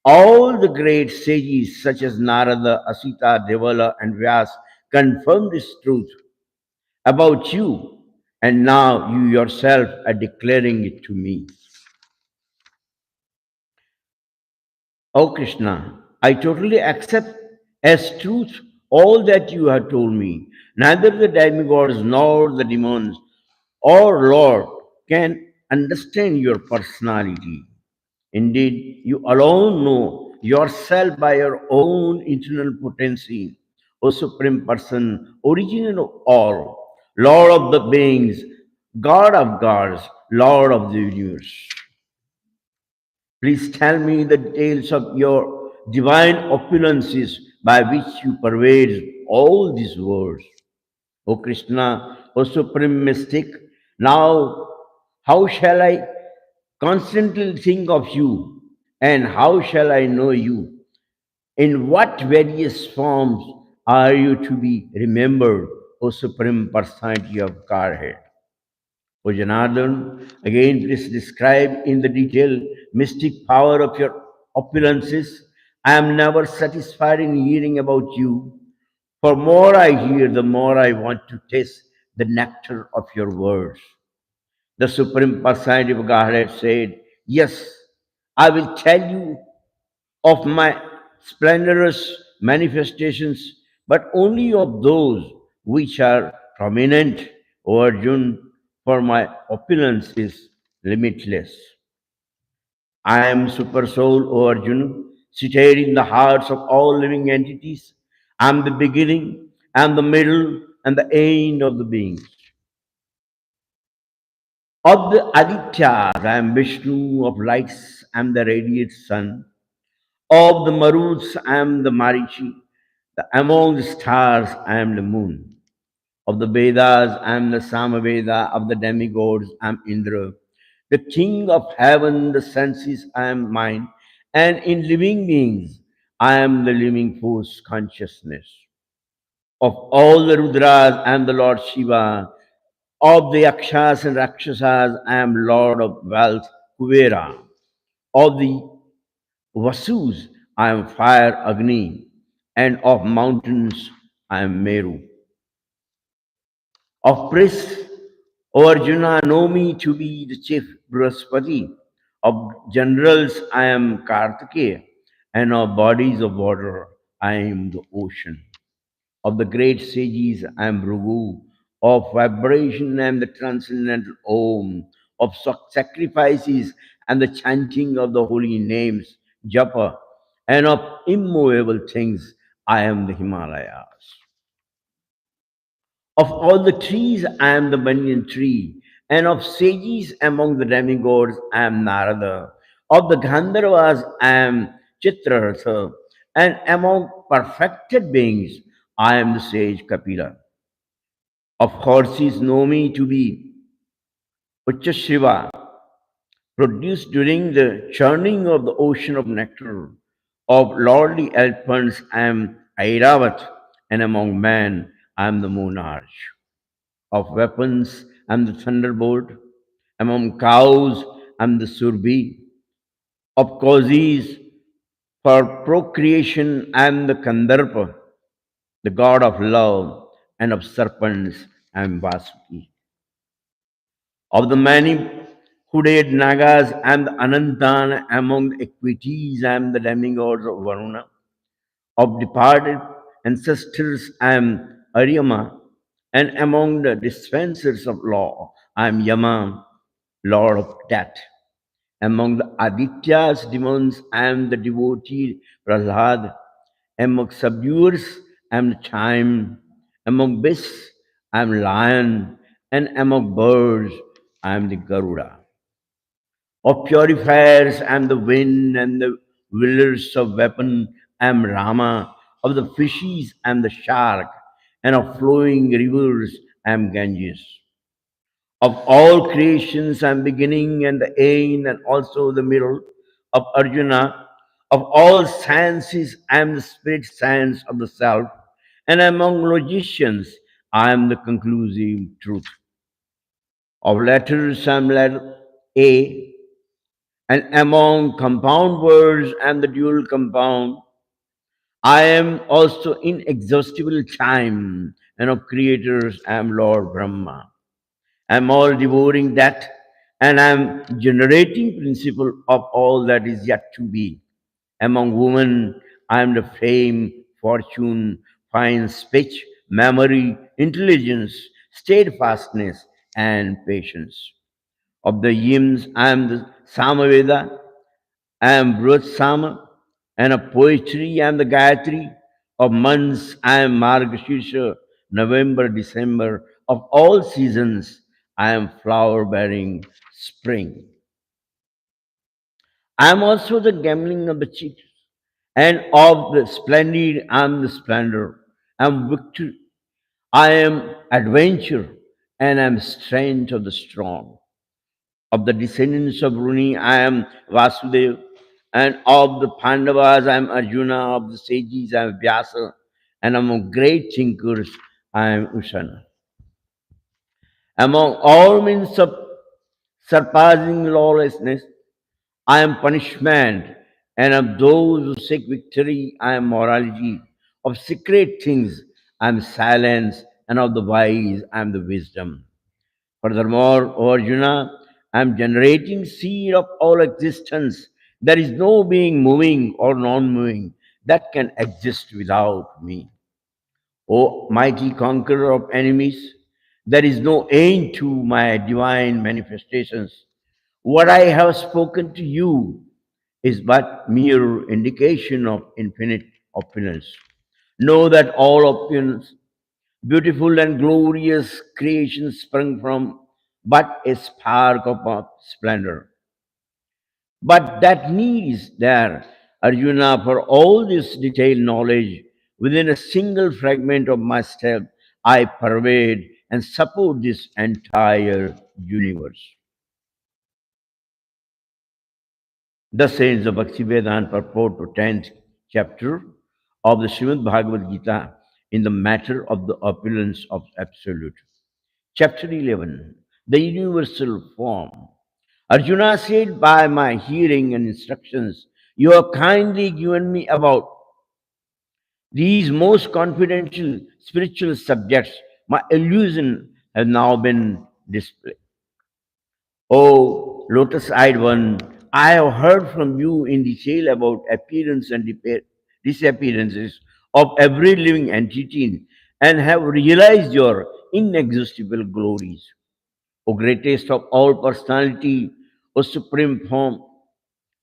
All the great sages such as Narada, Asita, Devala, and Vyas confirm this truth about you, and now you yourself are declaring it to me. O Krishna, I totally accept as truth all that you have told me. Neither the demigods nor the demons or Lord can understand your personality. Indeed, you alone know yourself by your own internal potency, O Supreme Person, origin of all, Lord of the beings, God of gods, Lord of the universe. Please tell me the details of your divine opulences by which you pervade all these worlds. O Krishna, O Supreme Mystic, now how shall I constantly think of you, and how shall I know you? In what various forms are you to be remembered, O Supreme Personality of Godhead? O Janardhan, again please describe in the detail mystic power of your opulences. I am never satisfied in hearing about you. For more I hear, the more I want to taste the nectar of your words. The Supreme Personality of Godhead said, yes, I will tell you of my splendorous manifestations, but only of those which are prominent, O Arjun, for my opulence is limitless. I am Super Soul, O Arjun, seated in the hearts of all living entities. I am the beginning, and the middle, and the end of the beings. Of the Adityas, I am Vishnu, of lights, I am the radiant sun. Of the Maruts, I am the Marichi. Among the stars, I am the moon. Of the Vedas, I am the Samaveda. Of the demigods, I am Indra. The king of heaven, the senses, I am mine. And in living beings, I am the living force consciousness. Of all the Rudras, I am the Lord Shiva. Of the Akshas and Rakshasas, I am Lord of wealth, Kuvera. Of the Vasus, I am fire, Agni. And of mountains, I am Meru. Of priests, O Arjuna, know me to be the chief Brihaspati. Of generals, I am Kartikeya. And of bodies of water, I am the ocean. Of the great sages, I am Bhrigu. Of vibration, I am the transcendental Om. Of sacrifices and the chanting of the holy names, Japa. And of immovable things, I am the Himalayas. Of all the trees, I am the banyan tree. And of sages among the demigods, I am Narada. Of the Gandharvas, I am Chitraratha. And among perfected beings, I am the sage Kapila. Of horses, know me to be Uchashiva, produced during the churning of the ocean of nectar. Of lordly elephants, I am Airavat. And among men, I am the monarch. Of weapons, I'm the thunderbolt. Among cows, I'm the surbi. Of causes for procreation, I'm the Kandarpa, the god of love, and of serpents, I'm Vasuki. Of the many hooded Nagas, I'm the Anantan. Among the equities, I'm the demigods of Varuna. Of departed ancestors, I am Aryama, and among the dispensers of law, I am Yama, Lord of death. Among the Adityas, demons, I am the devotee Prahlad. Among subduers, I am the chime. Among beasts, I am lion, and among birds, I am the Garuda. Of purifiers, I am the wind, and the wielders of weapon, I am Rama. Of the fishes, I am the shark, and of flowing rivers, I am Ganges. Of all creations, I am beginning and the end, and also the middle. Of Arjuna, Of all sciences, I am the spirit science of the self, and among logicians, I am the conclusive truth. Of letters, I am letter A, and among compound words, I am the dual compound. I am also inexhaustible time, and of creators, I am Lord Brahma. I am all devouring that, and I am generating principle of all that is yet to be. Among women, I am the fame, fortune, fine speech, memory, intelligence, steadfastness, and patience. Of the hymns, I am the Samaveda, I am Sama, and of poetry, I am the Gayatri. Of months, I am Margashirsha, November, December. Of all seasons, I am flower bearing spring. I am also the gambling of the cheat, and of the splendid, I am the splendor. I am victory. I am adventure, and I am strength of the strong. Of the descendants of Runi, I am Vasudev, and of the Pandavas, I am Arjuna, of the sages, I am Vyasa, and among great thinkers, I am Usana. Among all means of surpassing lawlessness, I am punishment, and of those who seek victory, I am morality. Of secret things, I am silence, and of the wise, I am the wisdom. Furthermore, O Arjuna, I am generating seed of all existence. There is no being moving or non-moving that can exist without me. O mighty conqueror of enemies, there is no end to my divine manifestations. What I have spoken to you is but mere indication of infinite opulence. Know that all opulence, beautiful and glorious creations sprung from but a spark of splendor. But that need is there, Arjuna, for all this detailed knowledge within a single fragment of my self. I pervade and support this entire universe. The saints the Bhaktivedanta purport to 10th chapter of the Srimad Bhagavad Gita in the matter of the opulence of Absolute. Chapter 11, the universal form. Arjuna said, by my hearing and instructions, you have kindly given me about these most confidential spiritual subjects. My illusion has now been displayed. O lotus-eyed one, I have heard from you in detail about appearance and disappearances of every living entity and have realized your inexhaustible glories. O greatest of all personality, O supreme form,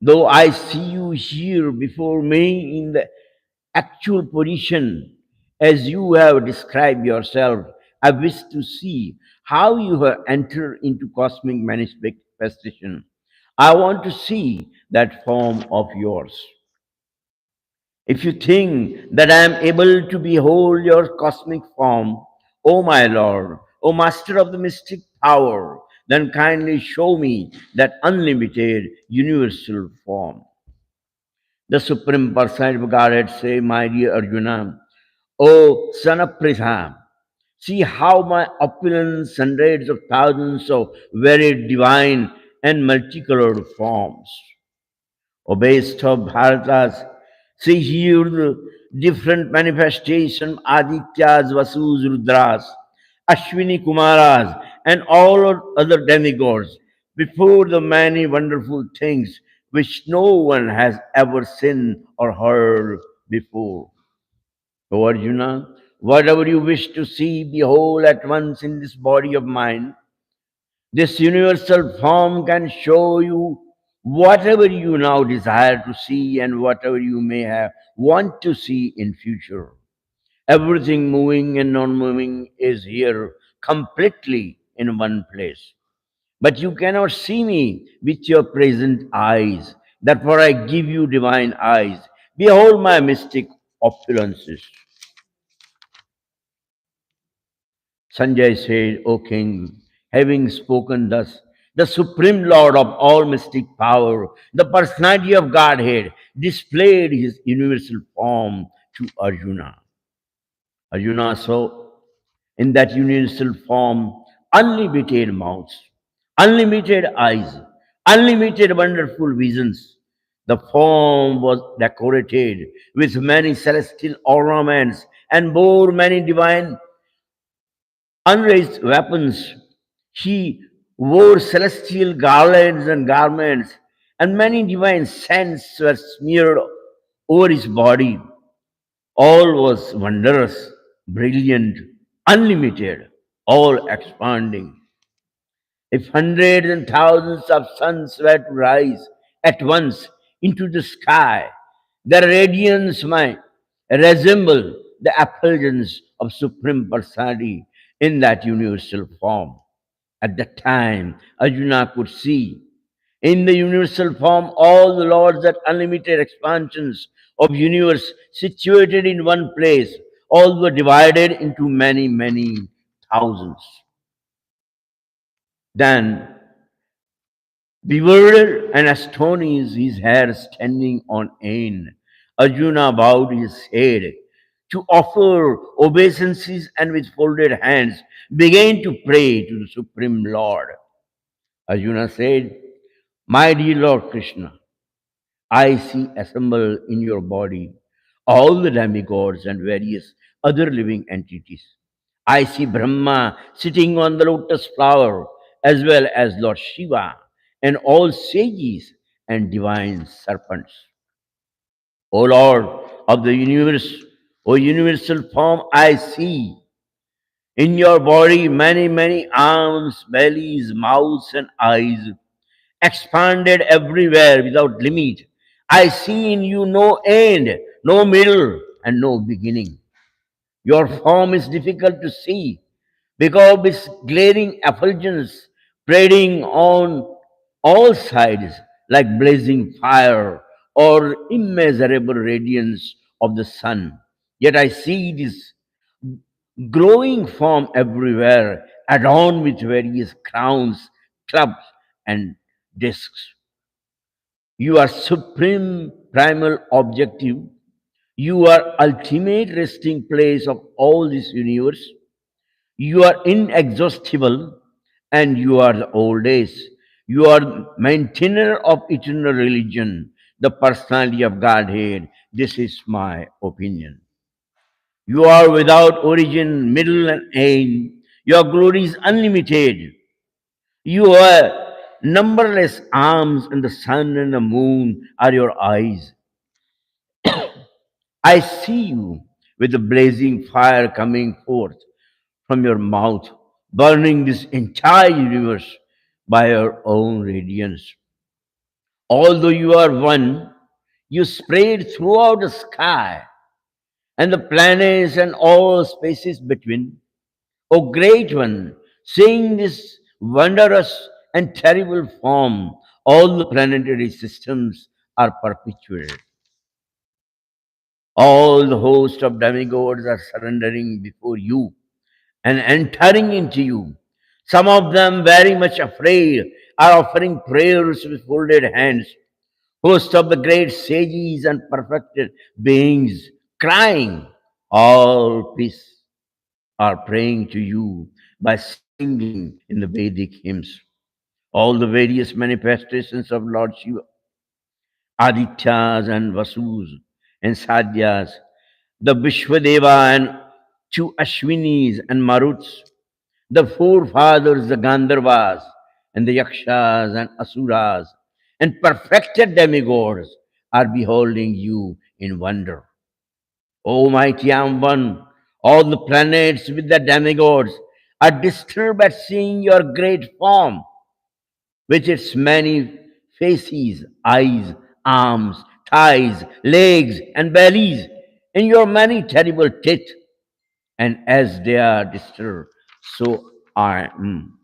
though I see you here before me in the actual position as you have described yourself, I wish to see how you have entered into cosmic manifestation. I want to see that form of yours. If you think that I am able to behold your cosmic form, O my Lord, O Master of the mystic power, then kindly show me that unlimited universal form. The Supreme Personality of Godhead say, my dear Arjuna, O son of Pritha, see how my opulence hundreds of thousands of very divine and multicolored forms. O best of Bharatas, see here the different manifestation Adityas, Vasus, Rudras, Ashwini Kumaras, and all other demigods before the many wonderful things which no one has ever seen or heard before. O Arjuna, whatever you wish to see, behold at once in this body of mine. This universal form can show you whatever you now desire to see and whatever you may have want to see in future. Everything moving and non-moving is here completely in one place. But you cannot see me with your present eyes. Therefore I give you divine eyes. Behold my mystic opulences. Sanjay said, O king, having spoken thus, the Supreme Lord of all mystic power, the personality of Godhead, displayed his universal form to Arjuna. Arjuna saw in that universal form unlimited mouths, unlimited eyes, unlimited wonderful visions. The form was decorated with many celestial ornaments and bore many divine unraised weapons. He wore celestial garlands and garments, and many divine scents were smeared over his body. All was wondrous, brilliant, unlimited, all expanding. If hundreds and thousands of suns were to rise at once into the sky, their radiance might resemble the effulgence of Supreme Personality in that universal form. At that time, Arjuna could see in the universal form all the lords that unlimited expansions of universe situated in one place, all were divided into many, many thousands. Then, bewildered and astonished, his hair standing on end, Arjuna bowed his head to offer obeisances and with folded hands began to pray to the Supreme Lord. Arjuna said, "My dear Lord Krishna, I see assembled in your body all the demigods and various other living entities. I see Brahma sitting on the lotus flower, as well as Lord Shiva and all sages and divine serpents. O Lord of the universe, O universal form, I see in your body many, many arms, bellies, mouths, and eyes expanded everywhere without limit. I see in you no end, no middle, and no beginning. Your form is difficult to see because of its glaring effulgence spreading on all sides like blazing fire or immeasurable radiance of the sun. Yet I see this glowing form everywhere, adorned with various crowns, clubs, and discs. You are supreme primal objective. You are ultimate resting place of all this universe. You are inexhaustible and you are the old days. You are maintainer of eternal religion, the personality of Godhead. This is my opinion. You are without origin, middle, and end. Your glory is unlimited. You are numberless arms, and the sun and the moon are your eyes. I see you with the blazing fire coming forth from your mouth, burning this entire universe by your own radiance. Although you are one, you spread throughout the sky and the planets and all spaces between. O great one, seeing this wondrous and terrible form, all the planetary systems are perpetuated. All the host of demigods are surrendering before you and entering into you. Some of them, very much afraid, are offering prayers with folded hands. Host of the great sages and perfected beings, crying, all peace, are praying to you by singing in the Vedic hymns. All the various manifestations of Lord Shiva, Adityas and Vasus and Sadhyas, the Vishwadeva and two Ashwinis and Maruts, the forefathers, the Gandharvas, and the Yakshas and Asuras, and perfected demigods are beholding you in wonder. O mighty Amban, all the planets with the demigods are disturbed at seeing your great form, with its many faces, eyes, arms, thighs, legs, and bellies, and your many terrible teeth. And as they are disturbed, so I am.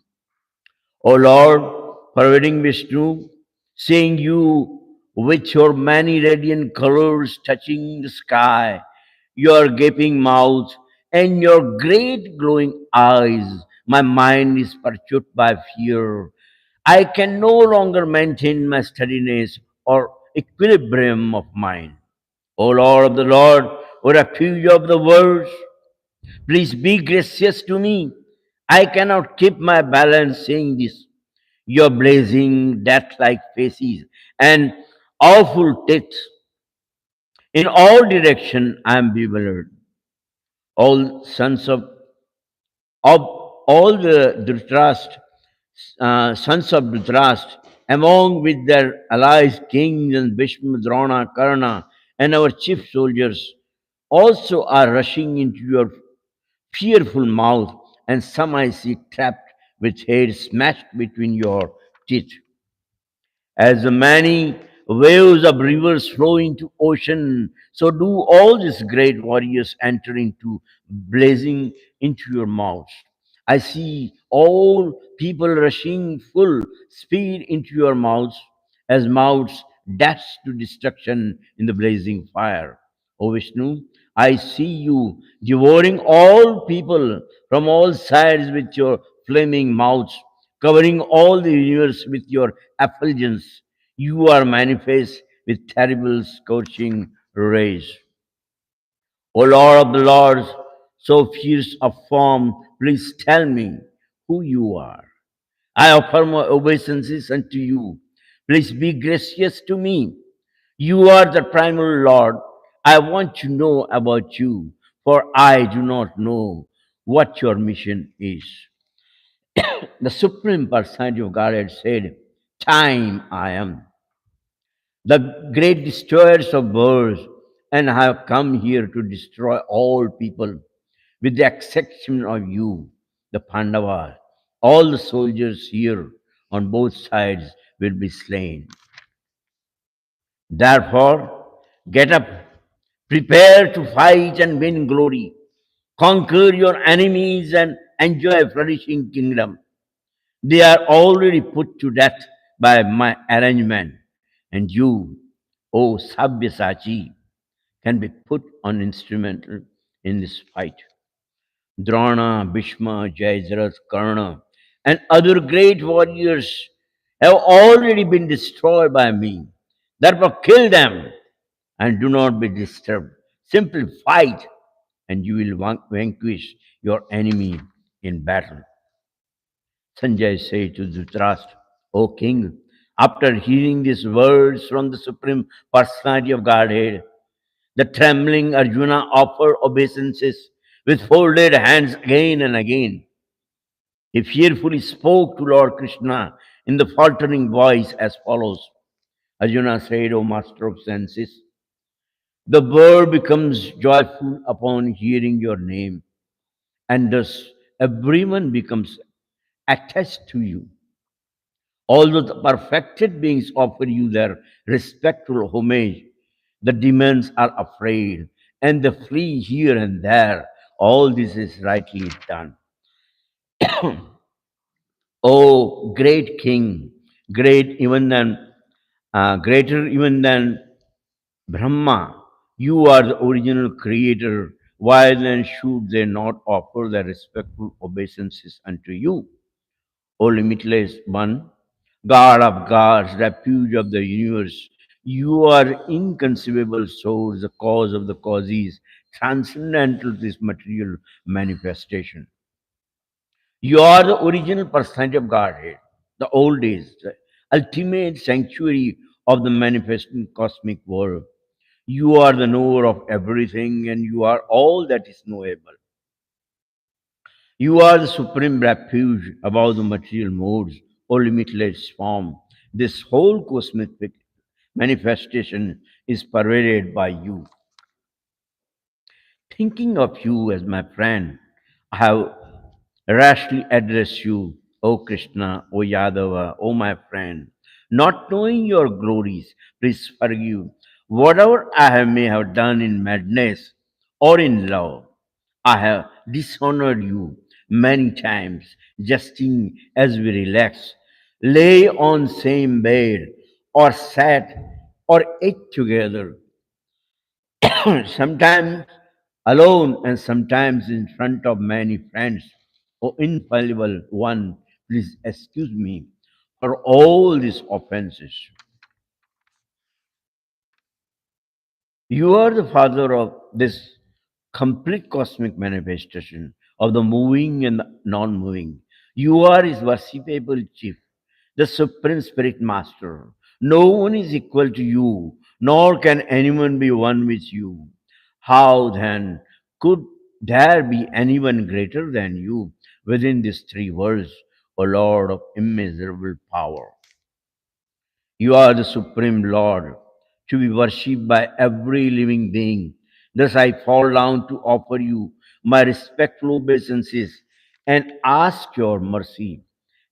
O Lord, pervading Vishnu, seeing you with your many radiant colors touching the sky, your gaping mouth, and your great glowing eyes, my mind is perturbed by fear. I can no longer maintain my steadiness or equilibrium of mind. O Lord of the Lord, O refuge of the world, please be gracious to me. I cannot keep my balance seeing this. Your blazing, death like faces and awful teeth. In all direction I am bewildered. All sons of all the sons of Dhritarashtra, among with their allies, kings and Bhishma, Drona, Karna, and our chief soldiers, also are rushing into your fearful mouth, and some I see trapped with heads smashed between your teeth. As the many waves of rivers flow into ocean, so do all these great warriors enter into blazing into your mouths. I see all people rushing full speed into your mouths, as mouths dash to destruction in the blazing fire. O Vishnu, I see you devouring all people from all sides with your flaming mouths, covering all the universe with your effulgence. You are manifest with terrible scorching rays. O Lord of the Lords, so fierce of form, please tell me who you are. I offer my obeisances unto you. Please be gracious to me. You are the primal Lord. I want to know about you, for I do not know what your mission is. The Supreme Personality of Godhead said, Time I am, the great destroyers of worlds, and I have come here to destroy all people, with the exception of you, the Pandavas. All the soldiers here on both sides will be slain. Therefore, get up, prepare to fight and win glory, conquer your enemies and enjoy a flourishing kingdom. They are already put to death by my arrangement, and you, O Sabyasachi, can be put on instrumental in this fight. Drona, Bhishma, Jayadratha, Karna, and other great warriors have already been destroyed by me. Therefore, kill them and do not be disturbed. Simply fight, and you will vanquish your enemy in battle. Sanjay said to Dhritarashtra, O king, after hearing these words from the Supreme Personality of Godhead, the trembling Arjuna offered obeisances with folded hands again and again. He fearfully spoke to Lord Krishna in the faltering voice as follows. Arjuna said, O master of senses, the world becomes joyful upon hearing your name, and thus everyone becomes attached to you. Although the perfected beings offer you their respectful homage, the demons are afraid and they flee here and there. All this is rightly done. O great king, greater even than Brahma, you are the original creator. Why then should they not offer their respectful obeisances unto you? O limitless one, God of gods, refuge of the universe, you are inconceivable source, the cause of the causes, transcendental to this material manifestation. You are the original personality of Godhead, the old days, the ultimate sanctuary of the manifesting cosmic world. You are the knower of everything, and you are all that is knowable. You are the supreme refuge above the material modes, or limitless form. This whole cosmic manifestation is pervaded by you. Thinking of you as my friend, I have rashly addressed you, O Krishna, O Yadava, O my friend. Not knowing your glories, please forgive whatever may have done in madness or in love. I have dishonored you many times, jesting as we relax, lay on same bed, or sat or ate together, sometimes alone and sometimes in front of many friends. O infallible one, please excuse me, for all these offenses. You are the Father of this complete cosmic manifestation of the moving and the non moving. You are his worshipable chief, the Supreme Spirit Master. No one is equal to you, nor can anyone be one with you. How then could there be anyone greater than you within these three worlds, O Lord of immeasurable power? You are the Supreme Lord, to be worshipped by every living being. Thus I fall down to offer you my respectful obeisances and ask your mercy.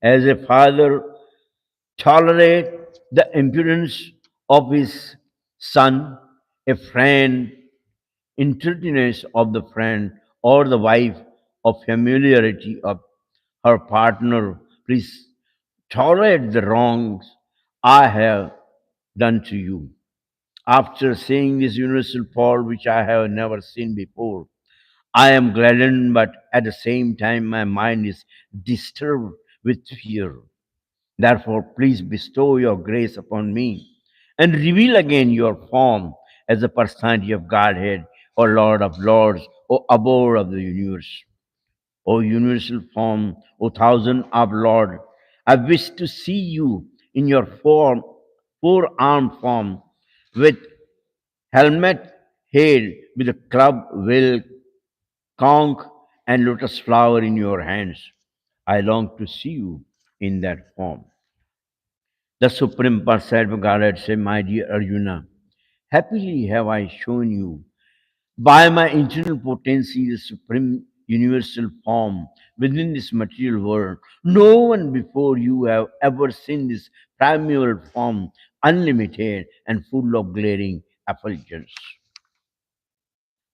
As a father tolerate the impudence of his son, a friend, intrudiness of the friend, or the wife of familiarity of her partner, please tolerate the wrongs I have done to you. After seeing this universal power which I have never seen before, I am gladdened, but at the same time, my mind is disturbed with fear. Therefore, please bestow your grace upon me and reveal again your form as the personality of Godhead, O Lord of Lords, O abode of the universe. O universal form, O thousand of Lord, I wish to see you in your form, four-armed form, with helmet head, with a club, will, conch, and lotus flower in your hands. I long to see you in that form. The Supreme Personality of Godhead said, My dear Arjuna, happily have I shown you by my internal potency the supreme universal form within this material world. No one before you have ever seen this primeval form, unlimited and full of glaring effulgence.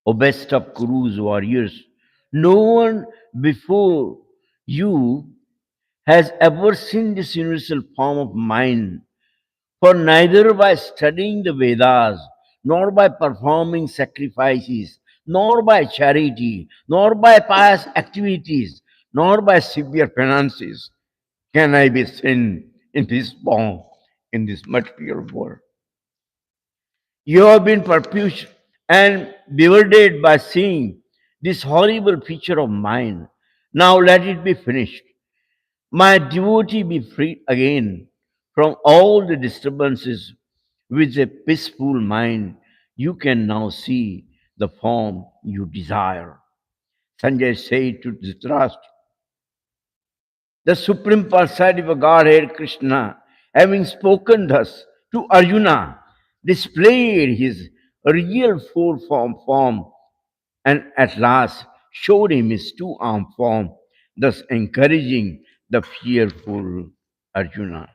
O best of Kuru's warriors, no one before you has ever seen this universal form of mine. For neither by studying the Vedas, nor by performing sacrifices, nor by charity, nor by pious activities, nor by severe penances can I be seen in this form, in this material world. You have been perplexed and bewildered by seeing this horrible picture of mine. Now let it be finished. My devotee be freed again from all the disturbances. With a peaceful mind, you can now see the form you desire. Sanjay said to Dhritarashtra, the Supreme Personality of Godhead Krishna, having spoken thus to Arjuna, displayed his real form and at last showed him his two-armed form, thus encouraging the fearful Arjuna.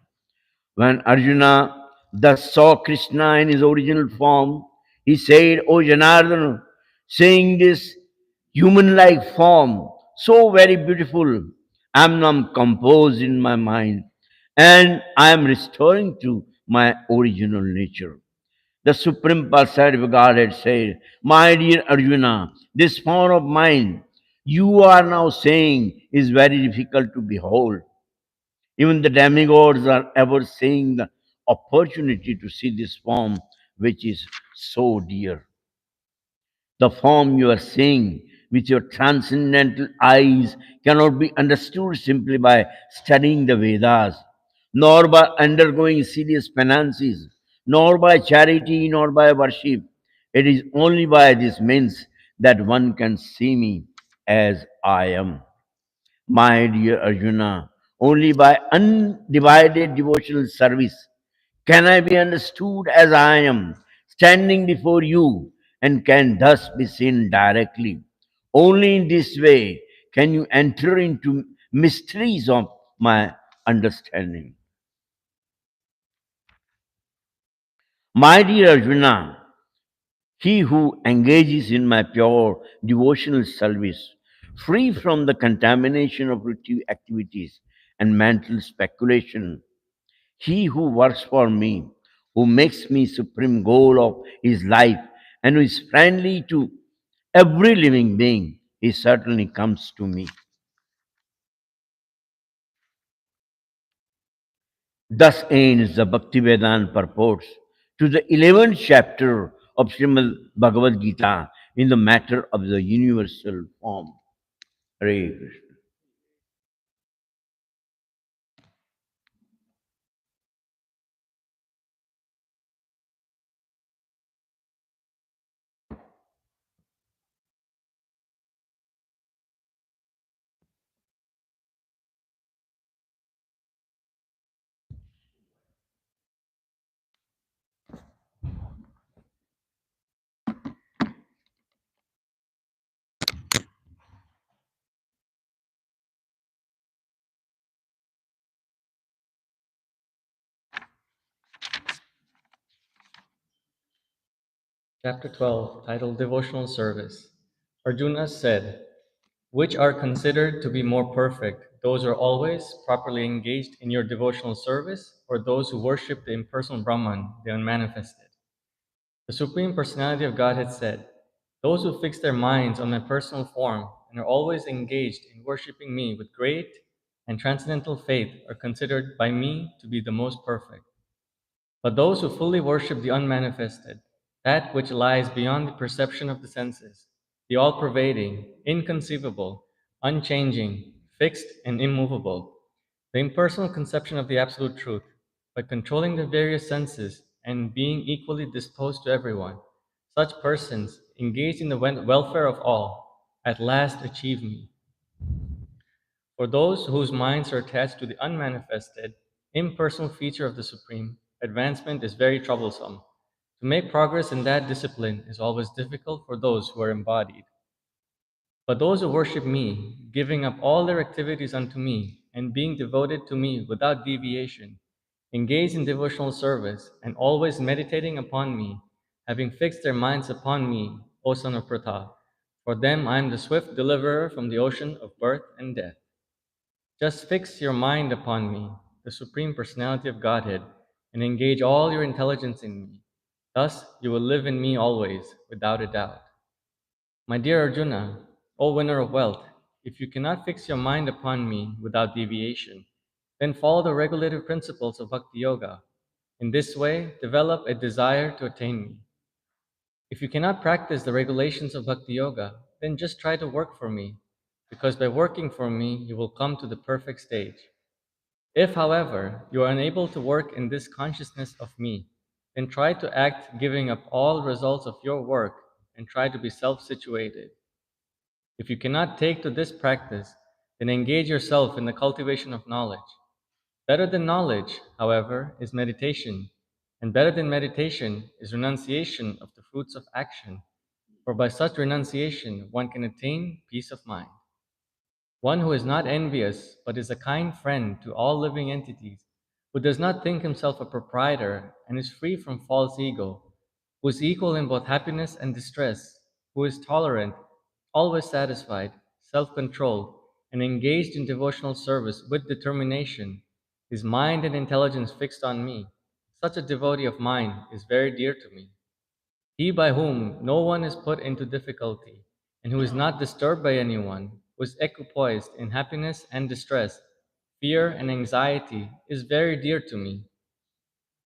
When Arjuna thus saw Krishna in his original form, he said, O Janardana, seeing this human-like form, so very beautiful, I am now composed in my mind, and I am restoring to my original nature. The Supreme Personality of Godhead said, My dear Arjuna, this form of mine you are now saying is very difficult to behold. Even the demigods are ever seeing the opportunity to see this form which is so dear. The form you are seeing with your transcendental eyes cannot be understood simply by studying the Vedas, nor by undergoing serious penances, nor by charity, nor by worship. It is only by this means that one can see me as I am. My dear Arjuna, only by undivided devotional service can I be understood as I am, standing before you, and can thus be seen directly. Only in this way can you enter into mysteries of my understanding. My dear Arjuna, he who engages in my pure devotional service, free from the contamination of routine activities and mental speculation, he who works for me, who makes me supreme goal of his life, and who is friendly to every living being, he certainly comes to me. Thus ends the Bhaktivedanta purports to the 11th chapter of Srimad Bhagavad Gita in the matter of the universal form. Hare Krishna. Chapter 12, titled Devotional Service. Arjuna said, which are considered to be more perfect, those who are always properly engaged in your devotional service, or those who worship the impersonal Brahman, the unmanifested? The Supreme Personality of Godhead said, those who fix their minds on my personal form and are always engaged in worshiping me with great and transcendental faith are considered by me to be the most perfect. But those who fully worship the unmanifested, that which lies beyond the perception of the senses, the all pervading, inconceivable, unchanging, fixed, and immovable, the impersonal conception of the absolute truth, by controlling the various senses and being equally disposed to everyone, such persons, engaged in the welfare of all, at last achieve me. For those whose minds are attached to the unmanifested, impersonal feature of the Supreme, advancement is very troublesome. To make progress in that discipline is always difficult for those who are embodied. But those who worship me, giving up all their activities unto me, and being devoted to me without deviation, engaged in devotional service, and always meditating upon me, having fixed their minds upon me, O son of Pratha, for them I am the swift deliverer from the ocean of birth and death. Just fix your mind upon me, the Supreme Personality of Godhead, and engage all your intelligence in me. Thus you will live in me always, without a doubt. My dear Arjuna, O winner of wealth, if you cannot fix your mind upon me without deviation, then follow the regulative principles of Bhakti Yoga. In this way, develop a desire to attain me. If you cannot practice the regulations of Bhakti Yoga, then just try to work for me, because by working for me, you will come to the perfect stage. If, however, you are unable to work in this consciousness of me, then try to act giving up all results of your work and try to be self-situated. If you cannot take to this practice, then engage yourself in the cultivation of knowledge. Better than knowledge, however, is meditation, and better than meditation is renunciation of the fruits of action, for by such renunciation one can attain peace of mind. One who is not envious, but is a kind friend to all living entities, who does not think himself a proprietor and is free from false ego, who is equal in both happiness and distress, who is tolerant, always satisfied, self controlled, and engaged in devotional service with determination, his mind and intelligence fixed on me, such a devotee of mine is very dear to me. He by whom no one is put into difficulty, and who is not disturbed by anyone, who is equipoised in happiness and distress, fear and anxiety, is very dear to me.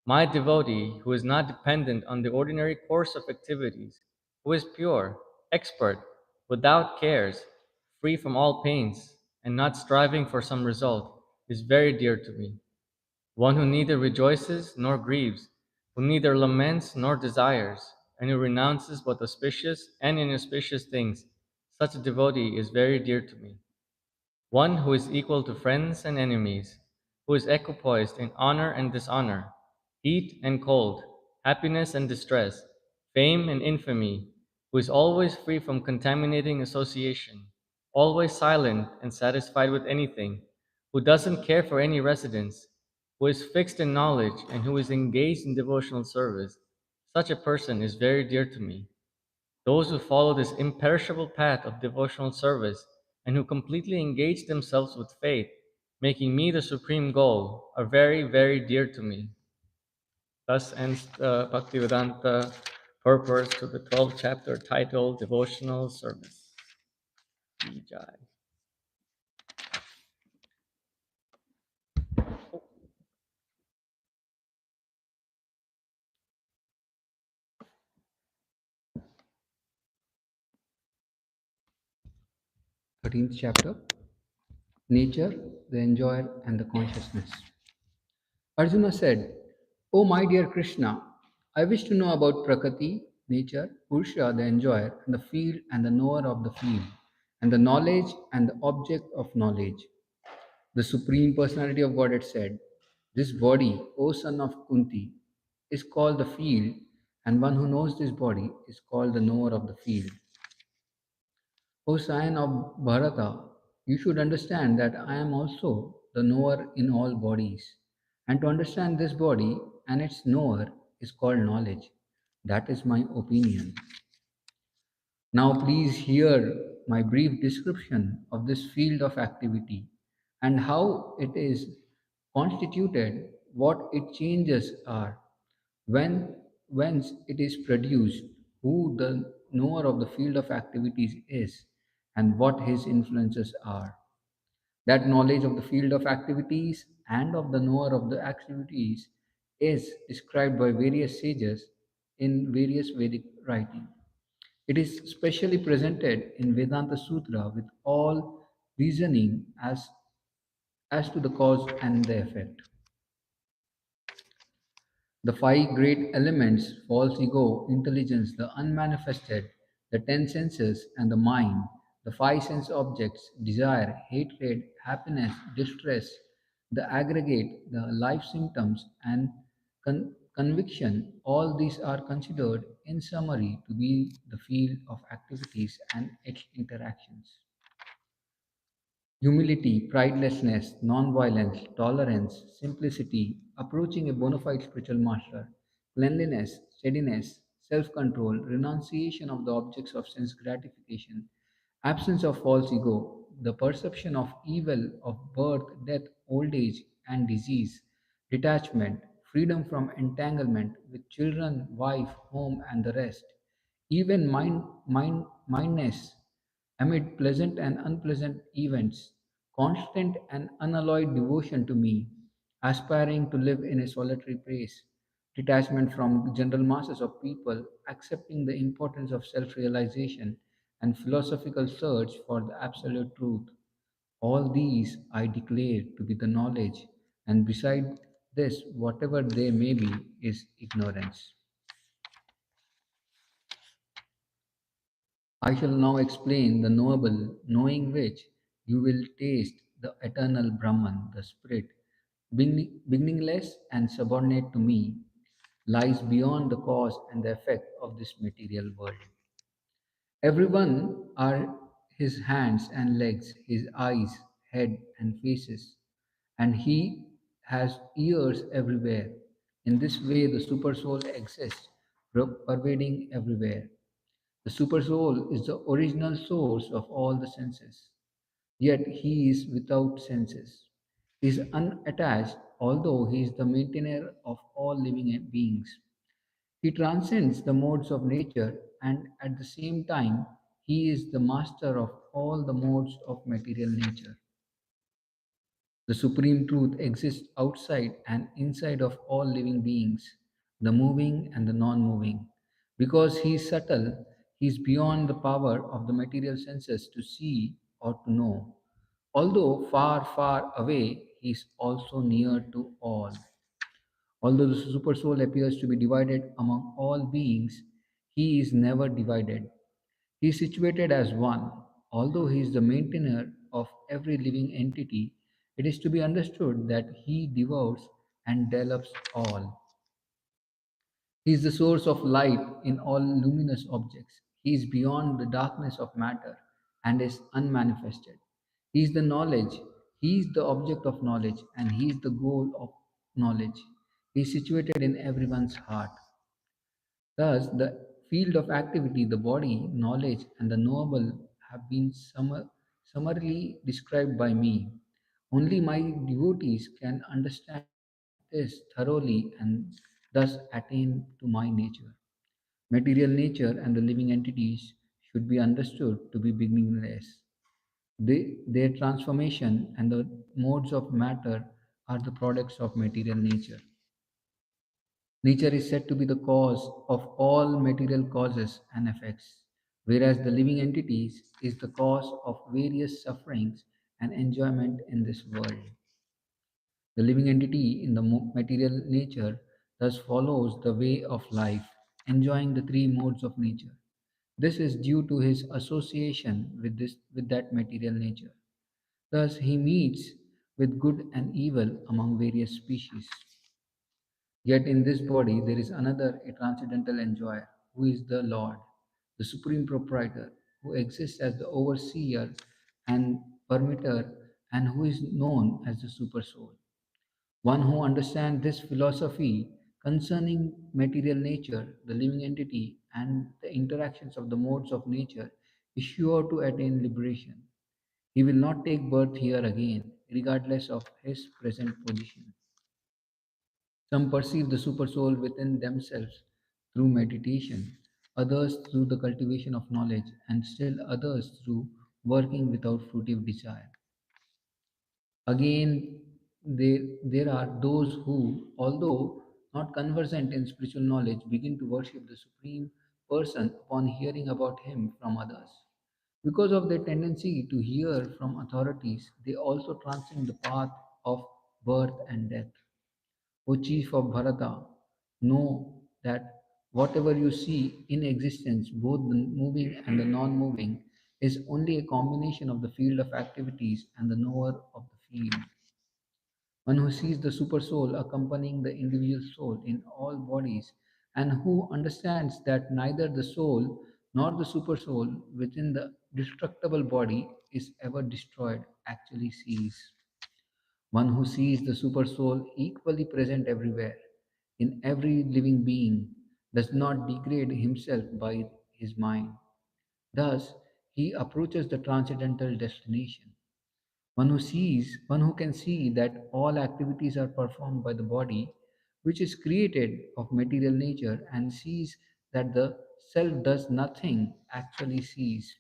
My devotee, who is not dependent on the ordinary course of activities, who is pure, expert, without cares, free from all pains, and not striving for some result, is very dear to me. One who neither rejoices nor grieves, who neither laments nor desires, and who renounces both auspicious and inauspicious things, such a devotee is very dear to me. One who is equal to friends and enemies, who is equipoised in honor and dishonor, heat and cold, happiness and distress, fame and infamy, who is always free from contaminating association, always silent and satisfied with anything, who doesn't care for any residence, who is fixed in knowledge and who is engaged in devotional service, such a person is very dear to me. Those who follow this imperishable path of devotional service and who completely engage themselves with faith, making me the supreme goal, are very, very dear to me. Thus ends the Bhaktivedanta purport to the 12th chapter titled Devotional Service. Vijay. 13th chapter, Nature, the Enjoyer, and the Consciousness. Arjuna said, O my dear Krishna, I wish to know about Prakriti, nature, Purusha, the enjoyer, and the field and the knower of the field, and the knowledge and the object of knowledge. The Supreme Personality of Godhead said, This body, O son of Kunti, is called the field, and one who knows this body is called the knower of the field. O scion of Bharata, you should understand that I am also the knower in all bodies. And to understand this body and its knower is called knowledge. That is my opinion. Now please hear my brief description of this field of activity and how it is constituted, what its changes are, when whence it is produced, who the knower of the field of activities is, and what his influences are. That knowledge of the field of activities and of the knower of the activities is described by various sages in various Vedic writing. It is specially presented in Vedanta Sutra with all reasoning as to the cause and the effect. The five great elements false ego, intelligence, the unmanifested, the ten senses, and the mind, the five sense objects, desire, hatred, happiness, distress, the aggregate, the life symptoms, and conviction, all these are considered in summary to be the field of activities and its interactions. Humility, pridelessness, non-violence, tolerance, simplicity, approaching a bona fide spiritual master, cleanliness, steadiness, self-control, renunciation of the objects of sense gratification, absence of false ego, the perception of evil of birth, death, old age, and disease, detachment, freedom from entanglement with children, wife, home, and the rest, even mindness amid pleasant and unpleasant events, constant and unalloyed devotion to me, aspiring to live in a solitary place, detachment from general masses of people, accepting the importance of self realization and philosophical search for the absolute truth. All these I declare to be the knowledge, and beside this, whatever they may be, is ignorance. I shall now explain the knowable, knowing which you will taste the eternal Brahman, the Spirit, beginningless and subordinate to me, lies beyond the cause and the effect of this material world. Everyone are his hands and legs, his eyes, head, and faces, and he has ears everywhere. In this way, the supersoul exists, pervading everywhere. The supersoul is the original source of all the senses, yet he is without senses. He is unattached, although he is the maintainer of all living beings. He transcends the modes of nature, and at the same time, he is the master of all the modes of material nature. The supreme truth exists outside and inside of all living beings, the moving and the non moving. Because he is subtle, he is beyond the power of the material senses to see or to know. Although far, far away, he is also near to all. Although the supersoul appears to be divided among all beings, he is never divided. He is situated as one. Although he is the maintainer of every living entity, it is to be understood that he devours and develops all. He is the source of light in all luminous objects. He is beyond the darkness of matter and is unmanifested. He is the knowledge. He is the object of knowledge and he is the goal of knowledge. He is situated in everyone's heart. Thus, the field of activity, the body, knowledge, and the knowable have been summarily described by me. Only my devotees can understand this thoroughly and thus attain to my nature. Material nature and the living entities should be understood to be beginningless. Their transformation and the modes of matter are the products of material nature. Nature is said to be the cause of all material causes and effects. whereas the living entities is the cause of various sufferings and enjoyment in this world. The living entity in the material nature thus follows the way of life, enjoying the three modes of nature. This is due to his association with that material nature. Thus he meets with good and evil among various species. Yet in this body there is another, a transcendental enjoyer, who is the Lord, the supreme proprietor, who exists as the overseer and permitter, and who is known as the supersoul. One who understands this philosophy concerning material nature, the living entity, and the interactions of the modes of nature is sure to attain liberation. He will not take birth here again, regardless of his present position. Some perceive the supersoul within themselves through meditation, others through the cultivation of knowledge, and still others through working without fruitive desire. Again, there are those who, although not conversant in spiritual knowledge, begin to worship the Supreme Person upon hearing about Him from others. Because of their tendency to hear from authorities, they also transcend the path of birth and death. O chief of Bharata, know that whatever you see in existence, both the moving and the non moving, is only a combination of the field of activities and the knower of the field. One who sees the super soul accompanying the individual soul in all bodies, and who understands that neither the soul nor the super soul within the destructible body is ever destroyed, actually sees. One who sees the super soul equally present everywhere, in every living being, does not degrade himself by his mind. Thus, he approaches the transcendental destination. One who can see that all activities are performed by the body, which is created of material nature, and sees that the self does nothing, actually sees.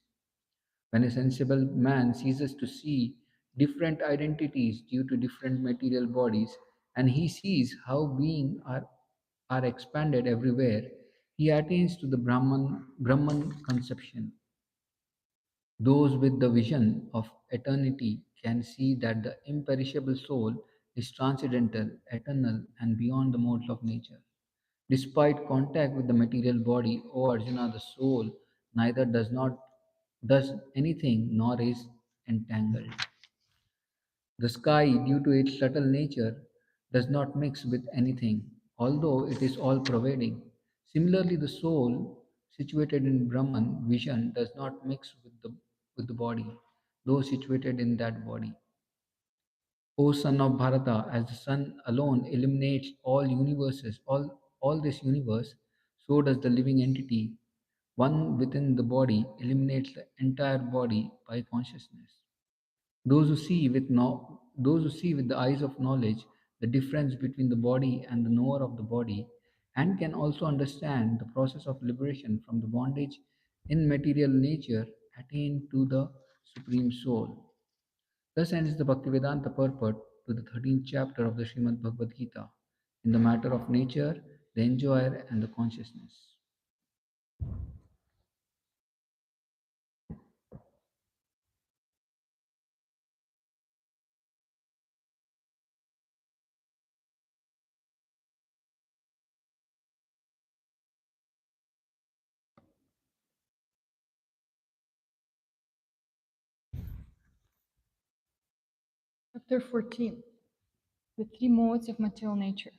When a sensible man ceases to see different identities due to different material bodies, and he sees how are expanded everywhere, he attains to the Brahman conception. Those with the vision of eternity can see that the imperishable soul is transcendental, eternal, and beyond the modes of nature. Despite contact with the material body, O Arjuna, the soul neither does anything nor is entangled. The sky, due to its subtle nature, does not mix with anything, although it is all pervading. Similarly, the soul, situated in Brahman vision, does not mix with the body, though situated in that body. O son of Bharata, as the sun alone illuminates all this universe, so does the living entity, one within the body, illuminates the entire body by consciousness. Those who see with the eyes of knowledge the difference between the body and the knower of the body, and can also understand the process of liberation from the bondage in material nature, attain to the Supreme Soul. Thus ends the Bhaktivedanta purport to the 13th chapter of the Srimad Bhagavad Gita in the matter of nature, the enjoyer, and the consciousness. Chapter 14. The three modes of material nature.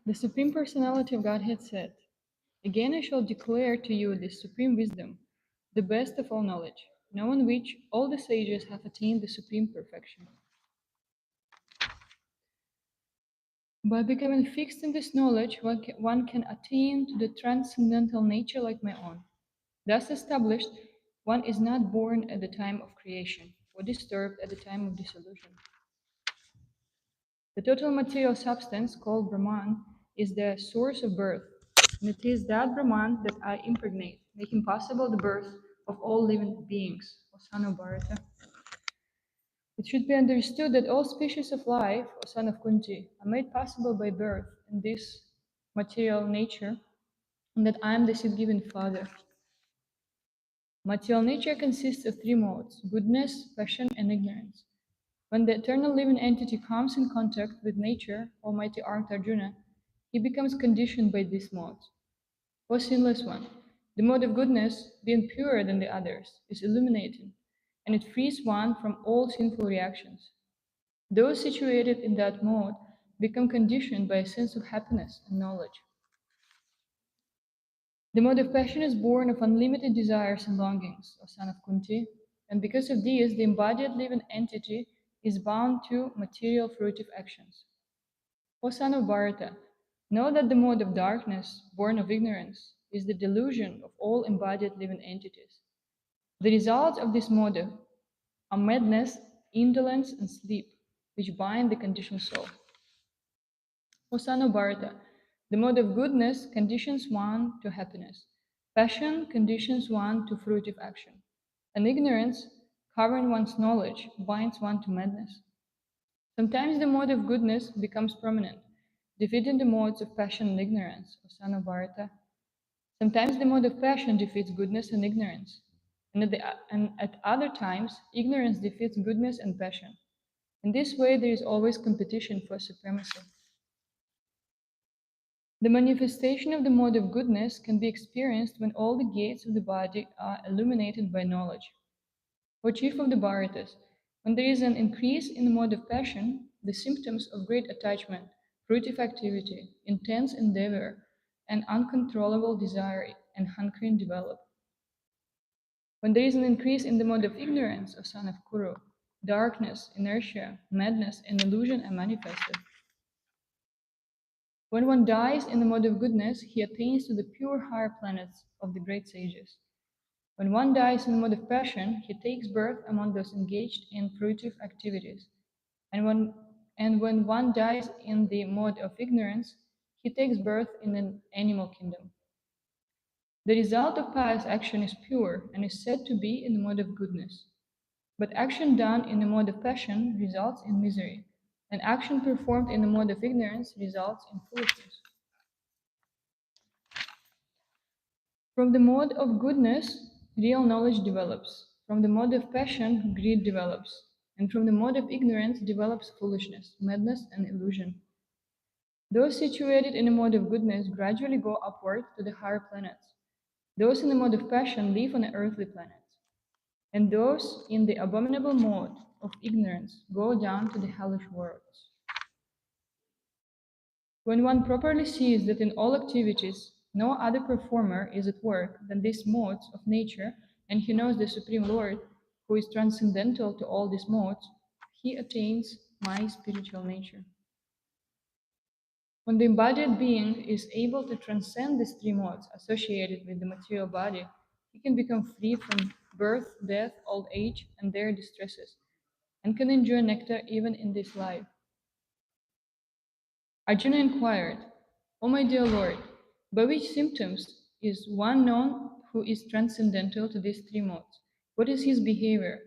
The Supreme Personality of Godhead said, "Again I shall declare to you this supreme wisdom, the best of all knowledge, knowing which all the sages have attained the supreme perfection. By becoming fixed in this knowledge, one can attain to the transcendental nature like my own. Thus established, one is not born at the time of creation, or disturbed at the time of dissolution. The total material substance, called Brahman, is the source of birth, and it is that Brahman that I impregnate, making possible the birth of all living beings, O son of Bharata. It should be understood that all species of life, O son of Kunti, are made possible by birth in this material nature, and that I am the seed-giving father. Material nature consists of three modes: goodness, passion, and ignorance. When the eternal living entity comes in contact with nature, Almighty Arth Arjuna, he becomes conditioned by these modes. O sinless one, the mode of goodness, being purer than the others, is illuminating, and it frees one from all sinful reactions. Those situated in that mode become conditioned by a sense of happiness and knowledge. The mode of passion is born of unlimited desires and longings, O son of Kunti, and because of these, the embodied living entity is bound to material fruitive actions. O son of Bharata, know that the mode of darkness, born of ignorance, is the delusion of all embodied living entities. The results of this mode are madness, indolence, and sleep, which bind the conditioned soul. O son of Bharata, the mode of goodness conditions one to happiness. Passion conditions one to fruitive action. And ignorance, covering one's knowledge, binds one to madness. Sometimes the mode of goodness becomes prominent, defeating the modes of passion and ignorance, O son of Bharata. Sometimes the mode of passion defeats goodness and ignorance, and at other times, ignorance defeats goodness and passion. In this way, there is always competition for supremacy. The manifestation of the mode of goodness can be experienced when all the gates of the body are illuminated by knowledge. O chief of the Bharatas, when there is an increase in the mode of passion, the symptoms of great attachment, fruitive activity, intense endeavor, and uncontrollable desire and hankering develop. When there is an increase in the mode of ignorance, O son of Kuru, darkness, inertia, madness, and illusion are manifested. When one dies in the mode of goodness, he attains to the pure higher planets of the great sages. When one dies in the mode of passion, he takes birth among those engaged in fruitive activities. And when one dies in the mode of ignorance, he takes birth in an animal kingdom. The result of pious action is pure and is said to be in the mode of goodness. But action done in the mode of passion results in misery, and action performed in the mode of ignorance results in foolishness. From the mode of goodness, real knowledge develops. From the mode of passion, greed develops. And from the mode of ignorance develops foolishness, madness, and illusion. Those situated in the mode of goodness gradually go upward to the higher planets. Those in the mode of passion live on the earthly planets. And those in the abominable mode of ignorance go down to the hellish worlds. When one properly sees that in all activities no other performer is at work than these modes of nature, and he knows the Supreme Lord, who is transcendental to all these modes, he attains my spiritual nature. When the embodied being is able to transcend these three modes associated with the material body, he can become free from birth, death, old age, and their distresses, and can enjoy nectar even in this life. Arjuna inquired, O my dear Lord, by which symptoms is one known who is transcendental to these three modes? What is his behavior,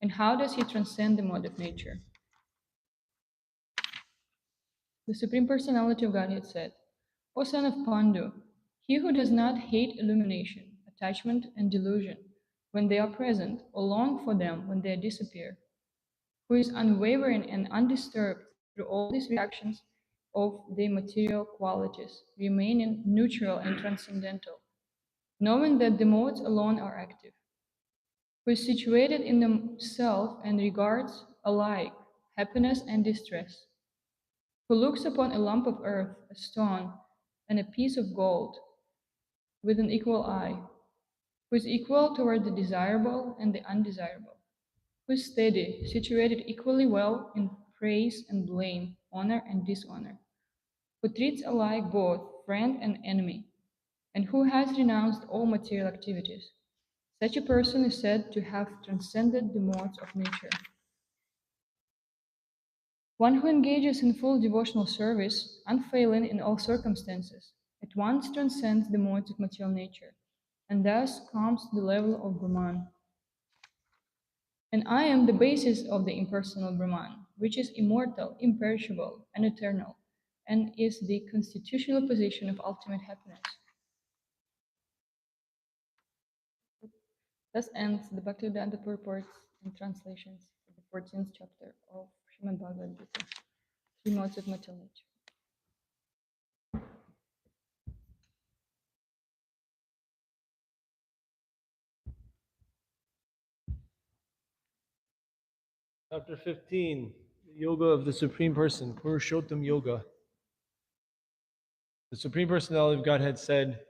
and how does he transcend the mode of nature? The Supreme Personality of Godhead said, O son of Pandu, he who does not hate illumination, attachment, and delusion when they are present, or long for them when they disappear, who is unwavering and undisturbed through all these reactions of the material qualities, remaining neutral and transcendental, knowing that the modes alone are active, who is situated in the self and regards alike happiness and distress, who looks upon a lump of earth, a stone, and a piece of gold with an equal eye, who is equal toward the desirable and the undesirable, who is steady, situated equally well in praise and blame, honor and dishonor, who treats alike both friend and enemy, and who has renounced all material activities. Such a person is said to have transcended the modes of nature. One who engages in full devotional service, unfailing in all circumstances, at once transcends the modes of material nature, and thus comes to the level of Brahman. And I am the basis of the impersonal Brahman, which is immortal, imperishable, and eternal, and is the constitutional position of ultimate happiness. Thus ends the Bhaktivedanta purports and translations of the 14th chapter of Srimad Bhagavad Gita, Three Modes of Material Nature. Chapter 15, Yoga of the Supreme Person, Purushottam Yoga. The Supreme Personality of Godhead said,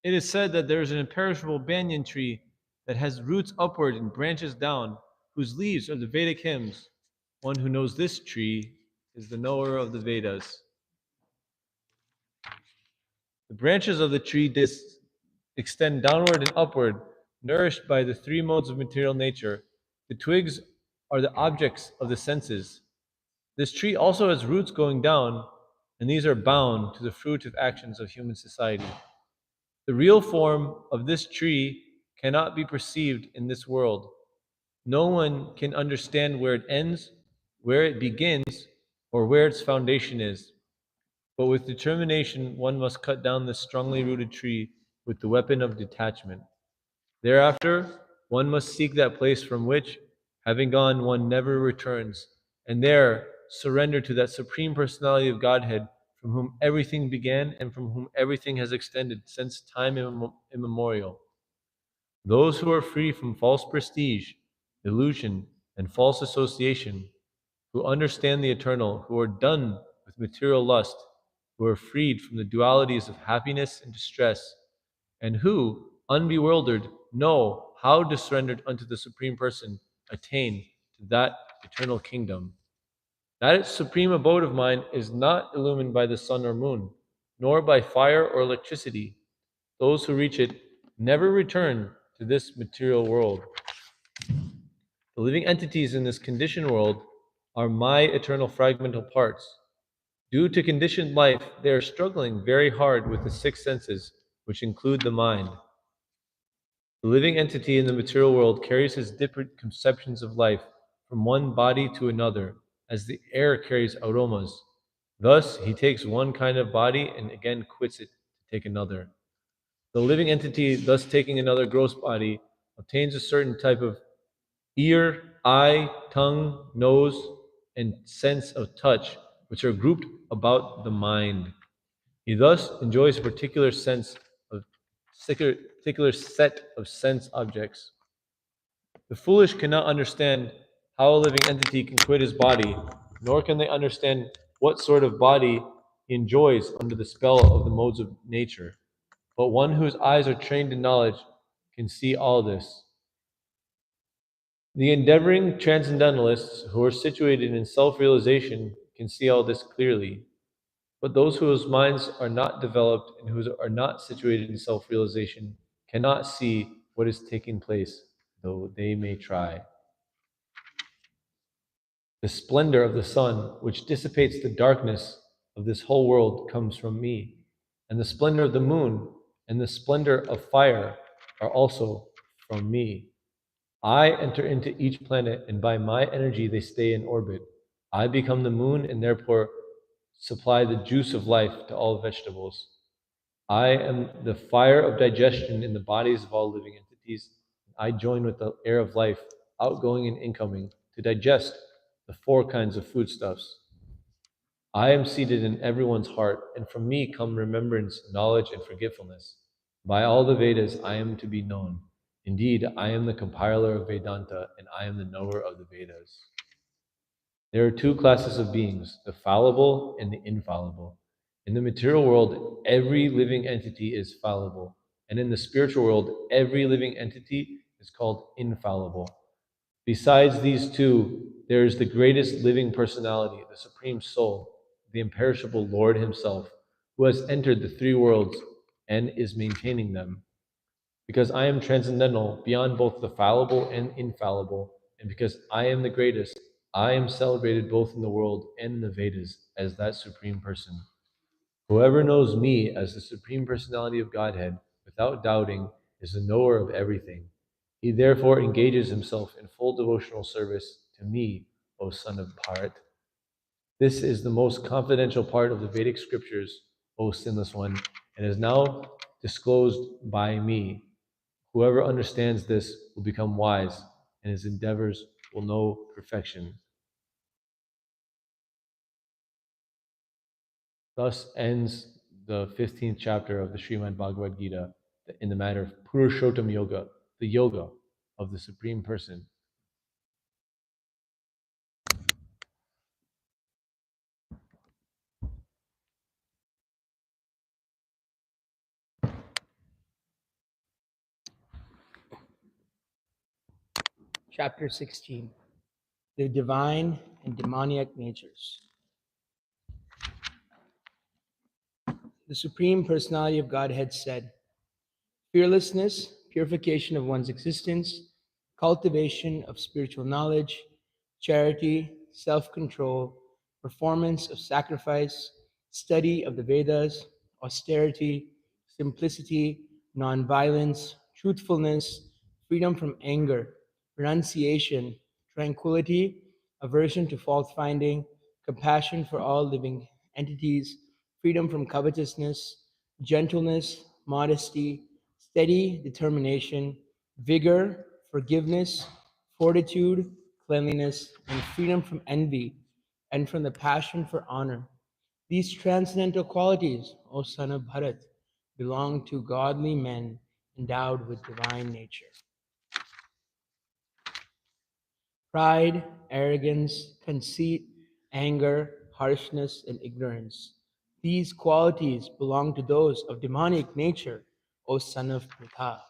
"It is said that there is an imperishable banyan tree that has roots upward and branches down, whose leaves are the Vedic hymns. One who knows this tree is the knower of the Vedas." The branches of the tree extend downward and upward, nourished by the three modes of material nature. The twigs are the objects of the senses. This tree also has roots going down, and these are bound to the fruitive actions of human society. The real form of this tree cannot be perceived in this world. No one can understand where it ends, where it begins, or where its foundation is. But with determination, one must cut down this strongly rooted tree with the weapon of detachment. Thereafter, one must seek that place from which, having gone, one never returns, and there surrender to that Supreme Personality of Godhead from whom everything began and from whom everything has extended since time immemorial. Those who are free from false prestige, illusion, and false association, who understand the eternal, who are done with material lust, who are freed from the dualities of happiness and distress, and who, unbewildered, know how to surrender unto the Supreme Person, attain to that eternal kingdom. That supreme abode of mine is not illumined by the sun or moon, nor by fire or electricity. Those who reach it never return to this material world. The living entities in this conditioned world are my eternal fragmental parts. Due to conditioned life, they are struggling very hard with the six senses, which include the mind. The living entity in the material world carries his different conceptions of life from one body to another, as the air carries aromas. Thus, he takes one kind of body and again quits it to take another. The living entity, thus taking another gross body, obtains a certain type of ear, eye, tongue, nose, and sense of touch, which are grouped about the mind. He thus enjoys a particular set of sense objects. The foolish cannot understand how a living entity can quit his body, nor can they understand what sort of body he enjoys under the spell of the modes of nature. But one whose eyes are trained in knowledge can see all this. The endeavoring transcendentalists who are situated in self-realization can see all this clearly. But those whose minds are not developed and who are not situated in self-realization cannot see what is taking place, though they may try. The splendor of the sun, which dissipates the darkness of this whole world, comes from me. And the splendor of the moon and the splendor of fire are also from me. I enter into each planet, and by my energy they stay in orbit. I become the moon and therefore supply the juice of life to all vegetables. I am the fire of digestion in the bodies of all living entities. I join with the air of life, outgoing and incoming, to digest the four kinds of foodstuffs. I am seated in everyone's heart, and from me come remembrance, knowledge, and forgetfulness. By all the Vedas, I am to be known. Indeed, I am the compiler of Vedanta, and I am the knower of the Vedas. There are two classes of beings, the fallible and the infallible. In the material world, every living entity is fallible, and in the spiritual world, every living entity is called infallible. Besides these two, there is the greatest living personality, the Supreme Soul, the imperishable Lord Himself, who has entered the three worlds and is maintaining them. Because I am transcendental beyond both the fallible and infallible, and because I am the greatest, I am celebrated both in the world and in the Vedas as that Supreme Person. Whoever knows me as the Supreme Personality of Godhead without doubting is the knower of everything. He therefore engages himself in full devotional service to me, O son of Bharat. This is the most confidential part of the Vedic scriptures, O sinless one, and is now disclosed by me. Whoever understands this will become wise, and his endeavors will know perfection. Thus ends the 15th chapter of the Srimad Bhagavad Gita in the matter of Purushottam Yoga, the yoga of the Supreme Person. Chapter 16 The Divine and Demoniac Natures. The Supreme Personality of Godhead said, fearlessness, purification of one's existence, cultivation of spiritual knowledge, charity, self-control, performance of sacrifice, study of the Vedas, austerity, simplicity, non-violence, truthfulness, freedom from anger, renunciation, tranquility, aversion to fault-finding, compassion for all living entities, freedom from covetousness, gentleness, modesty, steady determination, vigor, forgiveness, fortitude, cleanliness, and freedom from envy and from the passion for honor. These transcendental qualities, O son of Bharat, belong to godly men endowed with divine nature. Pride, arrogance, conceit, anger, harshness, and ignorance. These qualities belong to those of demonic nature, O son of Pritha.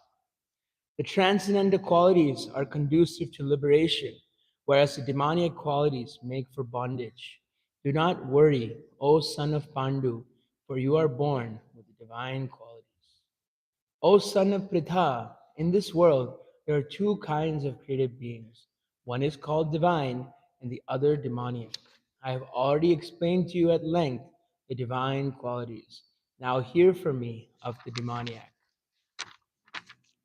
The transcendental qualities are conducive to liberation, whereas the demoniac qualities make for bondage. Do not worry, O son of Pandu, for you are born with the divine qualities. O son of Pritha, in this world there are two kinds of created beings. One is called divine and the other demoniac. I have already explained to you at length the divine qualities. Now hear from me of the demoniac.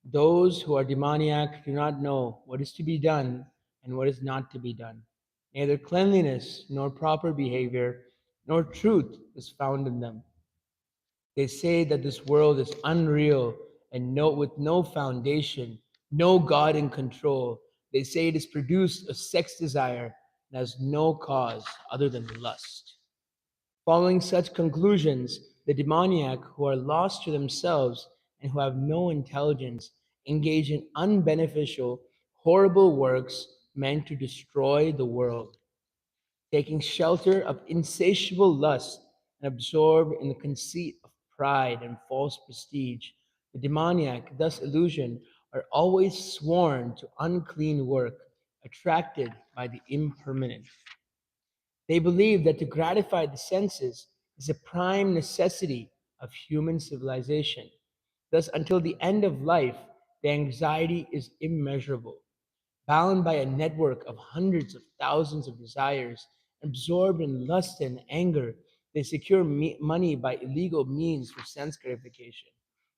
Those who are demoniac do not know what is to be done and what is not to be done. Neither cleanliness nor proper behavior nor truth is found in them. They say that this world is unreal and with no foundation, no God in control. They say it is produced of sex desire and has no cause other than lust. Following such conclusions, the demoniac, who are lost to themselves and who have no intelligence, engage in unbeneficial, horrible works meant to destroy the world. Taking shelter of insatiable lust and absorbed in the conceit of pride and false prestige, the demoniac, thus illusioned, are always sworn to unclean work, attracted by the impermanent. They believe that to gratify the senses is a prime necessity of human civilization. Thus, until the end of life, the anxiety is immeasurable. Bound by a network of hundreds of thousands of desires, absorbed in lust and anger, they secure money by illegal means for sense gratification.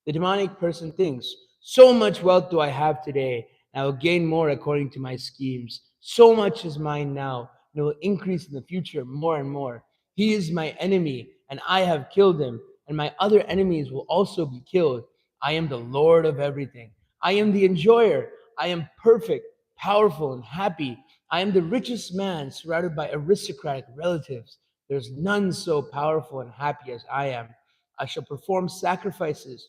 The demonic person thinks, so much wealth do I have today, and I will gain more according to my schemes. So much is mine now, and it will increase in the future more and more. He is my enemy, and I have killed him, and my other enemies will also be killed. I am the Lord of everything. I am the enjoyer. I am perfect, powerful, and happy. I am the richest man surrounded by aristocratic relatives. There's none so powerful and happy as I am. I shall perform sacrifices.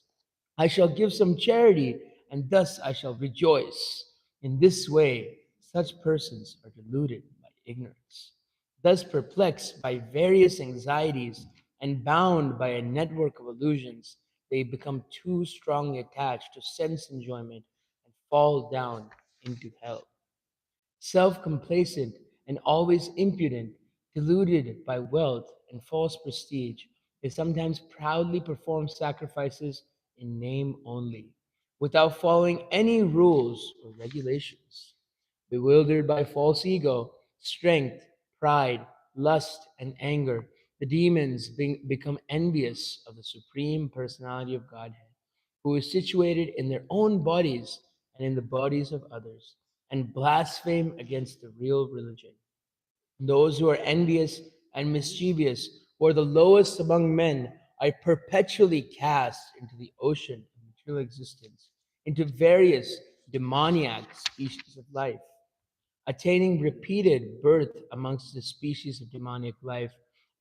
I shall give some charity, and thus I shall rejoice. In this way, such persons are deluded by ignorance. Thus perplexed by various anxieties and bound by a network of illusions, they become too strongly attached to sense enjoyment and fall down into hell. Self-complacent and always impudent, deluded by wealth and false prestige, they sometimes proudly perform sacrifices in name only, without following any rules or regulations. Bewildered by false ego, strength, pride, lust, and anger, the demons become envious of the Supreme Personality of Godhead, who is situated in their own bodies and in the bodies of others, and blaspheme against the real religion. Those who are envious and mischievous, who are the lowest among men, are perpetually cast into the ocean of material existence, into various demoniac species of life, attaining repeated birth amongst the species of demoniac life.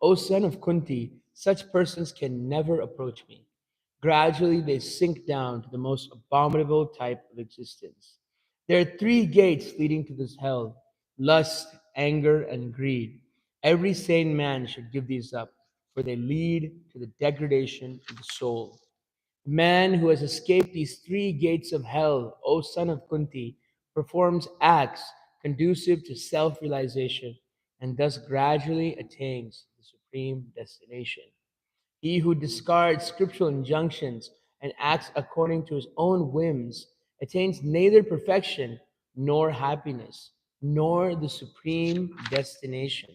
O son of Kunti, such persons can never approach me. Gradually, they sink down to the most abominable type of existence. There are three gates leading to this hell: lust, anger, and greed. Every sane man should give these up, for they lead to the degradation of the soul. Man who has escaped these three gates of hell, O son of Kunti, performs acts conducive to self realization and thus gradually attains the supreme destination. He who discards scriptural injunctions and acts according to his own whims attains neither perfection nor happiness, nor the supreme destination.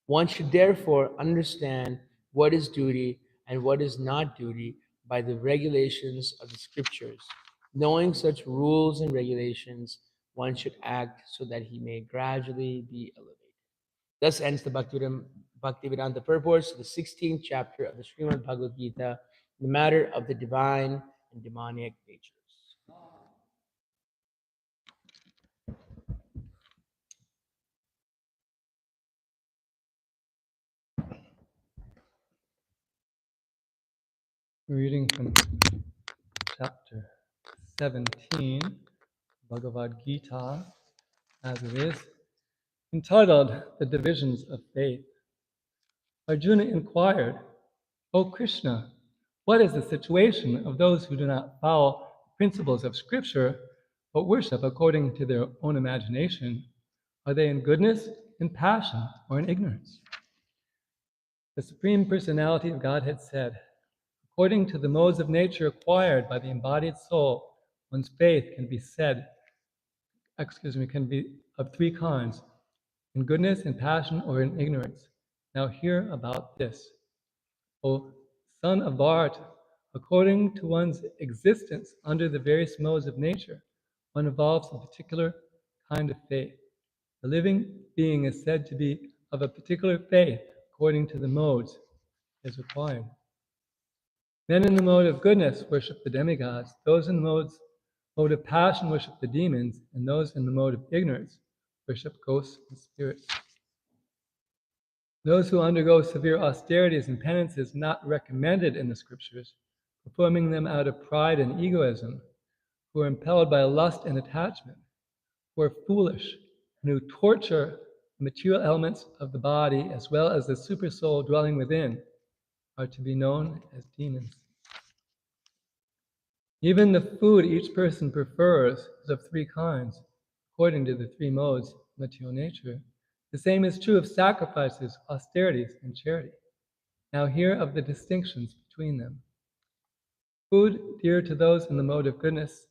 One should therefore understand what is duty and what is not duty by the regulations of the scriptures. Knowing such rules and regulations, one should act so that he may gradually be elevated. Thus ends the Bhaktivedanta purport, the 16th chapter of the Srimad Bhagavad Gita, the matter of the divine and demoniac natures. Reading from chapter 17, Bhagavad Gita, as it is, entitled The Divisions of Faith. Arjuna inquired, O Krishna, what is the situation of those who do not follow the principles of Scripture, but worship according to their own imagination? Are they in goodness, in passion, or in ignorance? The Supreme Personality of Godhead said, according to the modes of nature acquired by the embodied soul, one's faith can be of three kinds: in goodness, in passion, or in ignorance. Now hear about this. O son of Bharata, according to one's existence under the various modes of nature, one evolves a particular kind of faith. The living being is said to be of a particular faith according to the modes is required. Men in the mode of goodness worship the demigods. Those in the mode of passion worship the demons, and those in the mode of ignorance worship ghosts and spirits. Those who undergo severe austerities and penances not recommended in the scriptures, performing them out of pride and egoism, who are impelled by lust and attachment, who are foolish, and who torture the material elements of the body as well as the supersoul dwelling within, are to be known as demons. Even the food each person prefers is of three kinds, according to the three modes of material nature. The same is true of sacrifices, austerities, and charity. Now hear of the distinctions between them. Food dear to those in the mode of goodness.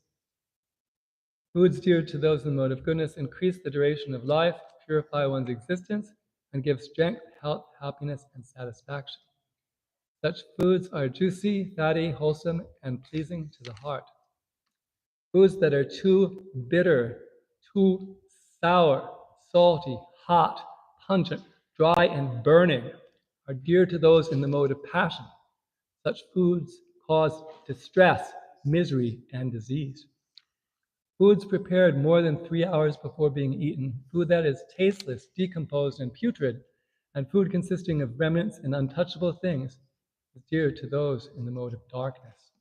Foods dear to those in the mode of goodness increase the duration of life, purify one's existence, and give strength, health, happiness, and satisfaction. Such foods are juicy, fatty, wholesome, and pleasing to the heart. Foods that are too bitter, too sour, salty, hot, pungent, dry, and burning are dear to those in the mode of passion. Such foods cause distress, misery, and disease. Foods prepared more than 3 hours before being eaten, food that is tasteless, decomposed, and putrid, and food consisting of remnants and untouchable things is dear to those in the mode of darkness.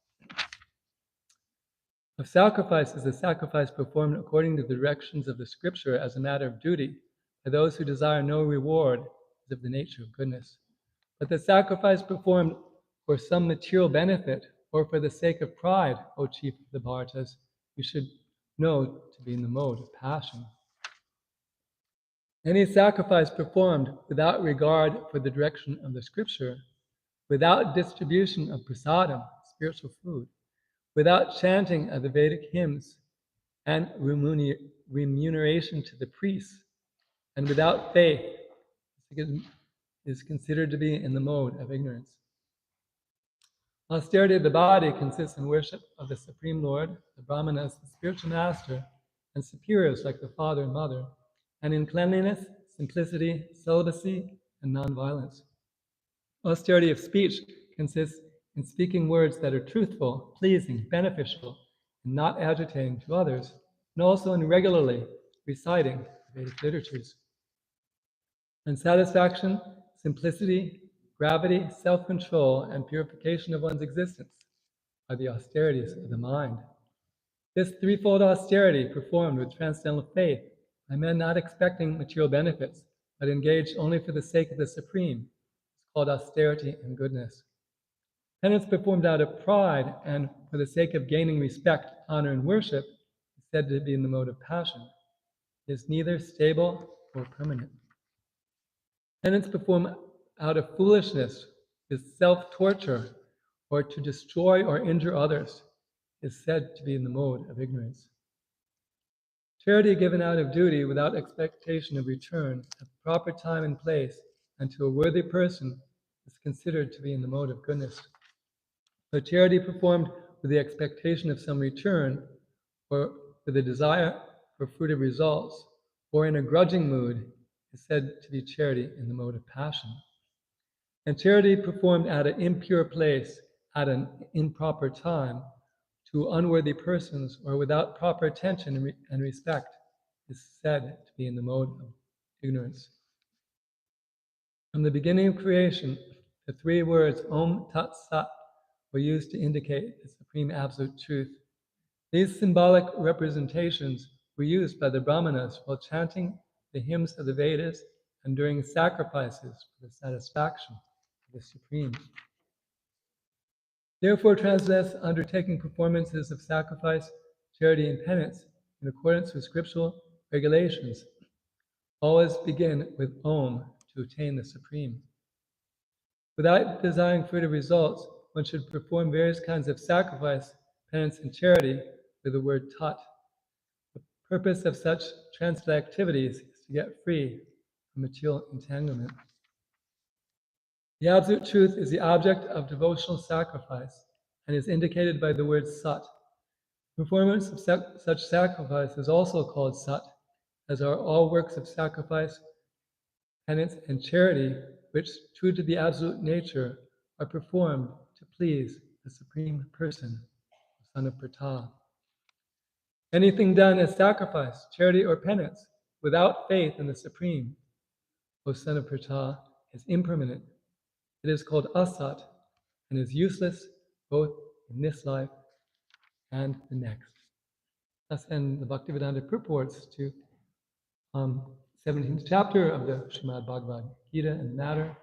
Of sacrifice is a sacrifice performed according to the directions of the scripture as a matter of duty by those who desire no reward is of the nature of goodness. But the sacrifice performed for some material benefit or for the sake of pride, O chief of the Bhartas, you should know to be in the mode of passion. Any sacrifice performed without regard for the direction of the scripture, without distribution of prasadam, spiritual food, without chanting of the Vedic hymns and remuneration to the priests, and without faith, is considered to be in the mode of ignorance. Austerity of the body consists in worship of the Supreme Lord, the Brahmanas, the spiritual master, and superiors like the father and mother, and in cleanliness, simplicity, celibacy, and nonviolence. Austerity of speech consists in speaking words that are truthful, pleasing, beneficial, in not agitating to others, and also in regularly reciting Vedic literatures. And satisfaction, simplicity, gravity, self-control, and purification of one's existence are the austerities of the mind. This threefold austerity, performed with transcendental faith by men not expecting material benefits, but engaged only for the sake of the Supreme, is called austerity and goodness. Penance performed out of pride and for the sake of gaining respect, honor, and worship is said to be in the mode of passion. It is neither stable or permanent. Penance performed out of foolishness is self-torture, or to destroy or injure others is said to be in the mode of ignorance. Charity given out of duty without expectation of return at the proper time and place and to a worthy person is considered to be in the mode of goodness. But charity performed with the expectation of some return or with a desire for fruitive results or in a grudging mood is said to be charity in the mode of passion. And charity performed at an impure place at an improper time to unworthy persons or without proper attention and respect is said to be in the mode of ignorance. From the beginning of creation, the three words Om Tat Sat were used to indicate the supreme absolute truth. These symbolic representations were used by the Brahmanas while chanting the hymns of the Vedas and during sacrifices for the satisfaction of the Supreme. Therefore, transcendents undertaking performances of sacrifice, charity, and penance in accordance with scriptural regulations always begin with Om to attain the Supreme. Without desiring further results, one should perform various kinds of sacrifice, penance, and charity with the word Tat. The purpose of such transcendental activities is to get free from material entanglement. The absolute truth is the object of devotional sacrifice and is indicated by the word Sat. Performance of such sacrifice is also called Sat, as are all works of sacrifice, penance, and charity, which, true to the absolute nature, are performed to please the Supreme Person, the Son of Pratha. Anything done as sacrifice, charity, or penance without faith in the Supreme, O Son of Pratha, is impermanent. It is called asat and is useless both in this life and the next. Thus end the Bhaktivedanta purports to 17th chapter of the Srimad Bhagavad Gita and the matter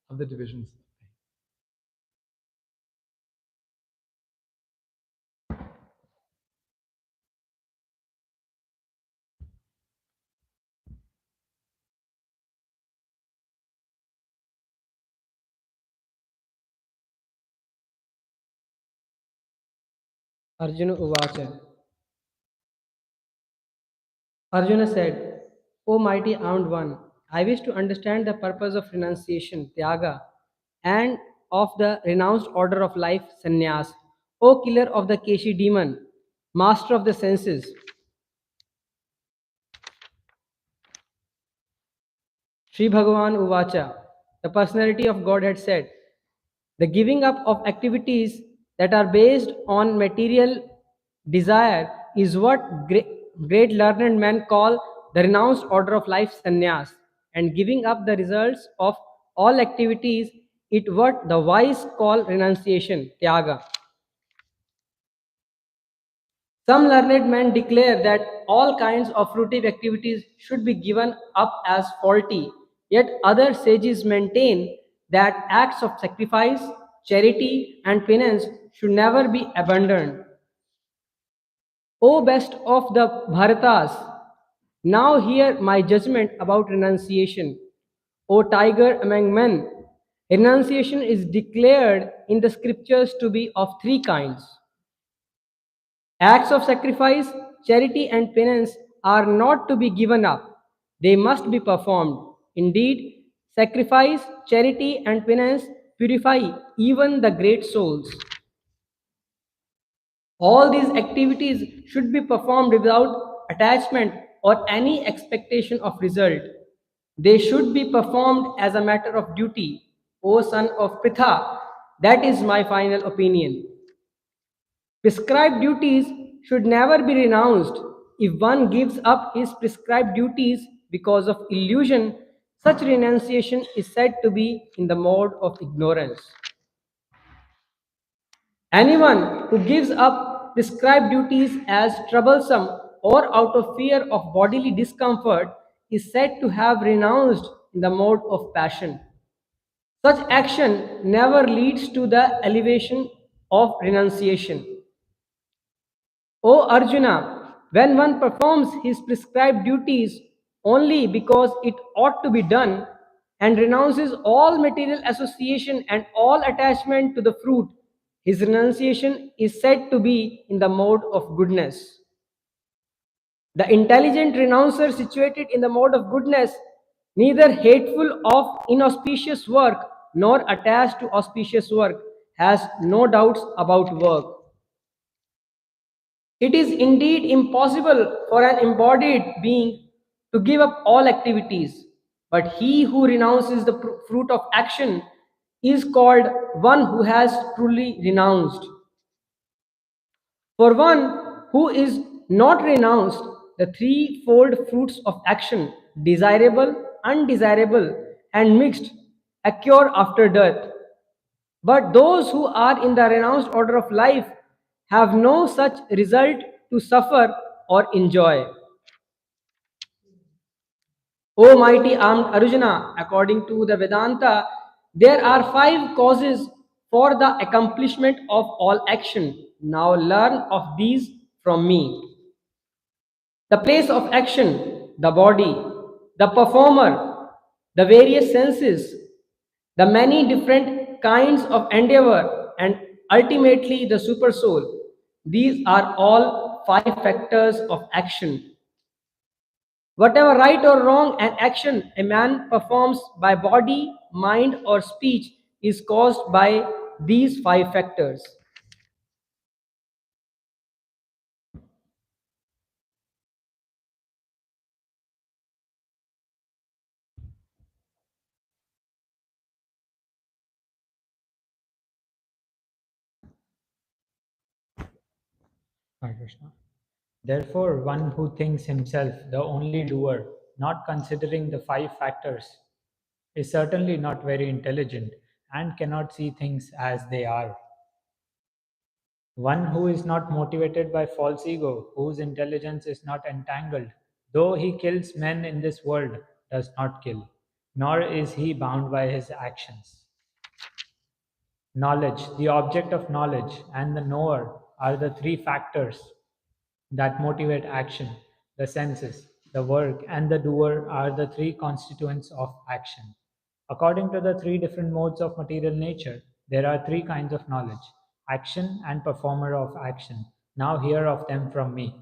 of the divisions. Arjuna Uvacha. Arjuna said, O mighty armed one, I wish to understand the purpose of renunciation, Tyaga, and of the renounced order of life, Sannyas. O killer of the Keshi demon, master of the senses. Sri Bhagavan Uvacha, the personality of God had said, the giving up of activities that are based on material desire is what great learned men call the renounced order of life, sannyas, and giving up the results of all activities is what the wise call renunciation, tyaga. Some learned men declare that all kinds of fruitive activities should be given up as faulty, yet other sages maintain that acts of sacrifice, charity, and penance should never be abandoned. O best of the Bharatas, now hear my judgment about renunciation. O tiger among men, renunciation is declared in the scriptures to be of three kinds. Acts of sacrifice, charity, and penance are not to be given up. They must be performed. Indeed, sacrifice, charity, and penance purify even the great souls. All these activities should be performed without attachment or any expectation of result. They should be performed as a matter of duty. O son of Pritha, that is my final opinion. Prescribed duties should never be renounced. If one gives up his prescribed duties because of illusion, such renunciation is said to be in the mode of ignorance. Anyone who gives up prescribed duties as troublesome or out of fear of bodily discomfort is said to have renounced in the mode of passion. Such action never leads to the elevation of renunciation. O Arjuna, when one performs his prescribed duties only because it ought to be done and renounces all material association and all attachment to the fruit, his renunciation is said to be in the mode of goodness. The intelligent renouncer situated in the mode of goodness, neither hateful of inauspicious work nor attached to auspicious work, has no doubts about work. It is indeed impossible for an embodied being to give up all activities, but he who renounces the fruit of action is called one who has truly renounced. For one who is not renounced, the threefold fruits of action, desirable, undesirable, and mixed, occur after death. But those who are in the renounced order of life have no such result to suffer or enjoy. O mighty armed Arjuna, according to the Vedanta, there are 5 causes for the accomplishment of all action. Now learn of these from me. The place of action, the body, the performer, the various senses, the many different kinds of endeavor, and ultimately the supersoul. These are all 5 factors of action. Whatever right or wrong an action a man performs by body, mind, or speech is caused by these 5 factors. Hare Krishna. Therefore, one who thinks himself the only doer, not considering the 5 factors, is certainly not very intelligent and cannot see things as they are. One who is not motivated by false ego, whose intelligence is not entangled, though he kills men in this world, does not kill, nor is he bound by his actions. Knowledge, the object of knowledge, and the knower are the 3 factors that motivate action. The senses, the work, and the doer are the 3 constituents of action. According to the 3 different modes of material nature, there are 3 kinds of knowledge: action and performer of action. Now hear of them from me.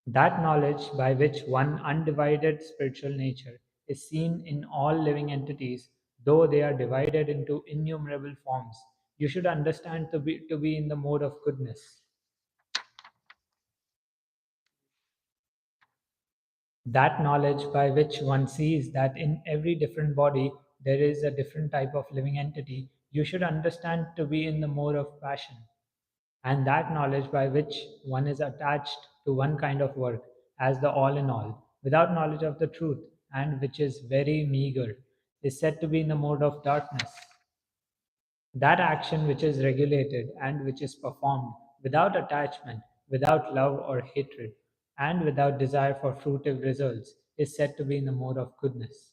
That knowledge by which one undivided spiritual nature is seen in all living entities, though they are divided into innumerable forms, you should understand to be in the mode of goodness. That knowledge by which one sees that in every different body there is a different type of living entity, you should understand to be in the mode of passion. And that knowledge by which one is attached to one kind of work as the all in all, without knowledge of the truth, and which is very meager, is said to be in the mode of darkness. That action which is regulated and which is performed without attachment, without love or hatred, and without desire for fruitive results is said to be in the mode of goodness.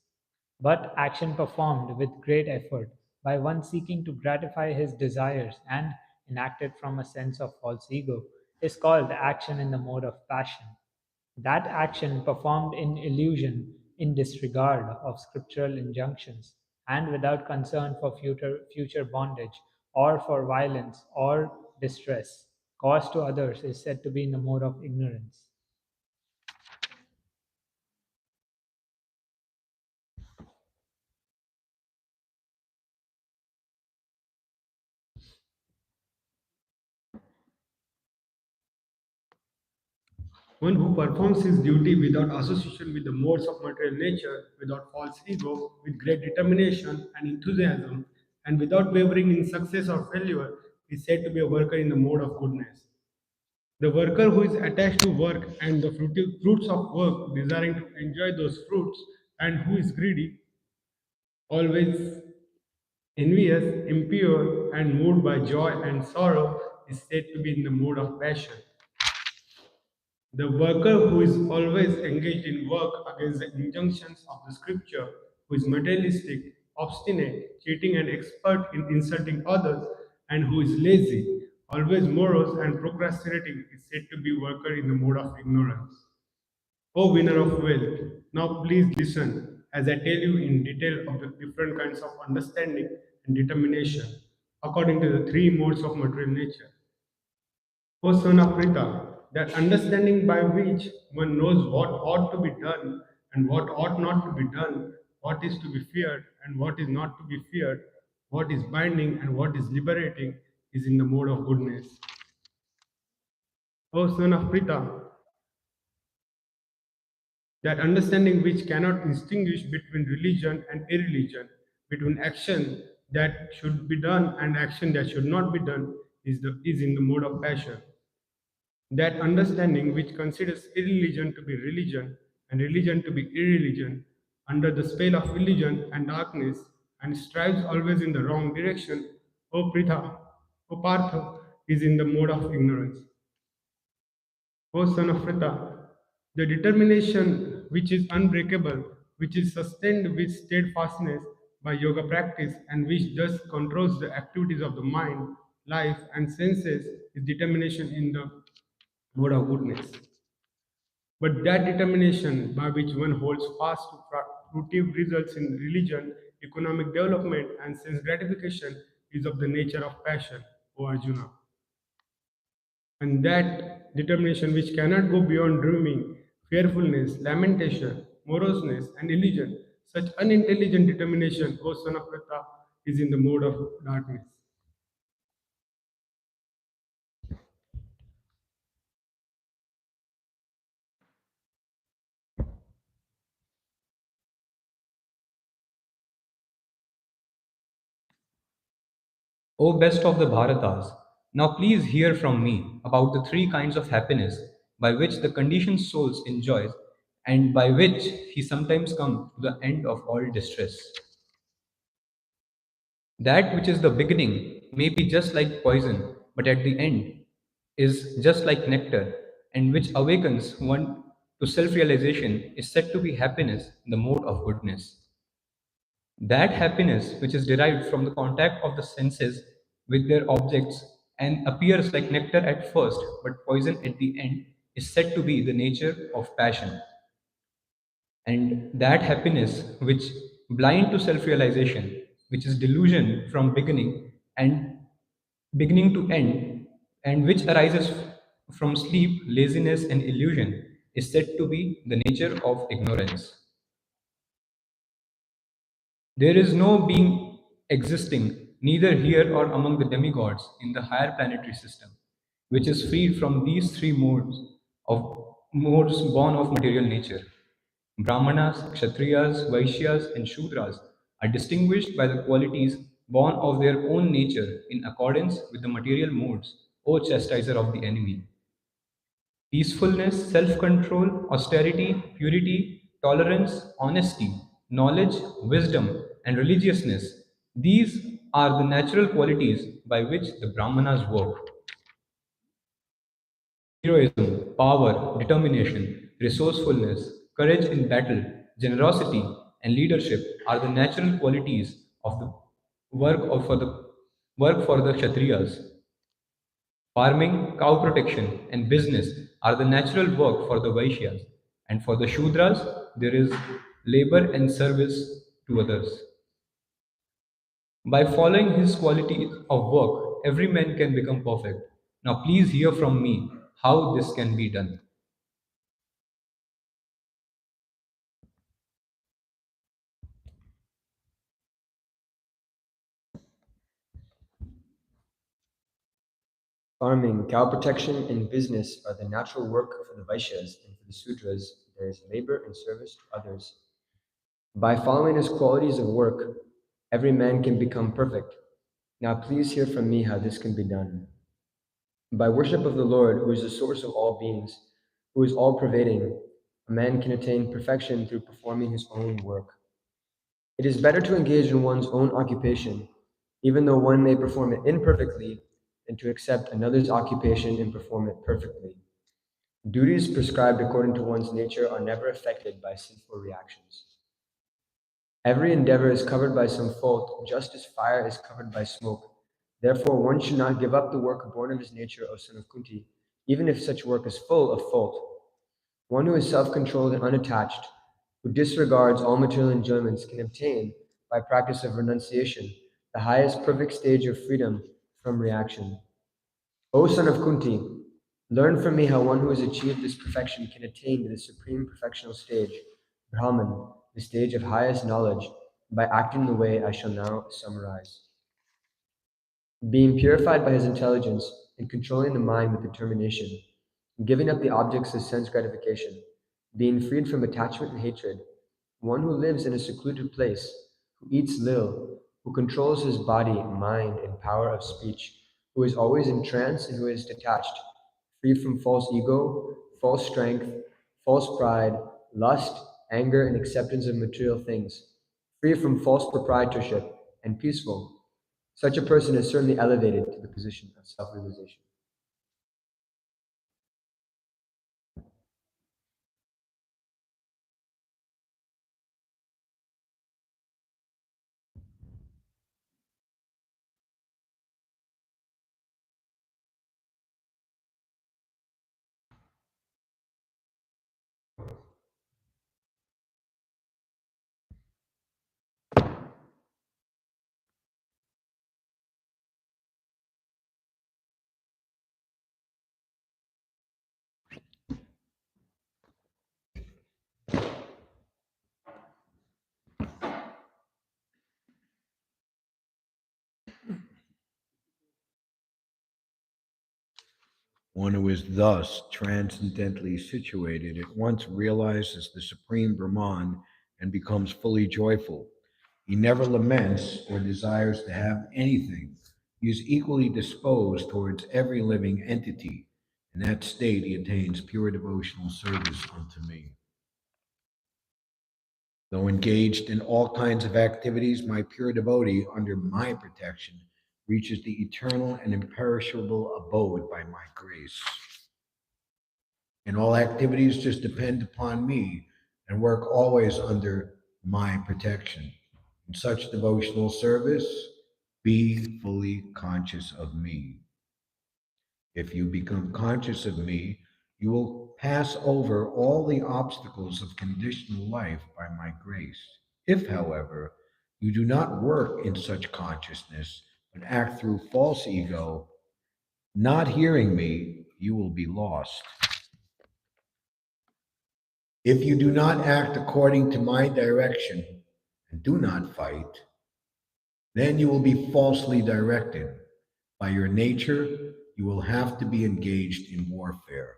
But action performed with great effort by one seeking to gratify his desires and enacted from a sense of false ego is called action in the mode of passion. That action performed in illusion, in disregard of scriptural injunctions, and without concern for future bondage, or for violence or distress caused to others, is said to be in the mode of ignorance. One who performs his duty without association with the modes of material nature, without false ego, with great determination and enthusiasm, and without wavering in success or failure, is said to be a worker in the mode of goodness. The worker who is attached to work and the fruits of work, desiring to enjoy those fruits, and who is greedy, always envious, impure, and moved by joy and sorrow, is said to be in the mode of passion. The worker who is always engaged in work against the injunctions of the scripture, who is materialistic, obstinate, cheating, and expert in insulting others, and who is lazy, always morose and procrastinating, is said to be worker in the mode of ignorance. O winner of wealth, now please listen as I tell you in detail of the different kinds of understanding and determination according to the three modes of material nature. O son of Rita, that understanding by which one knows what ought to be done and what ought not to be done, what is to be feared and what is not to be feared, what is binding and what is liberating, is in the mode of goodness. O son of Prita, that understanding which cannot distinguish between religion and irreligion, between action that should be done and action that should not be done, is in the mode of passion. That understanding which considers irreligion to be religion and religion to be irreligion under the spell of religion and darkness and strives always in the wrong direction, O Pritha, O Partha, is in the mode of ignorance. O son of Pritha, the determination which is unbreakable, which is sustained with steadfastness by yoga practice and which thus controls the activities of the mind, life, and senses, is determination in the mode of goodness. But that determination by which one holds fast to fruitive results in religion, economic development, and sense gratification is of the nature of passion, O Arjuna. And that determination which cannot go beyond dreaming, fearfulness, lamentation, moroseness, and illusion, such unintelligent determination, O son of Pratha, is in the mode of darkness. O best of the Bharatas, now please hear from me about the three kinds of happiness by which the conditioned souls enjoys and by which he sometimes comes to the end of all distress. That which is the beginning may be just like poison, but at the end is just like nectar, and which awakens one to self realization is said to be happiness in the mode of goodness. That happiness which is derived from the contact of the senses with their objects and appears like nectar at first but poison at the end is said to be the nature of passion. And that happiness which blind to self-realization, which is delusion from beginning to end, and which arises from sleep, laziness, and illusion, is said to be the nature of ignorance. There is no being existing, neither here or among the demigods in the higher planetary system, which is freed from these three modes born of material nature. Brahmanas, Kshatriyas, Vaishyas, and Shudras are distinguished by the qualities born of their own nature in accordance with the material modes, O chastiser of the enemy. Peacefulness, self control, austerity, purity, tolerance, honesty, knowledge, wisdom, and religiousness. These are the natural qualities by which the Brahmanas work. Heroism, power, determination, resourcefulness, courage in battle, generosity, and leadership are the natural qualities of the work for the Kshatriyas. Farming, cow protection, and business are the natural work for the Vaishyas, and for the Shudras, there is labor and service to others. By following his qualities of work, every man can become perfect. Now, please hear from me how this can be done. Farming, cow protection, and business are the natural work for the Vaishyas, and for the Sudras, there is labor and service to others. By following his qualities of work, every man can become perfect. Now please hear from me how this can be done. By worship of the Lord, who is the source of all beings, who is all pervading, a man can attain perfection through performing his own work. It is better to engage in one's own occupation, even though one may perform it imperfectly, than to accept another's occupation and perform it perfectly. Duties prescribed according to one's nature are never affected by sinful reactions. Every endeavor is covered by some fault, just as fire is covered by smoke. Therefore, one should not give up the work born of his nature, O son of Kunti, even if such work is full of fault. One who is self-controlled and unattached, who disregards all material enjoyments, can obtain, by practice of renunciation, the highest perfect stage of freedom from reaction. O son of Kunti, learn from me how one who has achieved this perfection can attain to the supreme perfectional stage, Brahman, the stage of highest knowledge, by acting the way I shall now summarize. Being purified by his intelligence and controlling the mind with determination, giving up the objects of sense gratification, being freed from attachment and hatred, one who lives in a secluded place, who eats little, who controls his body, mind, and power of speech, who is always in trance and who is detached, free from false ego, false strength, false pride, lust, anger, and acceptance of material things, free from false proprietorship, and peaceful. Such a person is certainly elevated to the position of self-realization. One who is thus transcendently situated at once realizes the supreme Brahman and becomes fully joyful. He never laments or desires to have anything. He is equally disposed towards every living entity. In that state, he attains pure devotional service unto me. Though engaged in all kinds of activities, my pure devotee, under my protection, reaches the eternal and imperishable abode by my grace. And all activities just depend upon me and work always under my protection. In such devotional service, be fully conscious of me. If you become conscious of me, you will pass over all the obstacles of conditional life by my grace. If, however, you do not work in such consciousness, but act through false ego, not hearing me, you will be lost. If you do not act according to my direction and do not fight, then you will be falsely directed. By your nature, you will have to be engaged in warfare.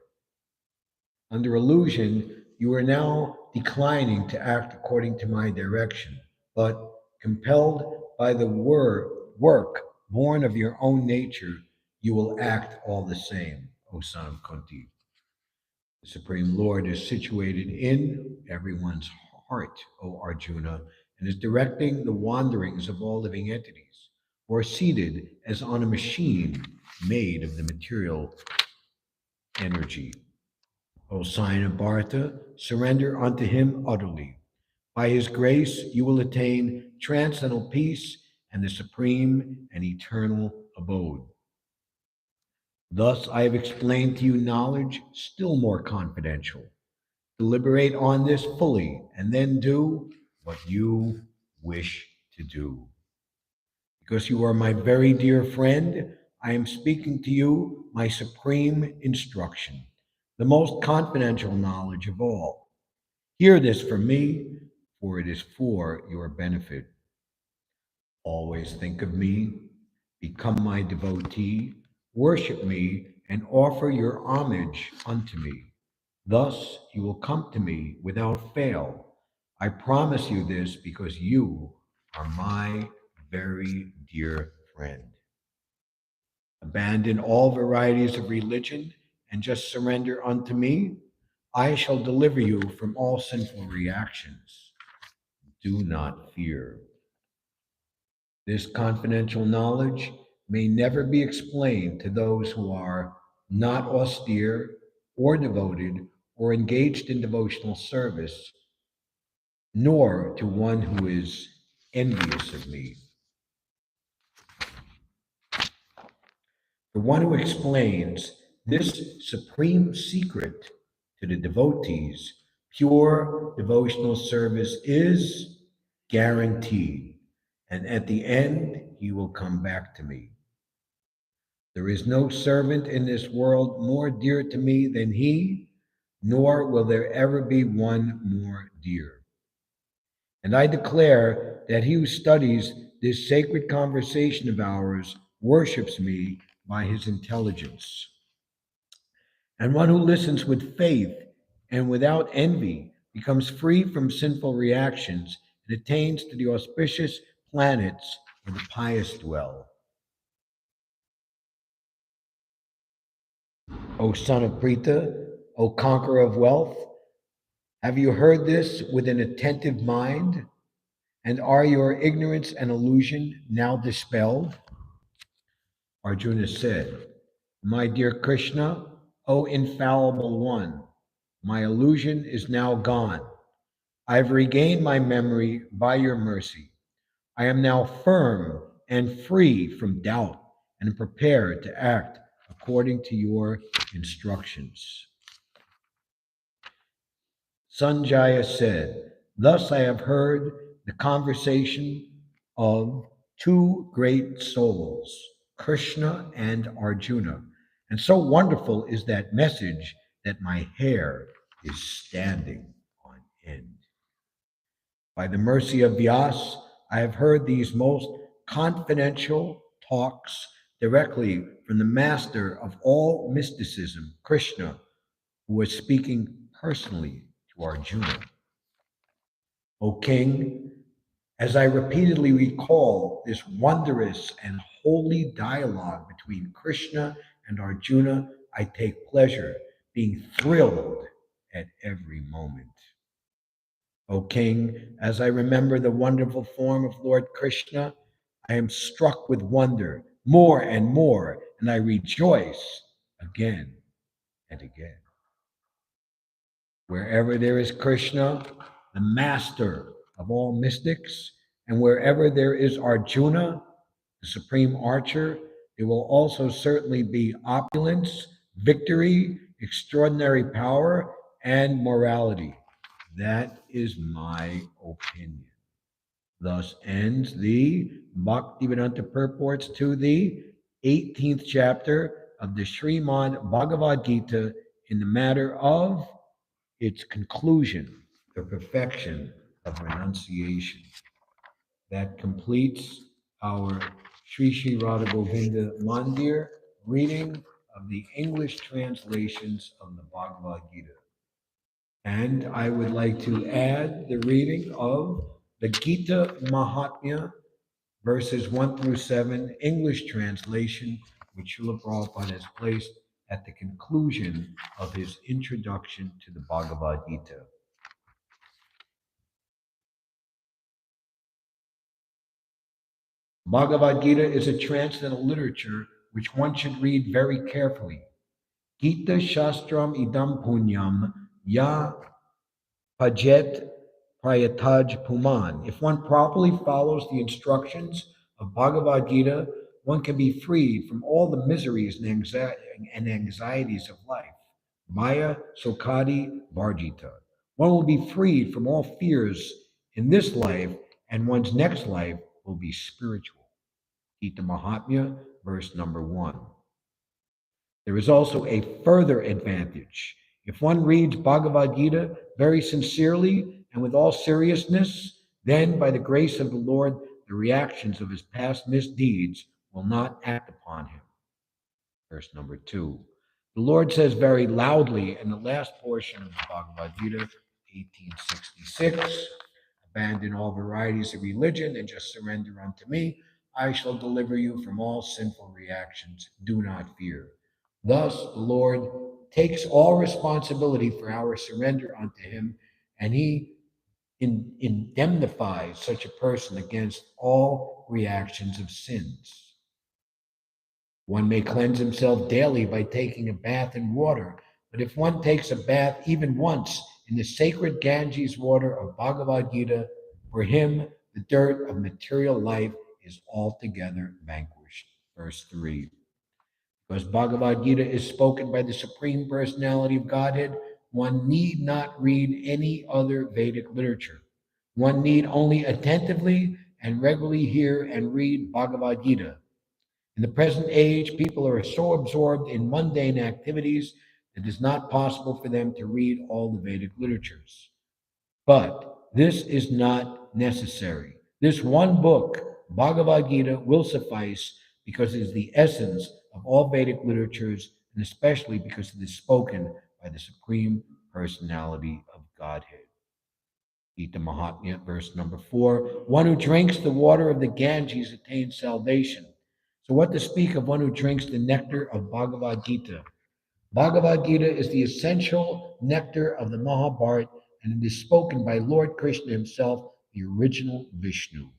Under illusion, you are now declining to act according to my direction, but compelled by the work born of your own nature, you will act all the same, O son of Kunti. The Supreme Lord is situated in everyone's heart, O Arjuna, and is directing the wanderings of all living entities, or seated as on a machine made of the material energy. O sign of Bharata, surrender unto him utterly. By his grace, you will attain transcendental peace and the supreme and eternal abode. Thus, I have explained to you knowledge still more confidential. Deliberate on this fully, and then do what you wish to do. Because you are my very dear friend, I am speaking to you my supreme instruction, the most confidential knowledge of all. Hear this from me, for it is for your benefit. Always think of me, become my devotee, worship me, and offer your homage unto me. Thus you will come to me without fail. I promise you this because you are my very dear friend. Abandon all varieties of religion and just surrender unto me. I shall deliver you from all sinful reactions. Do not fear. This confidential knowledge may never be explained to those who are not austere or devoted or engaged in devotional service, nor to one who is envious of me. The one who explains this supreme secret to the devotees, pure devotional service is guaranteed, and at the end, he will come back to me. There is no servant in this world more dear to me than he, nor will there ever be one more dear. And I declare that he who studies this sacred conversation of ours worships me by his intelligence. And one who listens with faith and without envy becomes free from sinful reactions and attains to the auspicious planets where the pious dwell. O son of Pritha, O conqueror of wealth, have you heard this with an attentive mind? And are your ignorance and illusion now dispelled? Arjuna said, My dear Krishna, O infallible one, my illusion is now gone. I've regained my memory by your mercy. I am now firm and free from doubt and prepared to act according to your instructions. Sanjaya said, Thus I have heard the conversation of two great souls, Krishna and Arjuna. And so wonderful is that message that my hair is standing on end. By the mercy of Vyas, I have heard these most confidential talks directly from the master of all mysticism, Krishna, who was speaking personally to Arjuna. O king, as I repeatedly recall this wondrous and holy dialogue between Krishna and Arjuna, I take pleasure, being thrilled at every moment. O king, as I remember the wonderful form of Lord Krishna, I am struck with wonder more and more, and I rejoice again and again. Wherever there is Krishna, the master of all mystics, and wherever there is Arjuna, the supreme archer, there will also certainly be opulence, victory, extraordinary power, and morality. That is my opinion. Thus ends the Bhaktivedanta purports to the 18th chapter of the Srimad Bhagavad Gita in the matter of its conclusion, the perfection of renunciation. That completes our Sri Sri Radha Govinda Mandir reading of the English translations of the Bhagavad Gita. And I would like to add the reading of the Gita Mahatmya, verses 1 through 7, English translation, which Srila Prabhupada has placed at the conclusion of his introduction to the Bhagavad Gita. Bhagavad Gita is a transcendental literature which one should read very carefully. Gita Shastram Idam Punyam Ya Pajet Prayataj Puman. If one properly follows the instructions of Bhagavad Gita, one can be freed from all the miseries and anxieties of life. Maya Sokadi Varjita. One will be freed from all fears in this life, and one's next life will be spiritual. Gita Mahatmya, verse number 1. There is also a further advantage. If one reads Bhagavad Gita very sincerely and with all seriousness, then by the grace of the Lord, the reactions of his past misdeeds will not act upon him. Verse number 2. The Lord says very loudly in the last portion of the Bhagavad Gita, 1866, abandon all varieties of religion and just surrender unto me. I shall deliver you from all sinful reactions. Do not fear. Thus, the Lord takes all responsibility for our surrender unto Him, and He indemnifies such a person against all reactions of sins. One may cleanse himself daily by taking a bath in water, but if one takes a bath even once in the sacred Ganges water of Bhagavad Gita, for him the dirt of material life is altogether vanquished. Verse 3. Because Bhagavad Gita is spoken by the Supreme Personality of Godhead, one need not read any other Vedic literature. One need only attentively and regularly hear and read Bhagavad Gita. In the present age, people are so absorbed in mundane activities that it is not possible for them to read all the Vedic literatures. But this is not necessary. This one book, Bhagavad Gita, will suffice because it is the essence of all Vedic literatures, and especially because it is spoken by the Supreme Personality of Godhead. Gita Mahatmya, verse number 4. One who drinks the water of the Ganges attains salvation. So what to speak of one who drinks the nectar of Bhagavad Gita? Bhagavad Gita is the essential nectar of the Mahabharata, and it is spoken by Lord Krishna himself, the original Vishnu.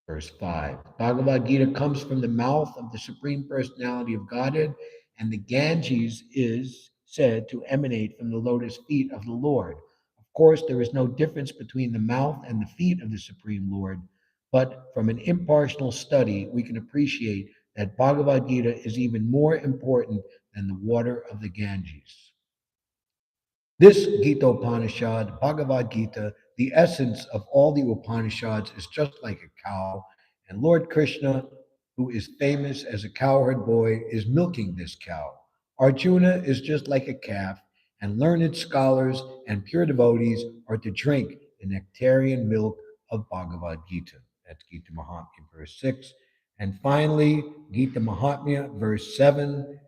Verse 5. Bhagavad Gita comes from the mouth of the Supreme Personality of Godhead, and the Ganges is said to emanate from the lotus feet of the Lord. Of course, there is no difference between the mouth and the feet of the Supreme Lord, but from an impartial study, we can appreciate that Bhagavad Gita is even more important than the water of the Ganges. This Gita Upanishad, Bhagavad Gita, the essence of all the Upanishads, is just like a cow, and Lord Krishna, who is famous as a cowherd boy, is milking this cow. Arjuna is just like a calf, and learned scholars and pure devotees are to drink the nectarian milk of Bhagavad Gita. That's Gita Mahatmya, verse 6. And finally, Gita Mahatmya, verse 7.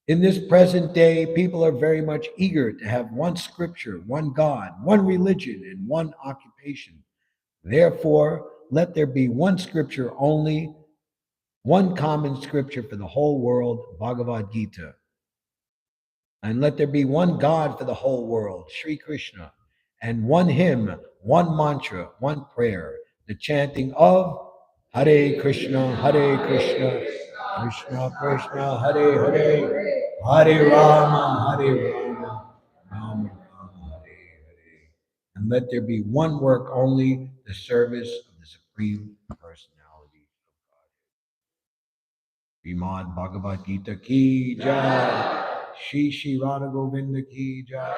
In this present day, people are very much eager to have one scripture, one God, one religion, and one occupation. Therefore, let there be one scripture only, one common scripture for the whole world, Bhagavad Gita. And let there be one God for the whole world, Sri Krishna, and one hymn, one mantra, one prayer, the chanting of Hare Krishna, Krishna Krishna, Hare Hare, Hare Rama, Rama Rama, Hare Hare. And let there be one work only, the service of the Supreme Personality of Godhead. Srimad Bhagavad Gita ki jai. Shri Radha Govinda ki jai.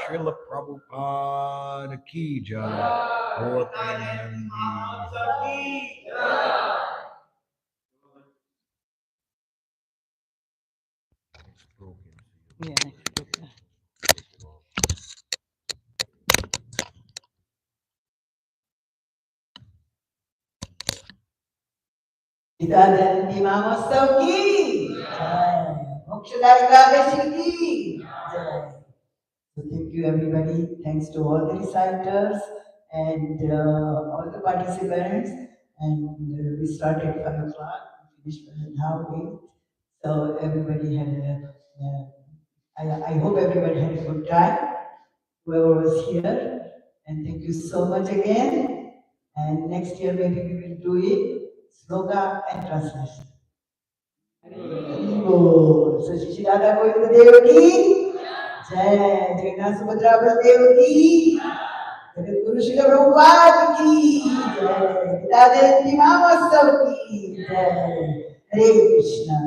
Srila Prabhupada ki jai. Gaur Premanandi ki jai. Gita Jayanti Mahotsav ki jai. Mokshada Ekadashi ki jai. So thank you everybody. Thanks to all the reciters and all the participants. And we started at 5 o'clock, finished now 8. So everybody had I hope everybody had a good time, whoever was here. And thank you so much again. And next year maybe we will do it, sloka and translation. Haribo. So Shri Radha Govinda Dev ki jai. Jagannath Subhadra Baladev ki Jagat Guru Srila Prabhupada ki jai. Gita Jayanti Mahotsav ki jai. Hare Krishna.